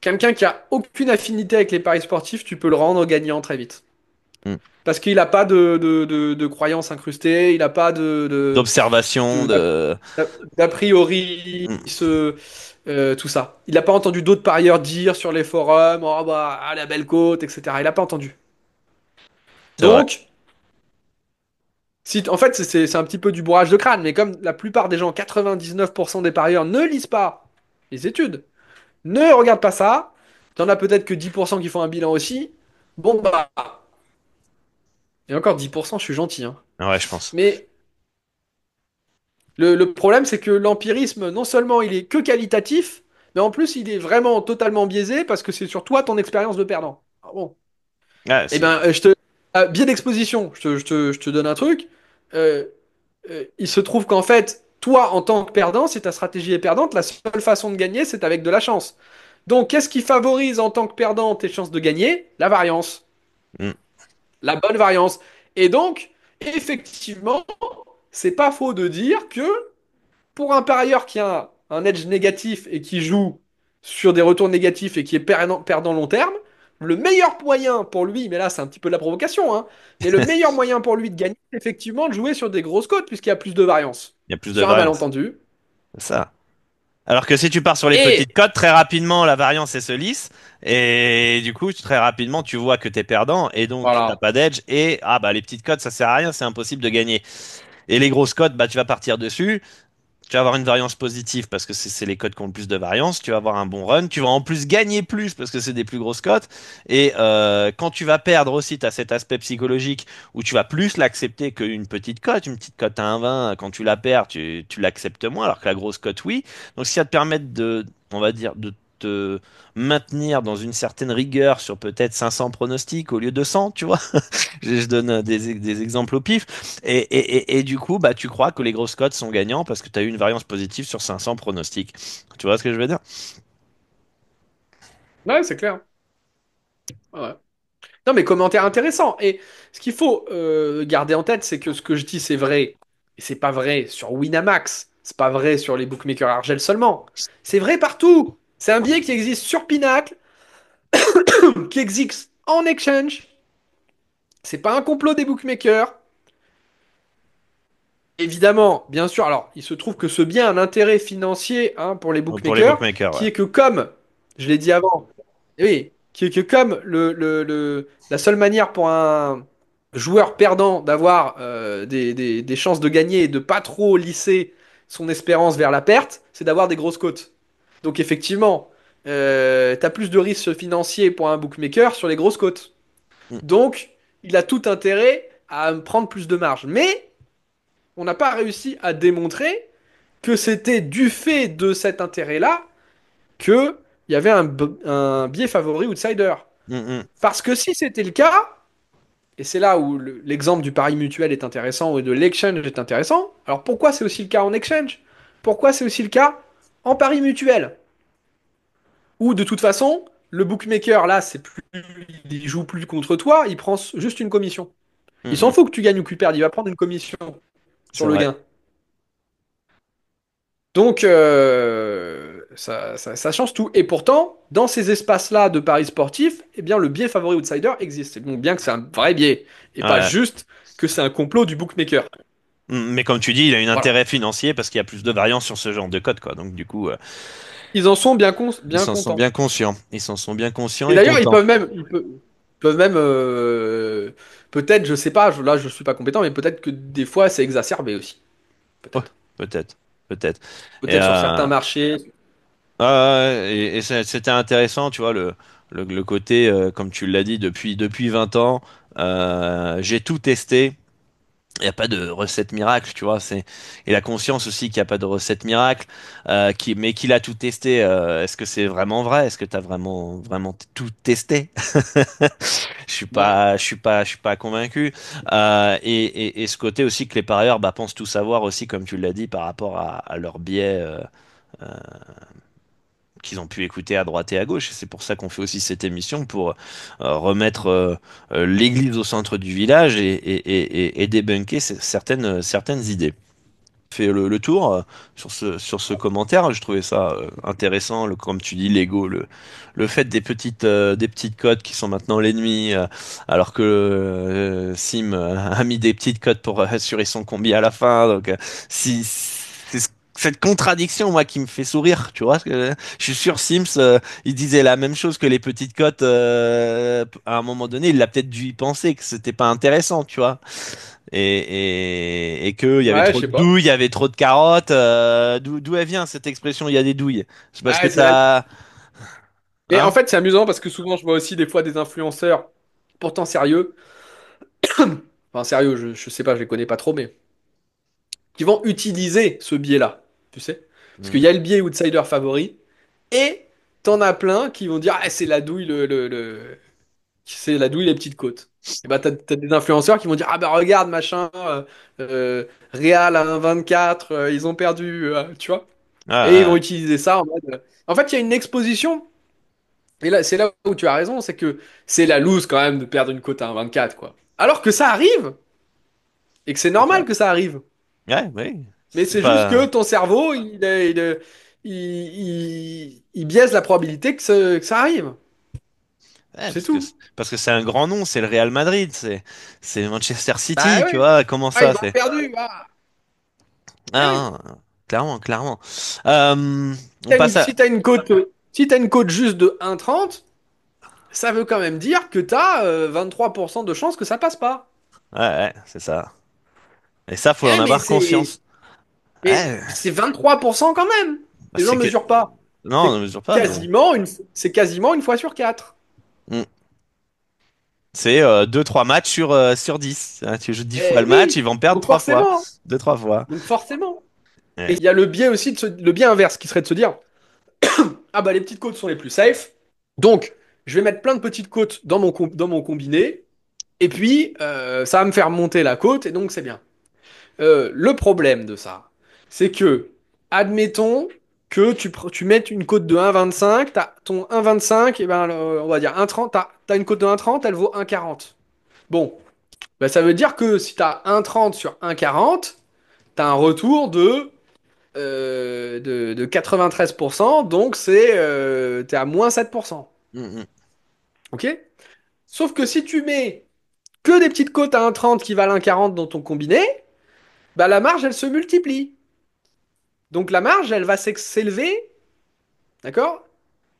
S1: quelqu'un qui a aucune affinité avec les paris sportifs, tu peux le rendre gagnant très vite.
S2: Mm.
S1: Parce qu'il n'a pas de croyances incrustées, il n'a pas
S2: D'observation,
S1: de- d'a
S2: de.
S1: d'a priori,
S2: Mm.
S1: tout ça. Il n'a pas entendu d'autres parieurs dire sur les forums, oh bah, ah, la belle côte, etc. Il n'a pas entendu.
S2: C'est vrai.
S1: Donc, si, en fait, c'est un petit peu du bourrage de crâne, mais comme la plupart des gens, 99% des parieurs ne lisent pas les études, ne regardent pas ça, t'en as peut-être que 10% qui font un bilan aussi. Bon, bah, et encore 10%, je suis gentil, hein.
S2: Ouais, je pense.
S1: Mais le problème, c'est que l'empirisme, non seulement il est que qualitatif, mais en plus, il est vraiment totalement biaisé parce que c'est sur toi ton expérience de perdant. Ah bon.
S2: Ouais,
S1: Eh
S2: c'est.
S1: ben, biais d'exposition, je te donne un truc. Euh, il se trouve qu'en fait, toi, en tant que perdant, si ta stratégie est perdante, la seule façon de gagner, c'est avec de la chance. Donc, qu'est-ce qui favorise en tant que perdant tes chances de gagner? La variance.
S2: Mm.
S1: La bonne variance. Et donc, effectivement, c'est pas faux de dire que pour un parieur qui a un edge négatif et qui joue sur des retours négatifs et qui est perdant long terme, le meilleur moyen pour lui, mais là c'est un petit peu de la provocation, hein, mais le meilleur moyen pour lui de gagner, c'est effectivement de jouer sur des grosses cotes puisqu'il y a plus de variance.
S2: Il y a plus de
S1: Sur un
S2: variance.
S1: malentendu.
S2: C'est ça. Alors que si tu pars sur les
S1: Et
S2: petites cotes, très rapidement, la variance, elle se lisse. Et du coup, très rapidement, tu vois que t'es perdant. Et donc, t'as
S1: voilà.
S2: pas d'edge. Et, ah, bah, les petites cotes, ça sert à rien. C'est impossible de gagner. Et les grosses cotes, bah, tu vas partir dessus. Tu vas avoir une variance positive parce que c'est les cotes qui ont le plus de variance. Tu vas avoir un bon run. Tu vas en plus gagner plus parce que c'est des plus grosses cotes. Et quand tu vas perdre aussi, tu as cet aspect psychologique où tu vas plus l'accepter qu'une petite cote. Une petite cote à 1,20, quand tu la perds, tu l'acceptes moins, alors que la grosse cote, oui. Donc si ça te permet de, on va dire, de te maintenir dans une certaine rigueur sur peut-être 500 pronostics au lieu de 100, tu vois. Je donne des exemples au pif. Et du coup, bah, tu crois que les grosses cotes sont gagnants parce que tu as eu une variance positive sur 500 pronostics. Tu vois ce que je veux dire?
S1: Ouais, c'est clair. Ouais. Non, mais commentaire intéressant. Et ce qu'il faut garder en tête, c'est que ce que je dis, c'est vrai. Et c'est pas vrai sur Winamax. C'est pas vrai sur les bookmakers Argel seulement. C'est vrai partout. C'est un biais qui existe sur Pinacle, qui existe en exchange. C'est pas un complot des bookmakers. Évidemment, bien sûr. Alors, il se trouve que ce biais a un intérêt financier, hein, pour les
S2: Pour les
S1: bookmakers,
S2: bookmakers, ouais.
S1: qui est que comme, je l'ai dit avant, oui, qui est que comme la seule manière pour un joueur perdant d'avoir des chances de gagner et de pas trop lisser son espérance vers la perte, c'est d'avoir des grosses cotes. Donc effectivement, t'as plus de risques financiers pour un bookmaker sur les grosses cotes.
S2: Mm,
S1: Donc, il a tout intérêt à prendre plus de marge. Mais on n'a pas réussi à démontrer que c'était du fait de cet intérêt-là qu'il y avait un biais favori outsider.
S2: mm, mm.
S1: Parce que si c'était le cas, et c'est là où l'exemple du pari mutuel est intéressant et de l'exchange est intéressant, alors pourquoi c'est aussi le cas en exchange? Pourquoi c'est aussi le cas en pari mutuel? Où de toute façon, le bookmaker, là, c'est plus, il joue plus contre toi, il prend juste une commission.
S2: Mm,
S1: Il s'en
S2: mm.
S1: fout que tu gagnes ou que tu perdes, il va prendre une commission sur
S2: C'est
S1: le
S2: vrai.
S1: gain. Donc, ça change tout. Et pourtant, dans ces espaces-là de paris sportifs, eh bien, le biais favori outsider existe. Donc bien que c'est un vrai biais, et pas
S2: Ouais.
S1: juste que c'est un complot du bookmaker.
S2: Mais comme tu dis, il a un
S1: Voilà.
S2: intérêt financier parce qu'il y a plus de variance sur ce genre de code, quoi. Donc du coup,
S1: Ils en sont
S2: ils
S1: bien
S2: s'en sont bien
S1: contents.
S2: conscients. Ils s'en sont bien conscients
S1: Et
S2: et
S1: d'ailleurs,
S2: contents.
S1: ils peuvent même peut-être, je sais pas, là je suis pas compétent, mais peut-être que des fois c'est exacerbé aussi.
S2: Ouais,
S1: Peut-être.
S2: peut-être, peut-être. Et,
S1: Peut-être sur certains marchés.
S2: c'était intéressant, tu vois, le côté, comme tu l'as dit, depuis 20 ans, j'ai tout testé. Il n'y a pas de recette miracle, tu vois. Et la conscience aussi qu'il n'y a pas de recette miracle, mais qu'il a tout testé. Est-ce que c'est vraiment vrai? Est-ce que tu as vraiment tout testé?
S1: Ouais.
S2: Je suis pas convaincu. Et ce côté aussi que les parieurs bah, pensent tout savoir aussi, comme tu l'as dit, par rapport à leur biais. Qu'ils ont pu écouter à droite et à gauche. Et c'est pour ça qu'on fait aussi cette émission, pour remettre l'église au centre du village et débunker certaines idées. Fait le tour sur ce commentaire, je trouvais ça intéressant, comme tu dis, l'ego, le fait des petites cotes qui sont maintenant l'ennemi, alors que Sim a mis des petites cotes pour assurer son combi à la fin. Donc, c'est cette contradiction, moi, qui me fait sourire, tu vois. Parce que, je suis sûr, Sims, il disait la même chose que les petites cotes. À un moment donné, il a peut-être dû y penser que c'était pas intéressant, tu vois et qu'il y avait
S1: Ouais, je
S2: trop
S1: sais
S2: de
S1: pas.
S2: douilles, il y avait trop de carottes. D'où elle vient cette expression, il y a des douilles? C'est parce que
S1: Ouais, c'est
S2: t'as...
S1: Et en
S2: Hein?
S1: fait, c'est amusant parce que souvent, je vois aussi des fois des influenceurs pourtant sérieux, enfin sérieux, je sais pas, je les connais pas trop, mais qui vont utiliser ce biais-là, tu sais? Parce qu'il y
S2: Mhm.
S1: a le biais outsider favori, et t'en as plein qui vont dire, ah, c'est la douille, c'est la douille, les petites côtes. Et bah, t'as des influenceurs qui vont dire, ah bah regarde, machin, Real à 1,24, ils ont perdu, tu vois? Et ils vont
S2: Ah,
S1: utiliser ça en mode. En fait, il y a une exposition. Et là, c'est là où tu as raison, c'est que c'est la loose quand même de perdre une cote à 1,24, quoi. Alors que ça arrive, et que c'est
S2: c'est ça.
S1: normal que ça arrive.
S2: Ouais, oui.
S1: Mais
S2: C'est
S1: c'est juste que
S2: pas...
S1: ton cerveau, il biaise la probabilité que ça arrive.
S2: Ouais,
S1: C'est tout.
S2: parce que c'est un grand nom, c'est le Real Madrid, c'est Manchester
S1: Bah
S2: City, tu
S1: oui.
S2: vois, comment
S1: Ah,
S2: ça,
S1: ils ont
S2: c'est...
S1: perdu. Ah, eh oui.
S2: Ah, clairement, clairement. Euh, on passe à...
S1: Si t'as une cote, si t'as une cote juste de 1,30, ça veut quand même dire que t'as 23% de chances que ça passe pas.
S2: Ouais, ouais, c'est ça. Et ça, faut en
S1: Eh,
S2: avoir conscience.
S1: mais
S2: Ouais,
S1: c'est 23% quand même.
S2: bah,
S1: Les gens
S2: c'est que...
S1: mesurent pas.
S2: Non, ne
S1: C'est
S2: mesure pas, mais...
S1: c'est quasiment une fois sur quatre.
S2: Hmm. C'est 2-3 matchs sur 10. Hein, tu joues 10 fois
S1: Eh
S2: le match,
S1: oui,
S2: ils vont perdre
S1: donc
S2: 3 fois.
S1: forcément.
S2: 2-3 fois.
S1: Donc forcément. Et
S2: Ouais.
S1: il y a le biais aussi, le biais inverse qui serait de se dire, ah bah les petites côtes sont les plus safe, donc je vais mettre plein de petites côtes dans mon combiné, et puis ça va me faire monter la côte, et donc c'est bien. Le problème de ça, c'est que, admettons que tu mettes une côte de 1,25, t'as ton 1,25, et ben on va dire 1,30, t'as une côte de 1,30, elle vaut 1,40. Bon, bah, ça veut dire que si t'as 1,30 sur 1,40, t'as un retour de 93%, donc t'es à moins 7%.
S2: Mm,
S1: Ok? Sauf que si tu mets que des petites cotes à 1,30 qui valent 1,40 dans ton combiné, bah la marge, elle se multiplie. Donc la marge, elle va s'élever, d'accord?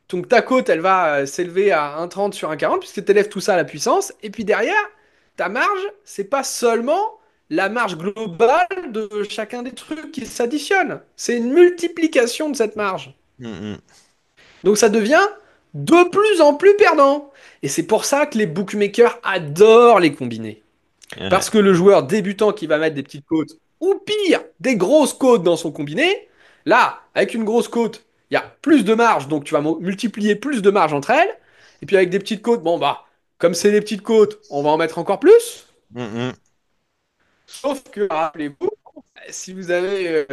S1: Donc ta cote, elle va s'élever à 1,30 sur 1,40 puisque tu élèves tout ça à la puissance. Et puis derrière, ta marge, c'est pas seulement la marge globale de chacun des trucs qui s'additionnent. C'est une multiplication de cette marge.
S2: mm, mm.
S1: Donc ça devient de plus en plus perdant. Et c'est pour ça que les bookmakers adorent les combinés.
S2: Ouais,
S1: Parce que le joueur débutant qui va mettre des petites côtes, ou pire, des grosses côtes dans son combiné, là, avec une grosse côte, il y a plus de marge, donc tu vas multiplier plus de marge entre elles. Et puis avec des petites côtes, bon bah, comme c'est des petites côtes, on va en mettre encore plus.
S2: mm, mm.
S1: Sauf que, rappelez-vous, si vous avez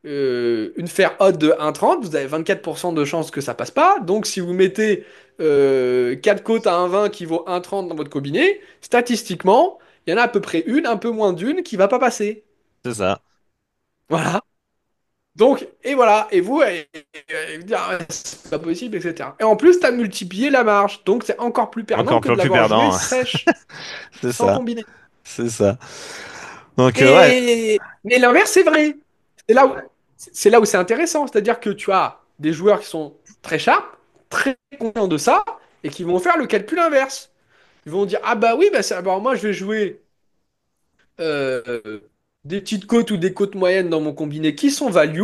S1: une faire haute de 1,30, vous avez 24% de chances que ça passe pas. Donc si vous mettez 4 côtes à 1,20 qui vaut 1,30 dans votre combiné, statistiquement, il y en a à peu près une, un peu moins d'une, qui va pas passer.
S2: C'est ça.
S1: Voilà. Donc, et voilà, et vous, vous dire, ah, c'est pas possible, etc. Et en plus, tu as multiplié la marge, donc c'est encore plus perdant
S2: Encore
S1: que de
S2: plus
S1: l'avoir joué
S2: perdant.
S1: sèche,
S2: C'est
S1: sans
S2: ça.
S1: combiner.
S2: C'est ça. Donc, ouais.
S1: Mais l'inverse, c'est vrai. C'est là où, c'est là où c'est intéressant, c'est-à-dire que tu as des joueurs qui sont très sharp, très conscients de ça, et qui vont faire le calcul inverse. Ils vont dire, ah bah oui, bah, alors moi je vais jouer euh, des petites côtes ou des côtes moyennes dans mon combiné qui sont value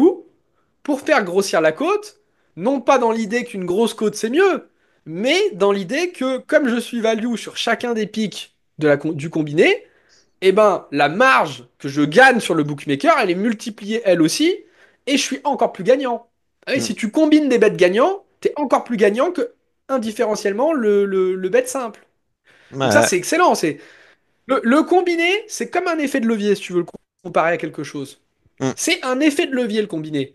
S1: pour faire grossir la côte, non pas dans l'idée qu'une grosse côte c'est mieux, mais dans l'idée que comme je suis value sur chacun des pics du combiné, eh ben la marge que je gagne sur le bookmaker, elle est multipliée elle aussi, et je suis encore plus gagnant. Et
S2: Mm.
S1: si tu combines des bêtes gagnants, t'es encore plus gagnant que indifférenciellement le bet simple. Donc ça
S2: Ouais.
S1: c'est excellent, le combiné, c'est comme un effet de levier, si tu veux le comparer à quelque chose.
S2: Mm.
S1: C'est un effet de levier, le combiné.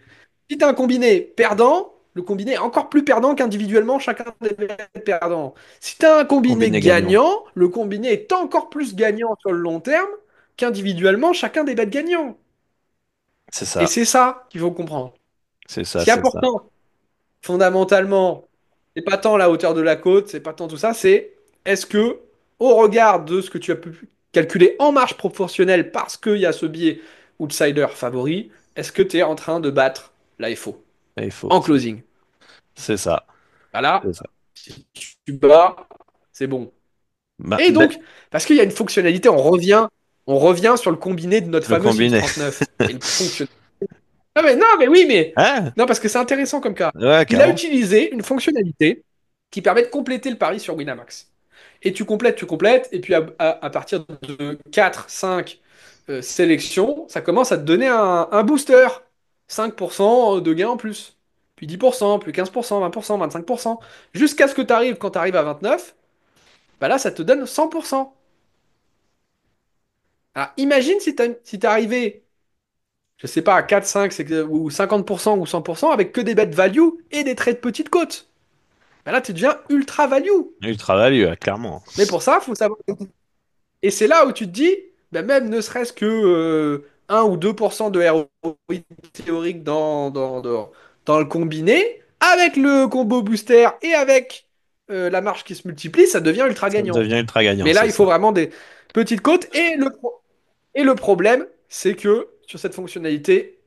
S1: Si tu as un combiné perdant, le combiné est encore plus perdant qu'individuellement chacun des perdants. Si tu as un combiné
S2: Combiné gagnant.
S1: gagnant, le combiné est encore plus gagnant sur le long terme qu'individuellement chacun des bêtes gagnants.
S2: C'est
S1: Et
S2: ça.
S1: c'est ça qu'il faut comprendre.
S2: C'est ça,
S1: Ce qui est
S2: c'est ça.
S1: important, fondamentalement, c'est pas tant la hauteur de la côte, c'est pas tant tout ça, c'est est-ce que, au regard de ce que tu as pu calculer en marge proportionnelle parce qu'il y a ce biais outsider favori, est-ce que tu es en train de battre la FO
S2: Il faut.
S1: en closing?
S2: C'est ça.
S1: Voilà,
S2: C'est ça.
S1: si tu bats, c'est bon.
S2: Bah,
S1: Et donc, parce qu'il y a une fonctionnalité, on revient sur le combiné de notre
S2: le
S1: fameux
S2: combiné.
S1: 639. Il y a une fonctionnalité. Ah mais non, mais oui, mais
S2: Ah,
S1: non, parce que c'est intéressant comme cas.
S2: ouais,
S1: Il a
S2: carrément.
S1: utilisé une fonctionnalité qui permet de compléter le pari sur Winamax. Et tu complètes, et puis à partir de 4, 5 sélections, ça commence à te donner un booster. 5% de gain en plus. Puis 10%, puis 15%, 20%, 25%. Jusqu'à ce que tu arrives, quand tu arrives à 29, bah là, ça te donne 100%. Alors imagine si t'es arrivé, je sais pas, à 4, 5 ou 50% ou 100% avec que des bêtes value et des trades petites côtes. Bah là, tu deviens ultra value.
S2: Ultra value, clairement.
S1: Mais pour ça, il faut savoir. Et c'est là où tu te dis, bah même ne serait-ce que 1 ou 2% de ROI théorique dans le combiné, avec le combo booster et avec la marge qui se multiplie, ça devient ultra
S2: Ça
S1: gagnant.
S2: devient ultra gagnant,
S1: Mais là,
S2: c'est
S1: il faut
S2: ça.
S1: vraiment des petites côtes. Et le problème, c'est que sur cette fonctionnalité,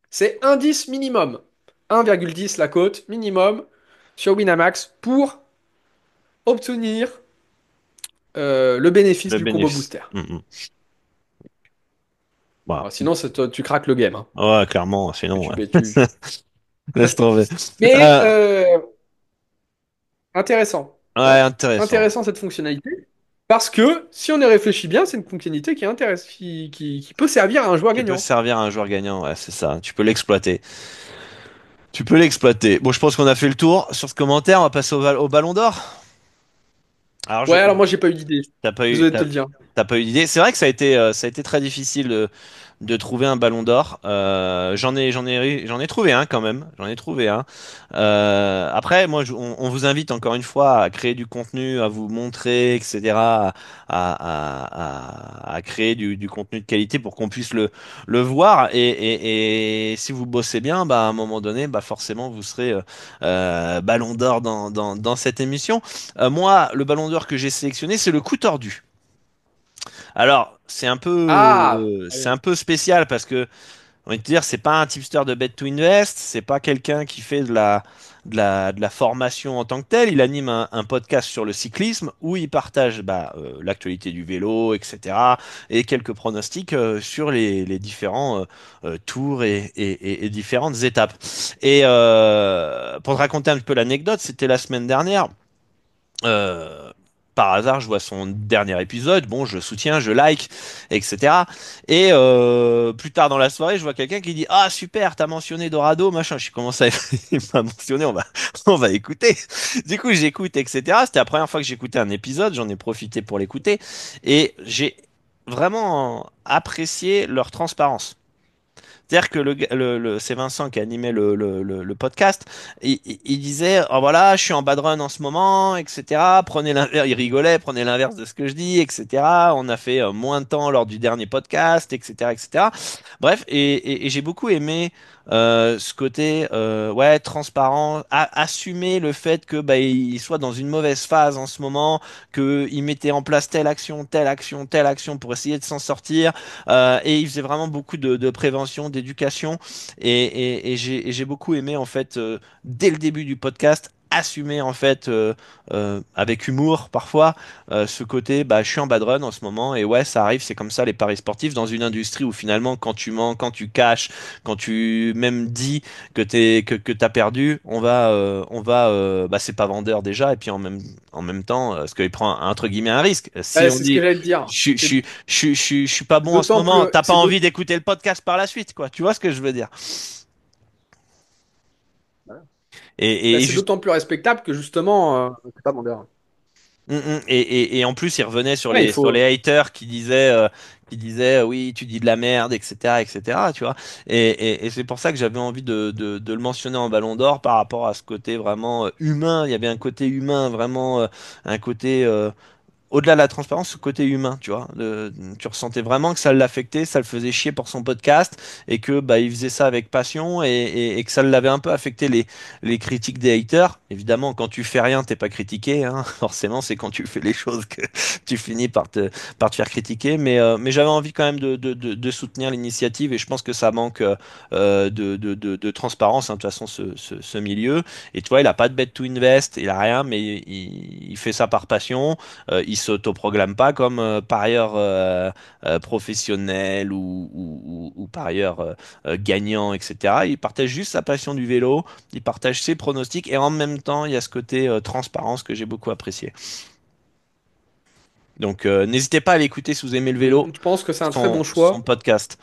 S1: c'est indice minimum. 1,10 la cote minimum sur Winamax pour obtenir le bénéfice
S2: Le
S1: du combo
S2: bénéfice.
S1: booster.
S2: Voilà.
S1: Alors, sinon, tu craques le game, hein.
S2: Ouais, clairement,
S1: Et
S2: sinon,
S1: tu,
S2: ouais.
S1: mais tu-
S2: Laisse tomber.
S1: Mais
S2: Euh,
S1: intéressant.
S2: ouais,
S1: Voilà.
S2: intéressant.
S1: Intéressant cette fonctionnalité. Parce que si on y réfléchit bien, c'est une fonctionnalité qui intéresse, qui peut servir à un joueur
S2: Qui peut
S1: gagnant.
S2: servir à un joueur gagnant, ouais, c'est ça. Tu peux l'exploiter. Tu peux l'exploiter. Bon, je pense qu'on a fait le tour sur ce commentaire. On va passer au Ballon d'Or. Alors,
S1: Ouais, alors moi j'ai pas eu d'idée.
S2: t'as pas eu,
S1: Désolé de te
S2: t'as,
S1: le dire.
S2: t'as pas eu d'idée. C'est vrai que ça a été très difficile de trouver un Ballon d'Or. J'en ai trouvé un quand même. J'en ai trouvé un. Après, moi, on vous invite encore une fois à créer du contenu, à vous montrer, etc., à créer du contenu de qualité pour qu'on puisse le voir. Et si vous bossez bien, bah, à un moment donné, bah, forcément, vous serez Ballon d'Or dans cette émission. Moi, le Ballon d'Or que j'ai sélectionné, c'est le coup tordu. Alors,
S1: Ah!
S2: c'est un peu spécial parce que, on va te dire, c'est pas un tipster de Bet to Invest, c'est pas quelqu'un qui fait de la formation en tant que tel. Il anime un podcast sur le cyclisme où il partage l'actualité du vélo, etc. et quelques pronostics sur les différents tours et différentes étapes. Et pour te raconter un peu l'anecdote, c'était la semaine dernière. Euh, Par hasard, je vois son dernier épisode. Bon, je soutiens, je like, etc. Et plus tard dans la soirée, je vois quelqu'un qui dit: Ah, super, t'as mentionné Dorado, machin. Je commence à. Il m'a mentionné, on va écouter. Du coup, j'écoute, etc. C'était la première fois que j'écoutais un épisode. J'en ai profité pour l'écouter. Et j'ai vraiment apprécié leur transparence. C'est-à-dire que c'est Vincent qui animait le podcast. Il disait, oh voilà, je suis en bad run en ce moment, etc. Prenez l'inverse, il rigolait, prenez l'inverse de ce que je dis, etc. On a fait moins de temps lors du dernier podcast, etc., etc. Bref, et j'ai beaucoup aimé ce côté, ouais, transparent, assumer le fait que bah, il soit dans une mauvaise phase en ce moment, que il mettait en place telle action, telle action, telle action pour essayer de s'en sortir. Et il faisait vraiment beaucoup de prévention, d'éducation. Et j'ai beaucoup aimé, en fait, dès le début du podcast, assumer, en fait, avec humour parfois, ce côté, bah, je suis en bad run en ce moment. Et ouais, ça arrive, c'est comme ça les paris sportifs dans une industrie où finalement, quand tu mens, quand tu caches, quand tu même dis que t'as perdu, bah, c'est pas vendeur déjà. Et puis en même temps, ce qu'il prend entre guillemets un risque. Si
S1: Ouais,
S2: on
S1: c'est ce que
S2: dit,
S1: j'allais te dire. C'est
S2: je suis pas bon en ce
S1: d'autant
S2: moment.
S1: plus,
S2: T'as pas envie d'écouter le podcast par la suite, quoi. Tu vois ce que je veux dire?
S1: bah,
S2: Et
S1: c'est
S2: juste,
S1: d'autant plus respectable que justement, c'est pas vendeur.
S2: et en plus, il revenait sur
S1: Ouais, il
S2: sur les
S1: faut.
S2: haters qui disaient, oui, tu dis de la merde, etc., etc. Tu vois? Et c'est pour ça que j'avais envie de le mentionner en Ballon d'Or par rapport à ce côté vraiment humain. Il y avait un côté humain, vraiment un côté au-delà de la transparence, ce côté humain, tu vois. Tu ressentais vraiment que ça l'affectait, ça le faisait chier pour son podcast et que bah il faisait ça avec passion et que ça l'avait un peu affecté les critiques des haters. Évidemment, quand tu fais rien, t'es pas critiqué, hein. Forcément, c'est quand tu fais les choses que tu finis par te faire critiquer. Mais j'avais envie quand même de soutenir l'initiative et je pense que ça manque de transparence, hein, de toute façon, ce milieu. Et tu vois, il a pas de bet to invest, il a rien, mais il fait ça par passion. Il s'autoproclame pas comme parieur professionnel ou parieur gagnant, etc. Il partage juste sa passion du vélo, il partage ses pronostics et en même temps, il y a ce côté transparence que j'ai beaucoup apprécié. Donc, n'hésitez pas à l'écouter si vous aimez le vélo,
S1: Je pense que c'est un très bon
S2: son
S1: choix.
S2: podcast.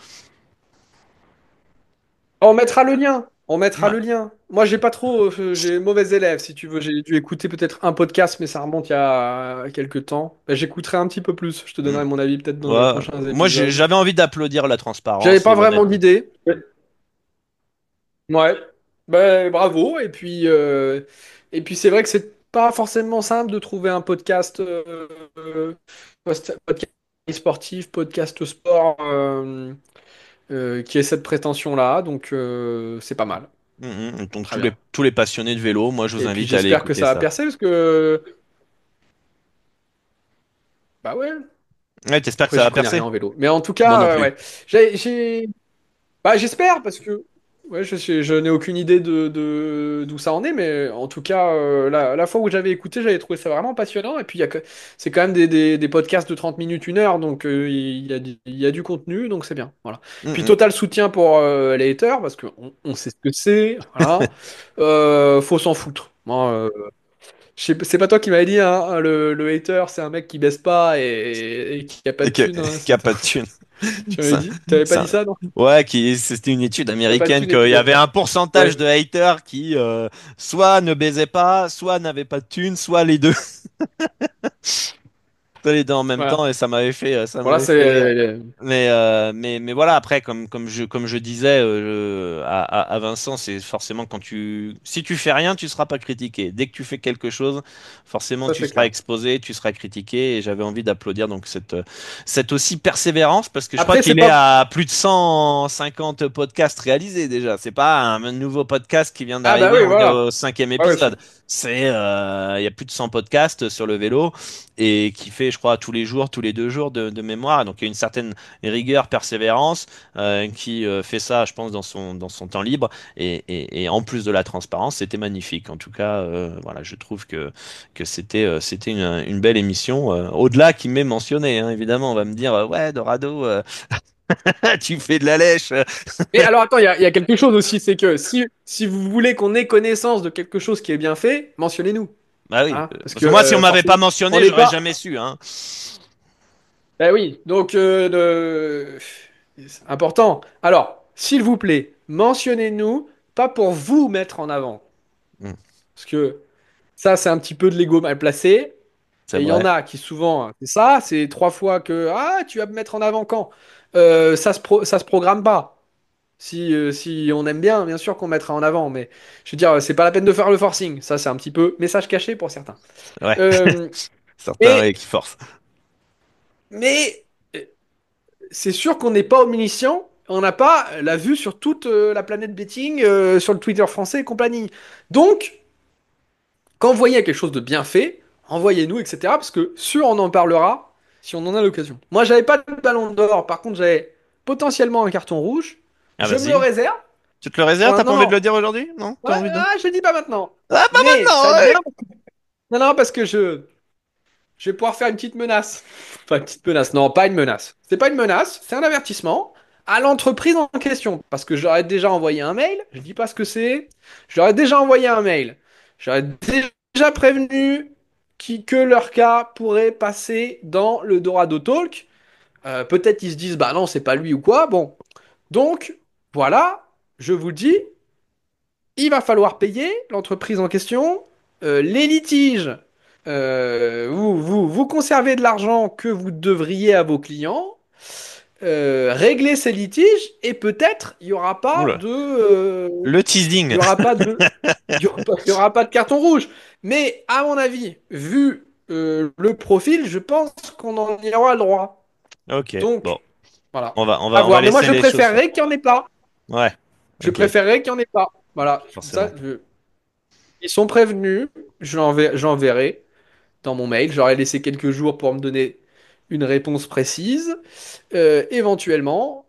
S1: On mettra le lien. On mettra
S2: Ouais.
S1: le lien. Moi, j'ai pas trop, j'ai mauvais élève, si tu veux. J'ai dû écouter peut-être un podcast, mais ça remonte il y a quelques temps. Bah, j'écouterai un petit peu plus. Je te
S2: Mm.
S1: donnerai mon avis peut-être dans les
S2: Ouais.
S1: prochains
S2: Moi,
S1: épisodes.
S2: j'avais envie d'applaudir la
S1: J'avais
S2: transparence
S1: pas
S2: et
S1: vraiment
S2: l'honnêteté.
S1: d'idée. Ouais. Ben, bravo. Et puis c'est vrai que c'est pas forcément simple de trouver un podcast, podcast sportif, podcast sport, qui ait cette prétention-là. Donc c'est pas mal.
S2: Donc,
S1: Très bien.
S2: tous les passionnés de vélo, moi, je vous
S1: Et puis
S2: invite à aller
S1: j'espère que
S2: écouter
S1: ça va
S2: ça.
S1: percer parce que bah ouais.
S2: Ouais, t'espères que
S1: Après
S2: ça
S1: j'y
S2: va
S1: connais
S2: percer?
S1: rien en vélo. Mais en tout
S2: Moi non
S1: cas,
S2: plus.
S1: ouais. Bah, j'espère parce que ouais, je n'ai aucune idée d'où ça en est, mais en tout cas, la fois où j'avais écouté, j'avais trouvé ça vraiment passionnant. Et puis, c'est quand même des podcasts de 30 minutes, 1 heure, donc il y a du contenu, donc c'est bien. Voilà. Puis,
S2: Mm,
S1: total soutien pour les haters, parce qu'on sait ce que c'est. Voilà. Faut s'en foutre. Moi, c'est pas toi qui m'avais dit, hein, le hater, c'est un mec qui baisse pas et qui a pas
S2: Et
S1: de thune. Hein,
S2: qui a pas de thune.
S1: tu m'avais
S2: Ça,
S1: dit? T'avais pas dit
S2: ça,
S1: ça, non?
S2: ouais, c'était une étude
S1: T'as pas de
S2: américaine
S1: thune et
S2: qu'il
S1: tu
S2: y
S1: baisses
S2: avait
S1: pas.
S2: un pourcentage
S1: Ouais.
S2: de haters qui soit ne baisaient pas, soit n'avaient pas de thune, soit les deux, soit les deux en même temps
S1: Voilà.
S2: et ça
S1: Voilà,
S2: m'avait fait rire.
S1: c'est.
S2: Mais voilà, après, comme je disais à Vincent, c'est forcément si tu fais rien, tu seras pas critiqué. Dès que tu fais quelque chose, forcément,
S1: Ça,
S2: tu
S1: c'est
S2: seras
S1: clair.
S2: exposé, tu seras critiqué. Et j'avais envie d'applaudir donc cette aussi persévérance parce que je crois
S1: Après, c'est
S2: qu'il est
S1: pas.
S2: à plus de 150 podcasts réalisés déjà. C'est pas un nouveau podcast qui vient
S1: Ah, bah
S2: d'arriver,
S1: oui,
S2: on est
S1: voilà.
S2: au cinquième
S1: Ouais, ouais,
S2: épisode. Il y a plus de 100 podcasts sur le vélo et qui fait, je crois, tous les jours, tous les 2 jours de mémoire. Donc il y a une certaine rigueur, persévérance, qui fait ça, je pense, dans son temps libre. Et en plus de la transparence, c'était magnifique. En tout cas, voilà, je trouve que c'était une belle émission. Au-delà qui m'est mentionné, hein, évidemment, on va me dire, ouais, Dorado, tu fais de la lèche.
S1: Mais alors, attends, il y a quelque chose aussi, c'est que si vous voulez qu'on ait connaissance de quelque chose qui est bien fait, mentionnez-nous.
S2: Bah oui,
S1: Hein, parce
S2: parce
S1: que
S2: que moi, si on m'avait pas
S1: forcément, on
S2: mentionné,
S1: n'est
S2: j'aurais
S1: pas.
S2: jamais su, hein.
S1: Ben oui, donc, c'est important. Alors, s'il vous plaît, mentionnez-nous, pas pour vous mettre en avant.
S2: Hmm,
S1: Parce que ça, c'est un petit peu de l'ego mal placé.
S2: c'est
S1: Et il y en
S2: vrai.
S1: a qui souvent, c'est ça, c'est 3 fois que, ah, tu vas me mettre en avant quand? Ça se programme pas. Si on aime bien sûr qu'on mettra en avant, mais je veux dire, c'est pas la peine de faire le forcing. Ça, c'est un petit peu message caché pour certains.
S2: Ouais,
S1: Euh,
S2: certains
S1: mais
S2: ouais, qui forcent.
S1: mais c'est sûr qu'on n'est pas omniscient. On n'a pas la vue sur toute la planète betting, sur le Twitter français et compagnie. Donc, quand vous voyez quelque chose de bien fait, envoyez-nous, etc. Parce que sûr, on en parlera si on en a l'occasion. Moi, j'avais pas de ballon d'or. Par contre, j'avais potentiellement un carton rouge.
S2: Ah,
S1: Je me le
S2: vas-y.
S1: réserve.
S2: Tu te le réserves? T'as pas
S1: Non,
S2: envie de
S1: non.
S2: le dire aujourd'hui? Non?
S1: Ouais,
S2: T'as envie de...
S1: je le dis pas maintenant.
S2: Ah, pas
S1: Mais ça va
S2: maintenant,
S1: être
S2: ouais.
S1: bien. Non, non, parce que je vais pouvoir faire une petite menace. Enfin, une petite menace. Non, pas une menace. C'est pas une menace, c'est un avertissement à l'entreprise en question. Parce que j'aurais déjà envoyé un mail. Je dis pas ce que c'est. J'aurais déjà envoyé un mail. J'aurais déjà prévenu que leur cas pourrait passer dans le Dorado Talk. Peut-être ils se disent, bah non, c'est pas lui ou quoi. Bon. Donc, voilà. Je vous dis, il va falloir payer l'entreprise en question. Les litiges, vous conservez de l'argent que vous devriez à vos clients, réglez ces litiges et peut-être il y aura pas
S2: Oula.
S1: de,
S2: Le
S1: il
S2: teasing.
S1: y aura pas de, il y aura pas de carton rouge. Mais à mon avis, vu le profil, je pense qu'on en y aura le droit.
S2: Ok, bon.
S1: Donc, voilà.
S2: On va, on
S1: À
S2: va, on va
S1: voir. Mais moi,
S2: laisser
S1: je
S2: les choses faire.
S1: préférerais qu'il n'y en ait pas.
S2: Ouais,
S1: Je
S2: ok,
S1: préférerais qu'il n'y en ait pas. Voilà. Ça,
S2: forcément.
S1: ils sont prévenus, j'enverrai dans mon mail. J'aurai laissé quelques jours pour me donner une réponse précise. Voilà, éventuellement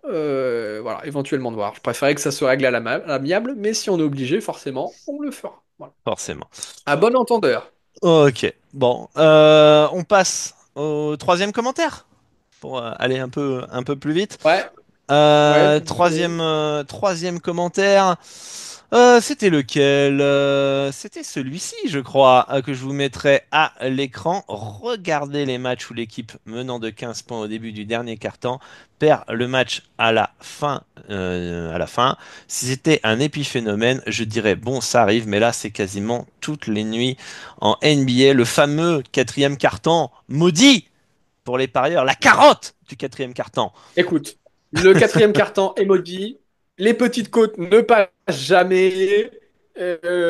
S1: de voir. Je préférais que ça se règle à l'amiable, mais si on est obligé, forcément, on le fera. Voilà.
S2: Forcément.
S1: À bon entendeur.
S2: Ok, bon. On passe au troisième commentaire pour aller un peu plus vite.
S1: Ouais, ouais.
S2: Troisième commentaire. C'était lequel? C'était celui-ci, je crois, que je vous mettrai à l'écran. Regardez les matchs où l'équipe menant de 15 points au début du dernier quart-temps perd le match à la fin. Si c'était un épiphénomène, je dirais bon, ça arrive, mais là, c'est quasiment toutes les nuits en NBA. Le fameux quatrième quart-temps maudit pour les parieurs, la carotte du quatrième quart-temps.
S1: Écoute, le quatrième carton emoji, les petites côtes ne passent jamais.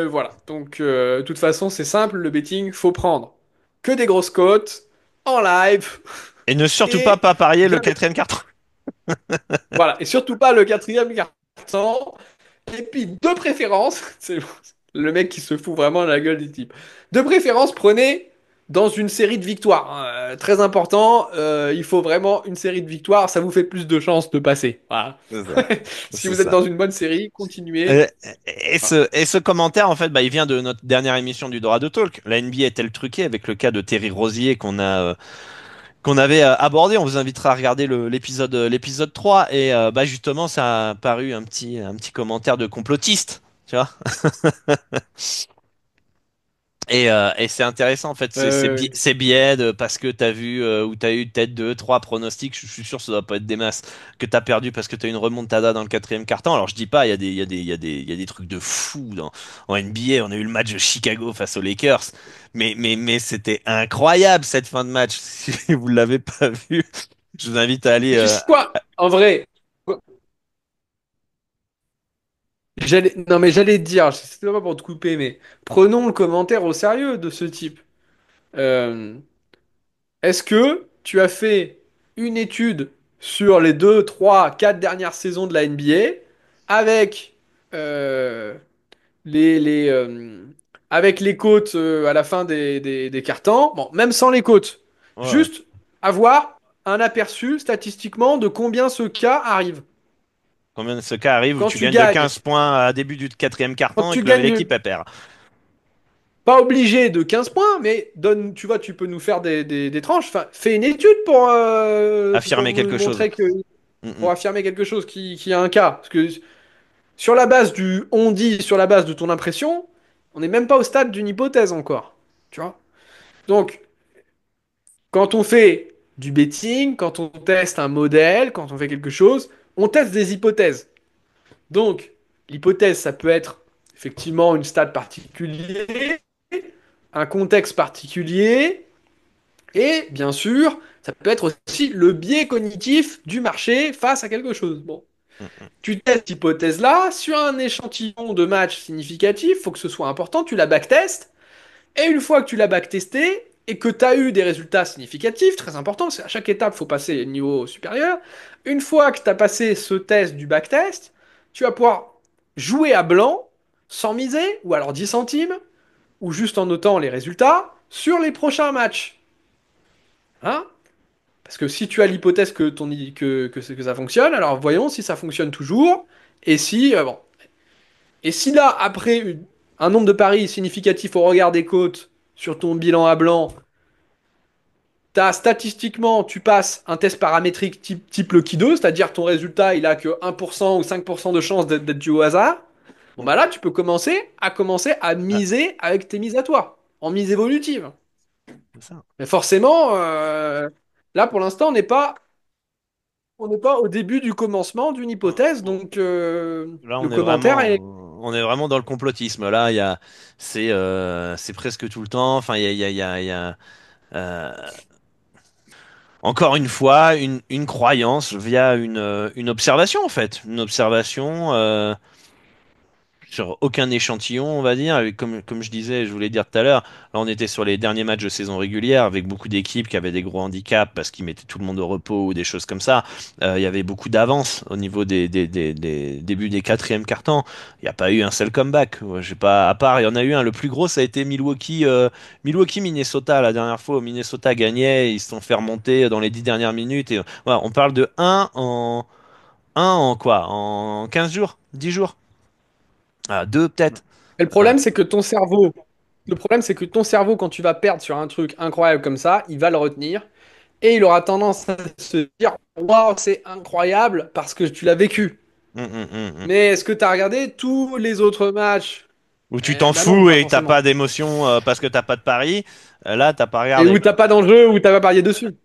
S1: Voilà. Donc, de toute façon, c'est simple, le betting, faut prendre que des grosses côtes en live
S2: Et ne surtout
S1: et
S2: pas parier le
S1: jamais.
S2: quatrième quart-temps.
S1: Voilà. Et surtout pas le quatrième carton. Et puis, de préférence, c'est le mec qui se fout vraiment de la gueule des types. De préférence, prenez dans une série de victoires, hein. Très important, il faut vraiment une série de victoires, ça vous fait plus de chances de passer. Voilà.
S2: C'est ça.
S1: Si
S2: C'est
S1: vous êtes
S2: ça.
S1: dans une bonne série, continuez.
S2: Euh, et ce commentaire, en fait, bah, il vient de notre dernière émission du Dorado Talk. La NBA est-elle truquée avec le cas de Terry Rozier qu'on avait abordé. On vous invitera à regarder l'épisode 3. Et bah, justement, ça a paru un petit commentaire de complotiste. Tu vois? Et c'est intéressant en fait,
S1: Euh,
S2: c'est biais parce que t'as vu ou t'as eu peut-être deux, trois pronostics, je suis sûr que ça doit pas être des masses, que t'as perdu parce que t'as eu une remontada dans le quatrième quart-temps. Alors je dis pas, il y a des trucs de fou en NBA. On a eu le match de Chicago face aux Lakers, mais c'était incroyable cette fin de match. Si vous l'avez pas vu, je vous invite à aller.
S1: tu sais quoi? En vrai, non mais j'allais te dire, c'était pas pour te couper, mais prenons le commentaire au sérieux de ce type. Euh, Est-ce que tu as fait une étude sur les 2, 3, 4 dernières saisons de la NBA avec euh, les, avec les cotes à la fin des cartons? Bon, même sans les cotes,
S2: Ouais, ouais.
S1: juste avoir un aperçu statistiquement de combien ce cas arrive.
S2: Combien de ce cas arrive où
S1: Quand
S2: tu
S1: tu
S2: gagnes de
S1: gagnes,
S2: 15 points à début du quatrième
S1: quand
S2: quart-temps et
S1: tu
S2: que
S1: gagnes
S2: l'équipe elle perd.
S1: pas obligé de 15 points, mais donne, tu vois, tu peux nous faire des tranches. Enfin, fais une étude pour
S2: Affirmer
S1: me
S2: quelque chose.
S1: montrer que
S2: Mm,
S1: pour
S2: mm.
S1: affirmer quelque chose qui a un cas. Parce que sur la base du on dit, sur la base de ton impression, on n'est même pas au stade d'une hypothèse encore. Tu vois? Donc, quand on fait du betting, quand on teste un modèle, quand on fait quelque chose, on teste des hypothèses. Donc, l'hypothèse, ça peut être effectivement une stade particulier, un contexte particulier, et bien sûr, ça peut être aussi le biais cognitif du marché face à quelque chose. Bon.
S2: Mm, mm.
S1: Tu testes cette hypothèse-là sur un échantillon de matchs significatif, faut que ce soit important, tu la backtestes, et une fois que tu l'as backtesté et que tu as eu des résultats significatifs, très important, c'est à chaque étape, il faut passer au niveau supérieur. Une fois que tu as passé ce test du backtest, tu vas pouvoir jouer à blanc, sans miser, ou alors 10 centimes, ou juste en notant les résultats, sur les prochains matchs. Hein? Parce que si tu as l'hypothèse que ça fonctionne, alors voyons si ça fonctionne toujours, et si, bon. Et si là, après un nombre de paris significatif au regard des cotes sur ton bilan à blanc, statistiquement, tu passes un test paramétrique type le Kido, c'est-à-dire ton résultat, il a que 1% ou 5% de chance d'être dû au hasard. Bon
S2: Mm.
S1: bah là, tu peux commencer à
S2: Ah,
S1: miser avec tes mises à toi, en mise évolutive.
S2: c'est ça.
S1: Mais forcément, là pour l'instant, on n'est pas au début du commencement d'une hypothèse, donc
S2: Là,
S1: le commentaire est.
S2: on est vraiment dans le complotisme. Là, c'est presque tout le temps. Enfin, il y a, encore une fois, une croyance via une observation, en fait. Une observation sur aucun échantillon, on va dire. Et comme je disais, je voulais dire tout à l'heure, là, on était sur les derniers matchs de saison régulière avec beaucoup d'équipes qui avaient des gros handicaps parce qu'ils mettaient tout le monde au repos ou des choses comme ça. Il y avait beaucoup d'avance au niveau des débuts des quatrièmes cartons. Il n'y a pas eu un seul comeback. Ouais, j'ai pas, à part, il y en a eu un. Le plus gros, ça a été Milwaukee, Minnesota. La dernière fois, Minnesota gagnait, ils se sont fait remonter dans les 10 dernières minutes. Et voilà, on parle de un en quoi? En 15 jours? 10 jours? Ah, 2 peut-être.
S1: Et le problème, c'est que ton cerveau, quand tu vas perdre sur un truc incroyable comme ça, il va le retenir et il aura tendance à se dire, waouh, c'est incroyable parce que tu l'as vécu.
S2: Mm.
S1: Mais est-ce que tu as regardé tous les autres matchs?
S2: Où tu
S1: Eh
S2: t'en
S1: ben non,
S2: fous
S1: pas
S2: et que t'as
S1: forcément.
S2: pas d'émotion parce que t'as pas de pari, là t'as pas
S1: Et
S2: regardé
S1: où
S2: quoi.
S1: t'as pas d'enjeu, où t'as pas parié dessus.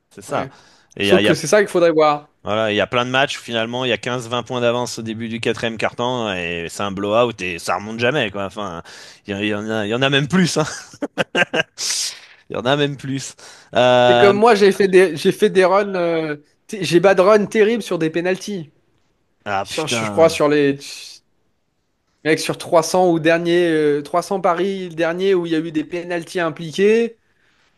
S2: C'est ça.
S1: Ouais.
S2: Et
S1: Sauf que c'est ça qu'il faudrait voir.
S2: voilà, il y a plein de matchs où finalement il y a 15-20 points d'avance au début du quatrième quart-temps et c'est un blowout et ça remonte jamais quoi. Enfin, il y en a même plus, hein. Il y en a même plus.
S1: C'est
S2: Euh,
S1: comme moi, j'ai fait des runs, j'ai bad run terrible sur des penalties.
S2: ah
S1: Je crois
S2: putain.
S1: sur les. Mec, sur 300 ou dernier, 300 paris, le dernier où il y a eu des pénaltys impliqués.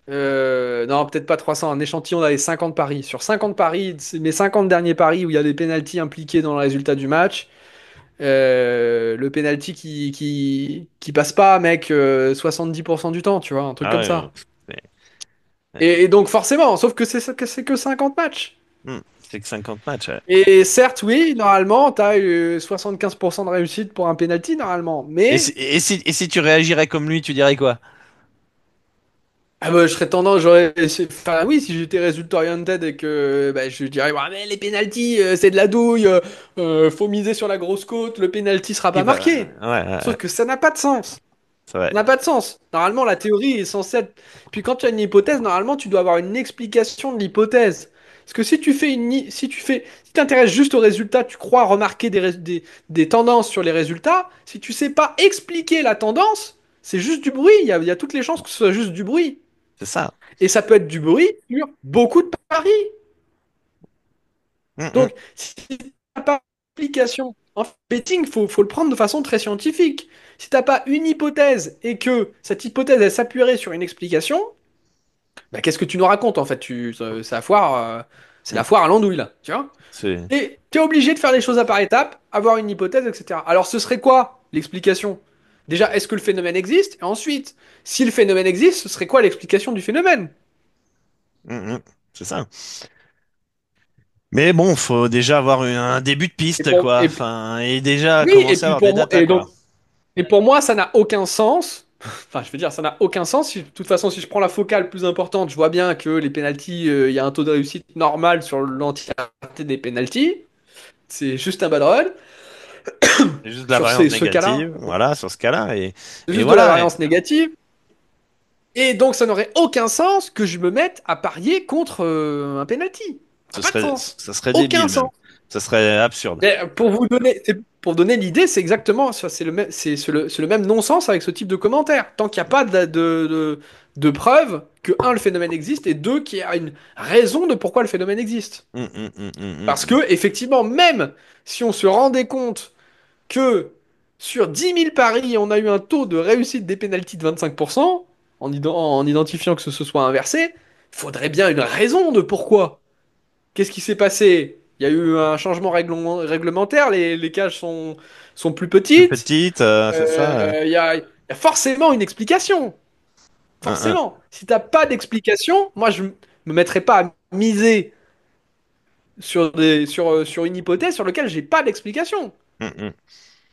S1: Non, peut-être pas 300, un échantillon avait 50 paris. Sur 50 paris, c'est mes 50 derniers paris où il y a des pénaltys impliqués dans le résultat du match. Le pénalty qui passe pas, mec, 70% du temps, tu vois, un truc
S2: Ah
S1: comme
S2: ouais,
S1: ça.
S2: c'est
S1: Et donc forcément, sauf que c'est que 50 matchs.
S2: c'est que 50 matchs. Ouais.
S1: Et certes, oui, normalement, t'as eu 75% de réussite pour un penalty, normalement. Mais
S2: Et si tu réagirais comme lui, tu dirais quoi?
S1: ah bah, enfin oui, si j'étais résultat oriented et que bah, je dirais ouais, mais les pénaltys c'est de la douille, faut miser sur la grosse côte, le penalty sera
S2: Oui,
S1: pas
S2: bah,
S1: marqué.
S2: ouais,
S1: Sauf que ça n'a pas de sens.
S2: c'est vrai.
S1: Ça n'a pas de sens. Normalement, la théorie est censée être. Puis quand tu as une hypothèse, normalement, tu dois avoir une explication de l'hypothèse. Parce que si tu t'intéresses juste aux résultats, tu crois remarquer des tendances sur les résultats. Si tu sais pas expliquer la tendance, c'est juste du bruit. Il y a toutes les chances que ce soit juste du bruit.
S2: C'est ça.
S1: Et ça peut être du bruit sur beaucoup de paris.
S2: Mm.
S1: Donc, si tu n'as pas d'application en betting, il faut le prendre de façon très scientifique. Si tu n'as pas une hypothèse et que cette hypothèse, elle s'appuierait sur une explication, bah, qu'est-ce que tu nous racontes en fait c'est la foire, c'est la
S2: Mm.
S1: foire à l'andouille là, tu vois?
S2: C'est
S1: Et tu es obligé de faire les choses à par étapes, avoir une hypothèse, etc. Alors, ce serait quoi l'explication? Déjà, est-ce que le phénomène existe? Et ensuite, si le phénomène existe, ce serait quoi l'explication du phénomène?
S2: mm. C'est ça. Mais bon, faut déjà avoir un début de
S1: Et
S2: piste,
S1: pour,
S2: quoi.
S1: et,
S2: Enfin, et déjà
S1: oui, et
S2: commencer à
S1: puis
S2: avoir des
S1: pour moi,
S2: datas, quoi.
S1: et pour moi, ça n'a aucun sens. Enfin, je veux dire, ça n'a aucun sens. De toute façon, si je prends la focale plus importante, je vois bien que les pénaltys, il y a un taux de réussite normal sur l'entièreté des pénaltys. C'est juste un bad run.
S2: C'est juste de la
S1: Sur
S2: variance
S1: ce cas-là,
S2: négative, voilà, sur ce cas-là.
S1: c'est
S2: Et
S1: juste de la
S2: voilà.
S1: variance négative. Et donc, ça n'aurait aucun sens que je me mette à parier contre un penalty. Ça n'a pas de sens.
S2: Ça serait
S1: Aucun
S2: débile, même.
S1: sens.
S2: Ça serait absurde.
S1: Mais pour vous donner l'idée, c'est exactement ça, c'est le même, c'est le même non-sens avec ce type de commentaire. Tant qu'il n'y a pas de preuve que, un, le phénomène existe, et deux, qu'il y a une raison de pourquoi le phénomène existe.
S2: Hum, hum, hum, hum,
S1: Parce
S2: hum.
S1: que, effectivement, même si on se rendait compte que sur 10 000 paris, on a eu un taux de réussite des pénaltys de 25%, en identifiant que ce soit inversé, il faudrait bien une raison de pourquoi. Qu'est-ce qui s'est passé? Il y a eu un changement réglementaire, les cages sont plus
S2: Plus
S1: petites.
S2: petite, c'est ça.
S1: Il y a forcément une explication.
S2: Hum, hum,
S1: Forcément. Si t'as pas d'explication, moi je me mettrais pas à miser sur une hypothèse sur laquelle j'ai pas d'explication.
S2: hum.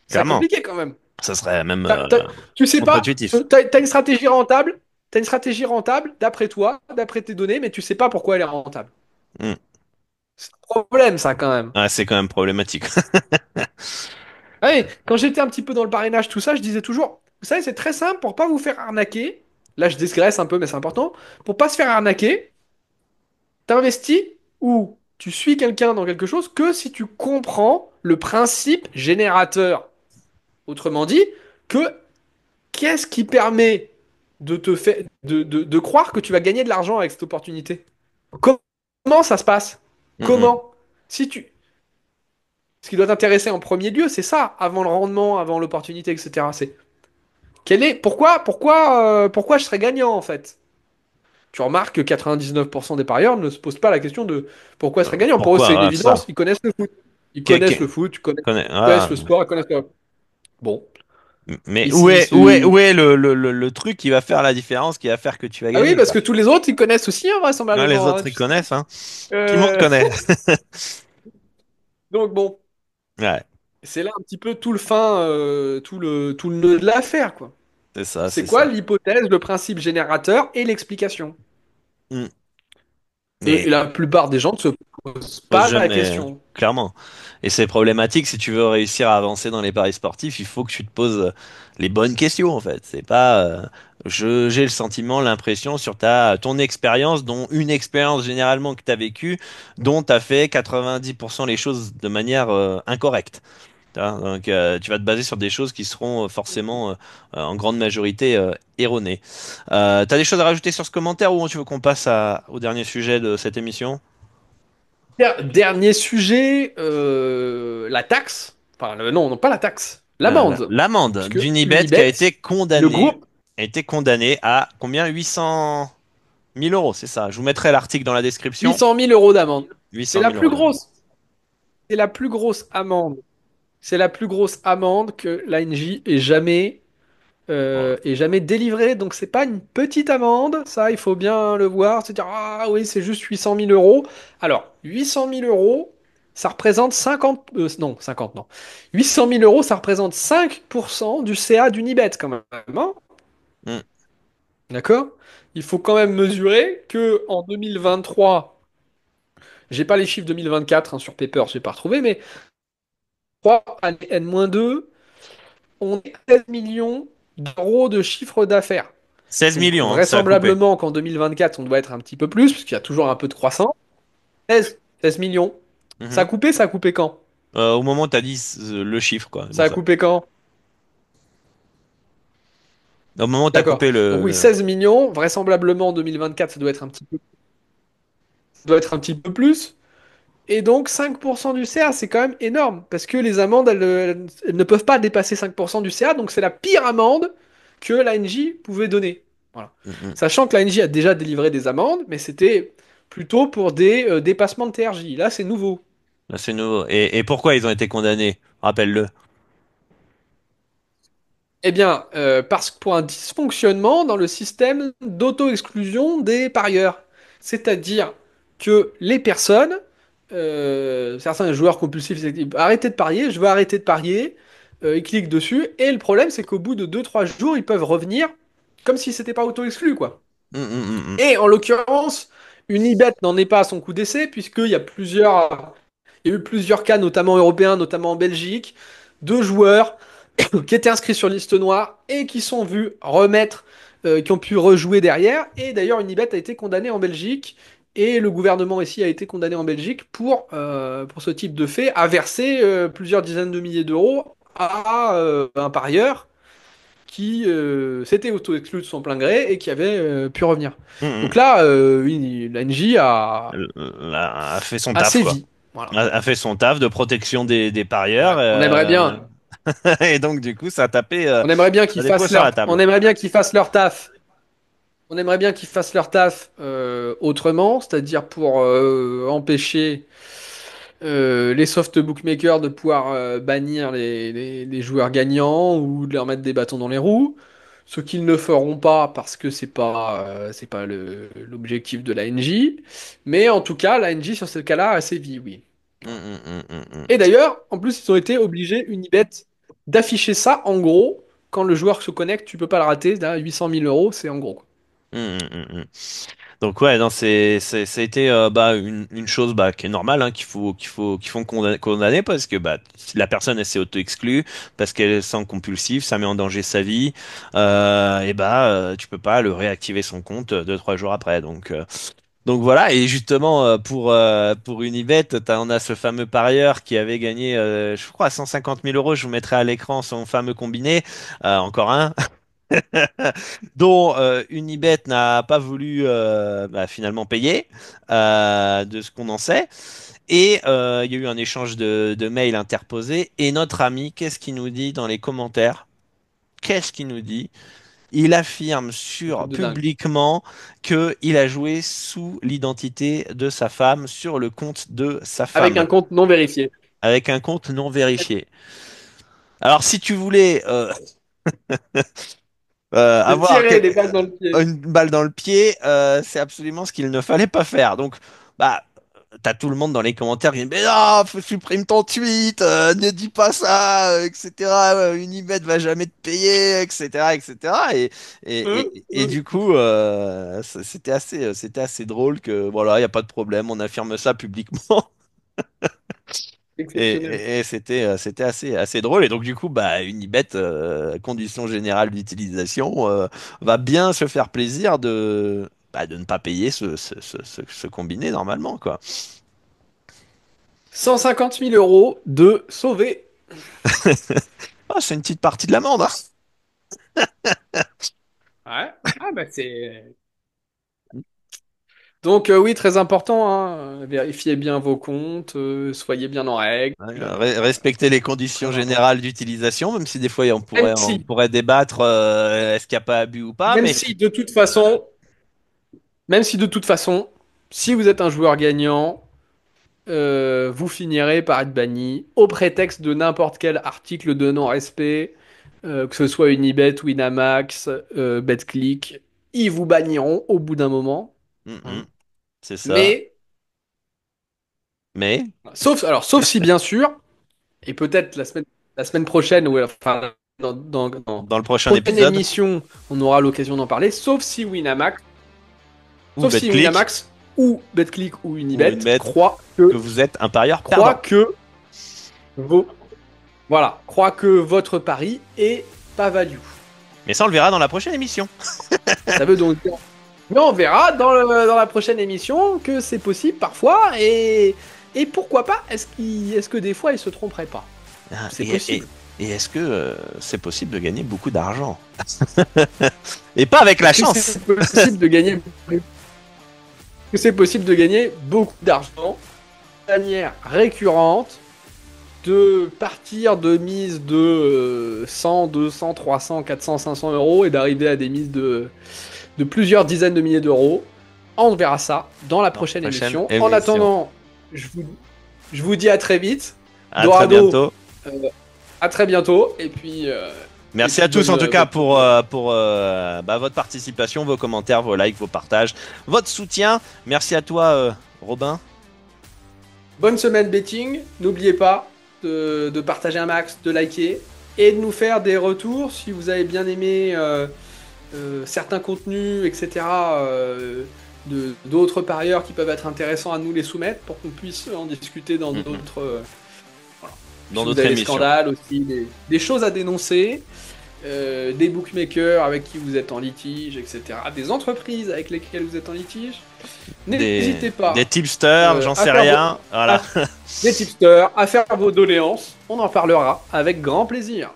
S1: C'est
S2: Clairement.
S1: compliqué quand même.
S2: Ça serait même
S1: Tu sais pas,
S2: contre-intuitif.
S1: t'as une stratégie rentable, t'as une stratégie rentable d'après toi, d'après tes données, mais tu sais pas pourquoi elle est rentable.
S2: Hum.
S1: C'est un problème ça quand même.
S2: Ah, c'est quand même problématique.
S1: Ouais, quand j'étais un petit peu dans le parrainage, tout ça, je disais toujours, vous savez, c'est très simple pour pas vous faire arnaquer. Là, je digresse un peu, mais c'est important. Pour pas se faire arnaquer, t'investis ou tu suis quelqu'un dans quelque chose que si tu comprends le principe générateur. Autrement dit, que qu'est-ce qui permet de te faire de croire que tu vas gagner de l'argent avec cette opportunité? Comment ça se passe?
S2: Hum, hum.
S1: Comment? Si tu, Ce qui doit t'intéresser en premier lieu, c'est ça, avant le rendement, avant l'opportunité, etc. C'est pourquoi je serais gagnant en fait? Tu remarques que 99% des parieurs ne se posent pas la question de pourquoi je serais gagnant. Pour eux, c'est une
S2: Pourquoi ça?
S1: évidence, ils connaissent le foot. Ils
S2: Qui-
S1: connaissent
S2: qui-
S1: le foot, ils connaissent
S2: Ah.
S1: le sport, ils connaissent le... Bon.
S2: Mais
S1: Et si,
S2: où est le truc qui va faire la différence, qui va faire que tu vas
S1: Ah oui,
S2: gagner,
S1: parce
S2: quoi?
S1: que tous les autres, ils connaissent aussi, hein,
S2: Non, les
S1: vraisemblablement, hein,
S2: autres, ils
S1: tu sais.
S2: connaissent, hein. Tout le monde
S1: Euh,
S2: connaît.
S1: Donc bon,
S2: Ouais,
S1: c'est là un petit peu tout le fin, tout le nœud de l'affaire, quoi.
S2: c'est ça,
S1: C'est
S2: c'est
S1: quoi
S2: ça.
S1: l'hypothèse, le principe générateur et l'explication?
S2: Hmm.
S1: Et
S2: Mais
S1: la plupart des gens ne se posent
S2: pose
S1: pas la
S2: jamais,
S1: question.
S2: clairement. Et c'est problématique si tu veux réussir à avancer dans les paris sportifs, il faut que tu te poses les bonnes questions, en fait. C'est pas, j'ai le sentiment, l'impression sur ton expérience, dont une expérience généralement que tu as vécue, dont tu as fait 90% les choses de manière incorrecte. Donc, tu vas te baser sur des choses qui seront forcément, en grande majorité, erronées. T'as des choses à rajouter sur ce commentaire ou tu veux qu'on passe au dernier sujet de cette émission?
S1: Dernier sujet, la taxe. Enfin, non, non, pas la taxe. L'amende.
S2: L'amende
S1: Puisque
S2: d'Unibet qui
S1: Unibet, le groupe,
S2: a été condamné à combien? 800 000 euros, c'est ça. Je vous mettrai l'article dans la description.
S1: 800 000 euros d'amende. C'est
S2: 800
S1: la
S2: 000
S1: plus
S2: euros d'amende.
S1: grosse. C'est la plus grosse amende. C'est la plus grosse amende que l'ANJ
S2: Voilà.
S1: ait jamais délivrée. Donc c'est pas une petite amende, ça il faut bien le voir. Se dire ah oui c'est juste 800 000 euros. Alors 800 000 euros, ça représente 50 non 50 non 800 000 euros, ça représente 5% du CA d'Unibet quand même, hein.
S2: Hmm.
S1: D'accord? Il faut quand même mesurer que en 2023, j'ai pas les chiffres 2024 hein, sur Paper, j'ai pas retrouvé, mais 3 année N-2, on est à 16 millions d'euros de chiffre d'affaires.
S2: 16
S1: Donc
S2: millions, hein, ça a coupé.
S1: vraisemblablement qu'en 2024, on doit être un petit peu plus, parce qu'il y a toujours un peu de croissance. 16 millions.
S2: Mhm.
S1: Ça a coupé quand?
S2: Au moment où tu as dit le chiffre, quoi.
S1: Ça
S2: Donc,
S1: a coupé quand?
S2: au moment où tu as
S1: D'accord.
S2: coupé
S1: Donc oui, 16 millions, vraisemblablement en 2024, ça doit être un petit peu plus. Et donc 5% du CA, c'est quand même énorme, parce que les amendes, elles ne peuvent pas dépasser 5% du CA, donc c'est la pire amende que l'ANJ pouvait donner. Voilà.
S2: Mhm.
S1: Sachant que l'ANJ a déjà délivré des amendes, mais c'était plutôt pour des dépassements de TRJ. Là, c'est nouveau.
S2: Là, c'est nouveau. Et pourquoi ils ont été condamnés? Rappelle-le.
S1: Eh bien, parce que pour un dysfonctionnement dans le système d'auto-exclusion des parieurs. C'est-à-dire que les personnes, certains joueurs compulsifs, ils disent, arrêtez de parier, je veux arrêter de parier. Ils cliquent dessus, et le problème, c'est qu'au bout de 2 3 jours, ils peuvent revenir comme si c'était pas auto-exclu, quoi.
S2: Mhm.
S1: Et en l'occurrence, Unibet n'en est pas à son coup d'essai, il y a eu plusieurs cas, notamment européens, notamment en Belgique, de joueurs qui étaient inscrits sur liste noire et qui sont vus remettre, qui ont pu rejouer derrière. Et d'ailleurs, Unibet a été condamné en Belgique Et le gouvernement ici a été condamné en Belgique pour ce type de fait, à verser plusieurs dizaines de milliers d'euros à un parieur qui s'était auto-exclu de son plein gré et qui avait pu revenir.
S2: Mhm.
S1: Donc là, oui, la NJ
S2: A fait son
S1: a
S2: taf, quoi.
S1: sévi. Voilà.
S2: A fait son taf de protection des
S1: Ouais.
S2: parieurs. Et donc, du coup,
S1: On aimerait bien
S2: ça a
S1: qu'ils
S2: des pots
S1: fassent
S2: sur la
S1: on
S2: table.
S1: aimerait bien qu'ils fassent leur taf. On aimerait bien qu'ils fassent leur taf autrement, c'est-à-dire pour empêcher les soft bookmakers de pouvoir bannir les joueurs gagnants ou de leur mettre des bâtons dans les roues. Ce qu'ils ne feront pas parce que c'est pas l'objectif de la NJ. Mais en tout cas, la NJ sur ce cas-là a sévi, oui. Voilà. Et d'ailleurs, en plus, ils ont été obligés, Unibet, d'afficher ça en gros. Quand le joueur se connecte, tu peux pas le rater. Là, 800 000 euros, c'est en gros, quoi.
S2: Mm, mm, mm, mm. Donc ouais, non, ça a été bah, une chose bah, qui est normale, hein, qu'il faut condamner parce que bah, si la personne elle s'est auto-exclue parce qu'elle sent compulsive, ça met en danger sa vie, et bah tu peux pas le réactiver son compte 2, 3 jours après. Donc voilà, et justement pour Unibet, on a ce fameux parieur qui avait gagné, je crois, 150 000 euros. Je vous mettrai à l'écran son fameux combiné, encore un. Dont Unibet n'a pas voulu bah, finalement payer, de ce qu'on en sait. Et il y a eu un échange de mails interposés. Et notre ami, qu'est-ce qu'il nous dit dans les commentaires? Qu'est-ce qu'il nous dit? Il affirme
S1: Un truc de dingue.
S2: publiquement que il a joué sous l'identité de sa femme sur le compte de sa
S1: Avec
S2: femme,
S1: un compte non vérifié.
S2: avec un compte non vérifié. Alors, si tu voulais
S1: De
S2: avoir
S1: tirer des balles dans le pied.
S2: une balle dans le pied, c'est absolument ce qu'il ne fallait pas faire. Donc, bah, t'as tout le monde dans les commentaires qui dit, mais non, supprime ton tweet, ne dis pas ça, etc. Unibet va jamais te payer, etc., etc. Et du coup, c'était assez drôle que, voilà, il n'y a pas de problème, on affirme ça publiquement.
S1: Exceptionnel.
S2: Et c'était assez drôle. Et donc, du coup, bah, Unibet, condition générale d'utilisation, va bien se faire plaisir bah, de ne pas payer ce combiné normalement, quoi.
S1: 150 000 euros de sauver.
S2: Ah, c'est une petite partie de l'amende, hein.
S1: Ouais. Ah bah c'est. Donc oui, très important, hein, vérifiez bien vos comptes, soyez bien en règle.
S2: Ouais, respecter les conditions
S1: Très
S2: générales
S1: important.
S2: d'utilisation, même si des fois
S1: Même
S2: on
S1: si,
S2: pourrait débattre, est-ce qu'il n'y a pas abus ou pas,
S1: même
S2: mais
S1: si de toute façon, même si de toute façon, si vous êtes un joueur gagnant, vous finirez par être banni au prétexte de n'importe quel article de non-respect, que ce soit Unibet, Winamax, BetClick, ils vous banniront au bout d'un moment.
S2: Mhm,
S1: Hein.
S2: c'est ça.
S1: Mais,
S2: Mais
S1: sauf si bien sûr, et peut-être la semaine prochaine, ou enfin, dans
S2: dans le prochain
S1: prochaine
S2: épisode,
S1: émission, on aura l'occasion d'en parler,
S2: ou
S1: sauf si
S2: BetClick
S1: Winamax ou BetClick ou
S2: ou
S1: Unibet
S2: Unibet, que vous êtes un parieur
S1: croient
S2: perdant.
S1: que vos croit que votre pari est pas value.
S2: Mais ça, on le verra dans la prochaine émission.
S1: Ça veut donc dire. Mais on verra dans la prochaine émission que c'est possible parfois et pourquoi pas est-ce que des fois il se tromperait pas?
S2: Ah,
S1: C'est possible.
S2: et est-ce que c'est possible de gagner beaucoup d'argent? Et pas avec la
S1: Est-ce que c'est
S2: chance.
S1: possible de gagner que c'est possible de gagner beaucoup d'argent de manière récurrente, de partir de mises de 100, 200, 300, 400, 500 euros et d'arriver à des mises de plusieurs dizaines de milliers d'euros. On verra ça dans la
S2: Non,
S1: prochaine
S2: prochaine
S1: émission. En
S2: émission.
S1: attendant, je vous, je vous dis à très vite.
S2: À très
S1: Dorado,
S2: bientôt.
S1: euh, à très bientôt. Et
S2: Merci
S1: puis
S2: à tous en tout cas
S1: bonne,
S2: pour bah, votre participation, vos commentaires, vos likes, vos partages, votre soutien. Merci à toi, Robin.
S1: bonne semaine betting. N'oubliez pas de partager un max, de liker et de nous faire des retours si vous avez bien aimé certains contenus, etc. D'autres parieurs qui peuvent être intéressants à nous les soumettre pour qu'on puisse en discuter dans
S2: Mhm.
S1: d'autres. Voilà.
S2: Dans
S1: Si vous
S2: notre
S1: avez des
S2: émission.
S1: scandales aussi, des choses à dénoncer, des bookmakers avec qui vous êtes en litige, etc. Des entreprises avec lesquelles vous êtes en litige.
S2: des,
S1: N'hésitez
S2: des
S1: pas
S2: tipsters, j'en
S1: à
S2: sais
S1: faire
S2: rien.
S1: à-
S2: Voilà.
S1: des tipsters, à faire vos doléances. On en parlera avec grand plaisir.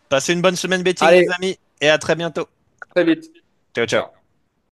S2: Passez une bonne semaine betting, les
S1: Allez,
S2: amis, et à très bientôt.
S1: très vite.
S2: Ciao, ciao.
S1: Ciao.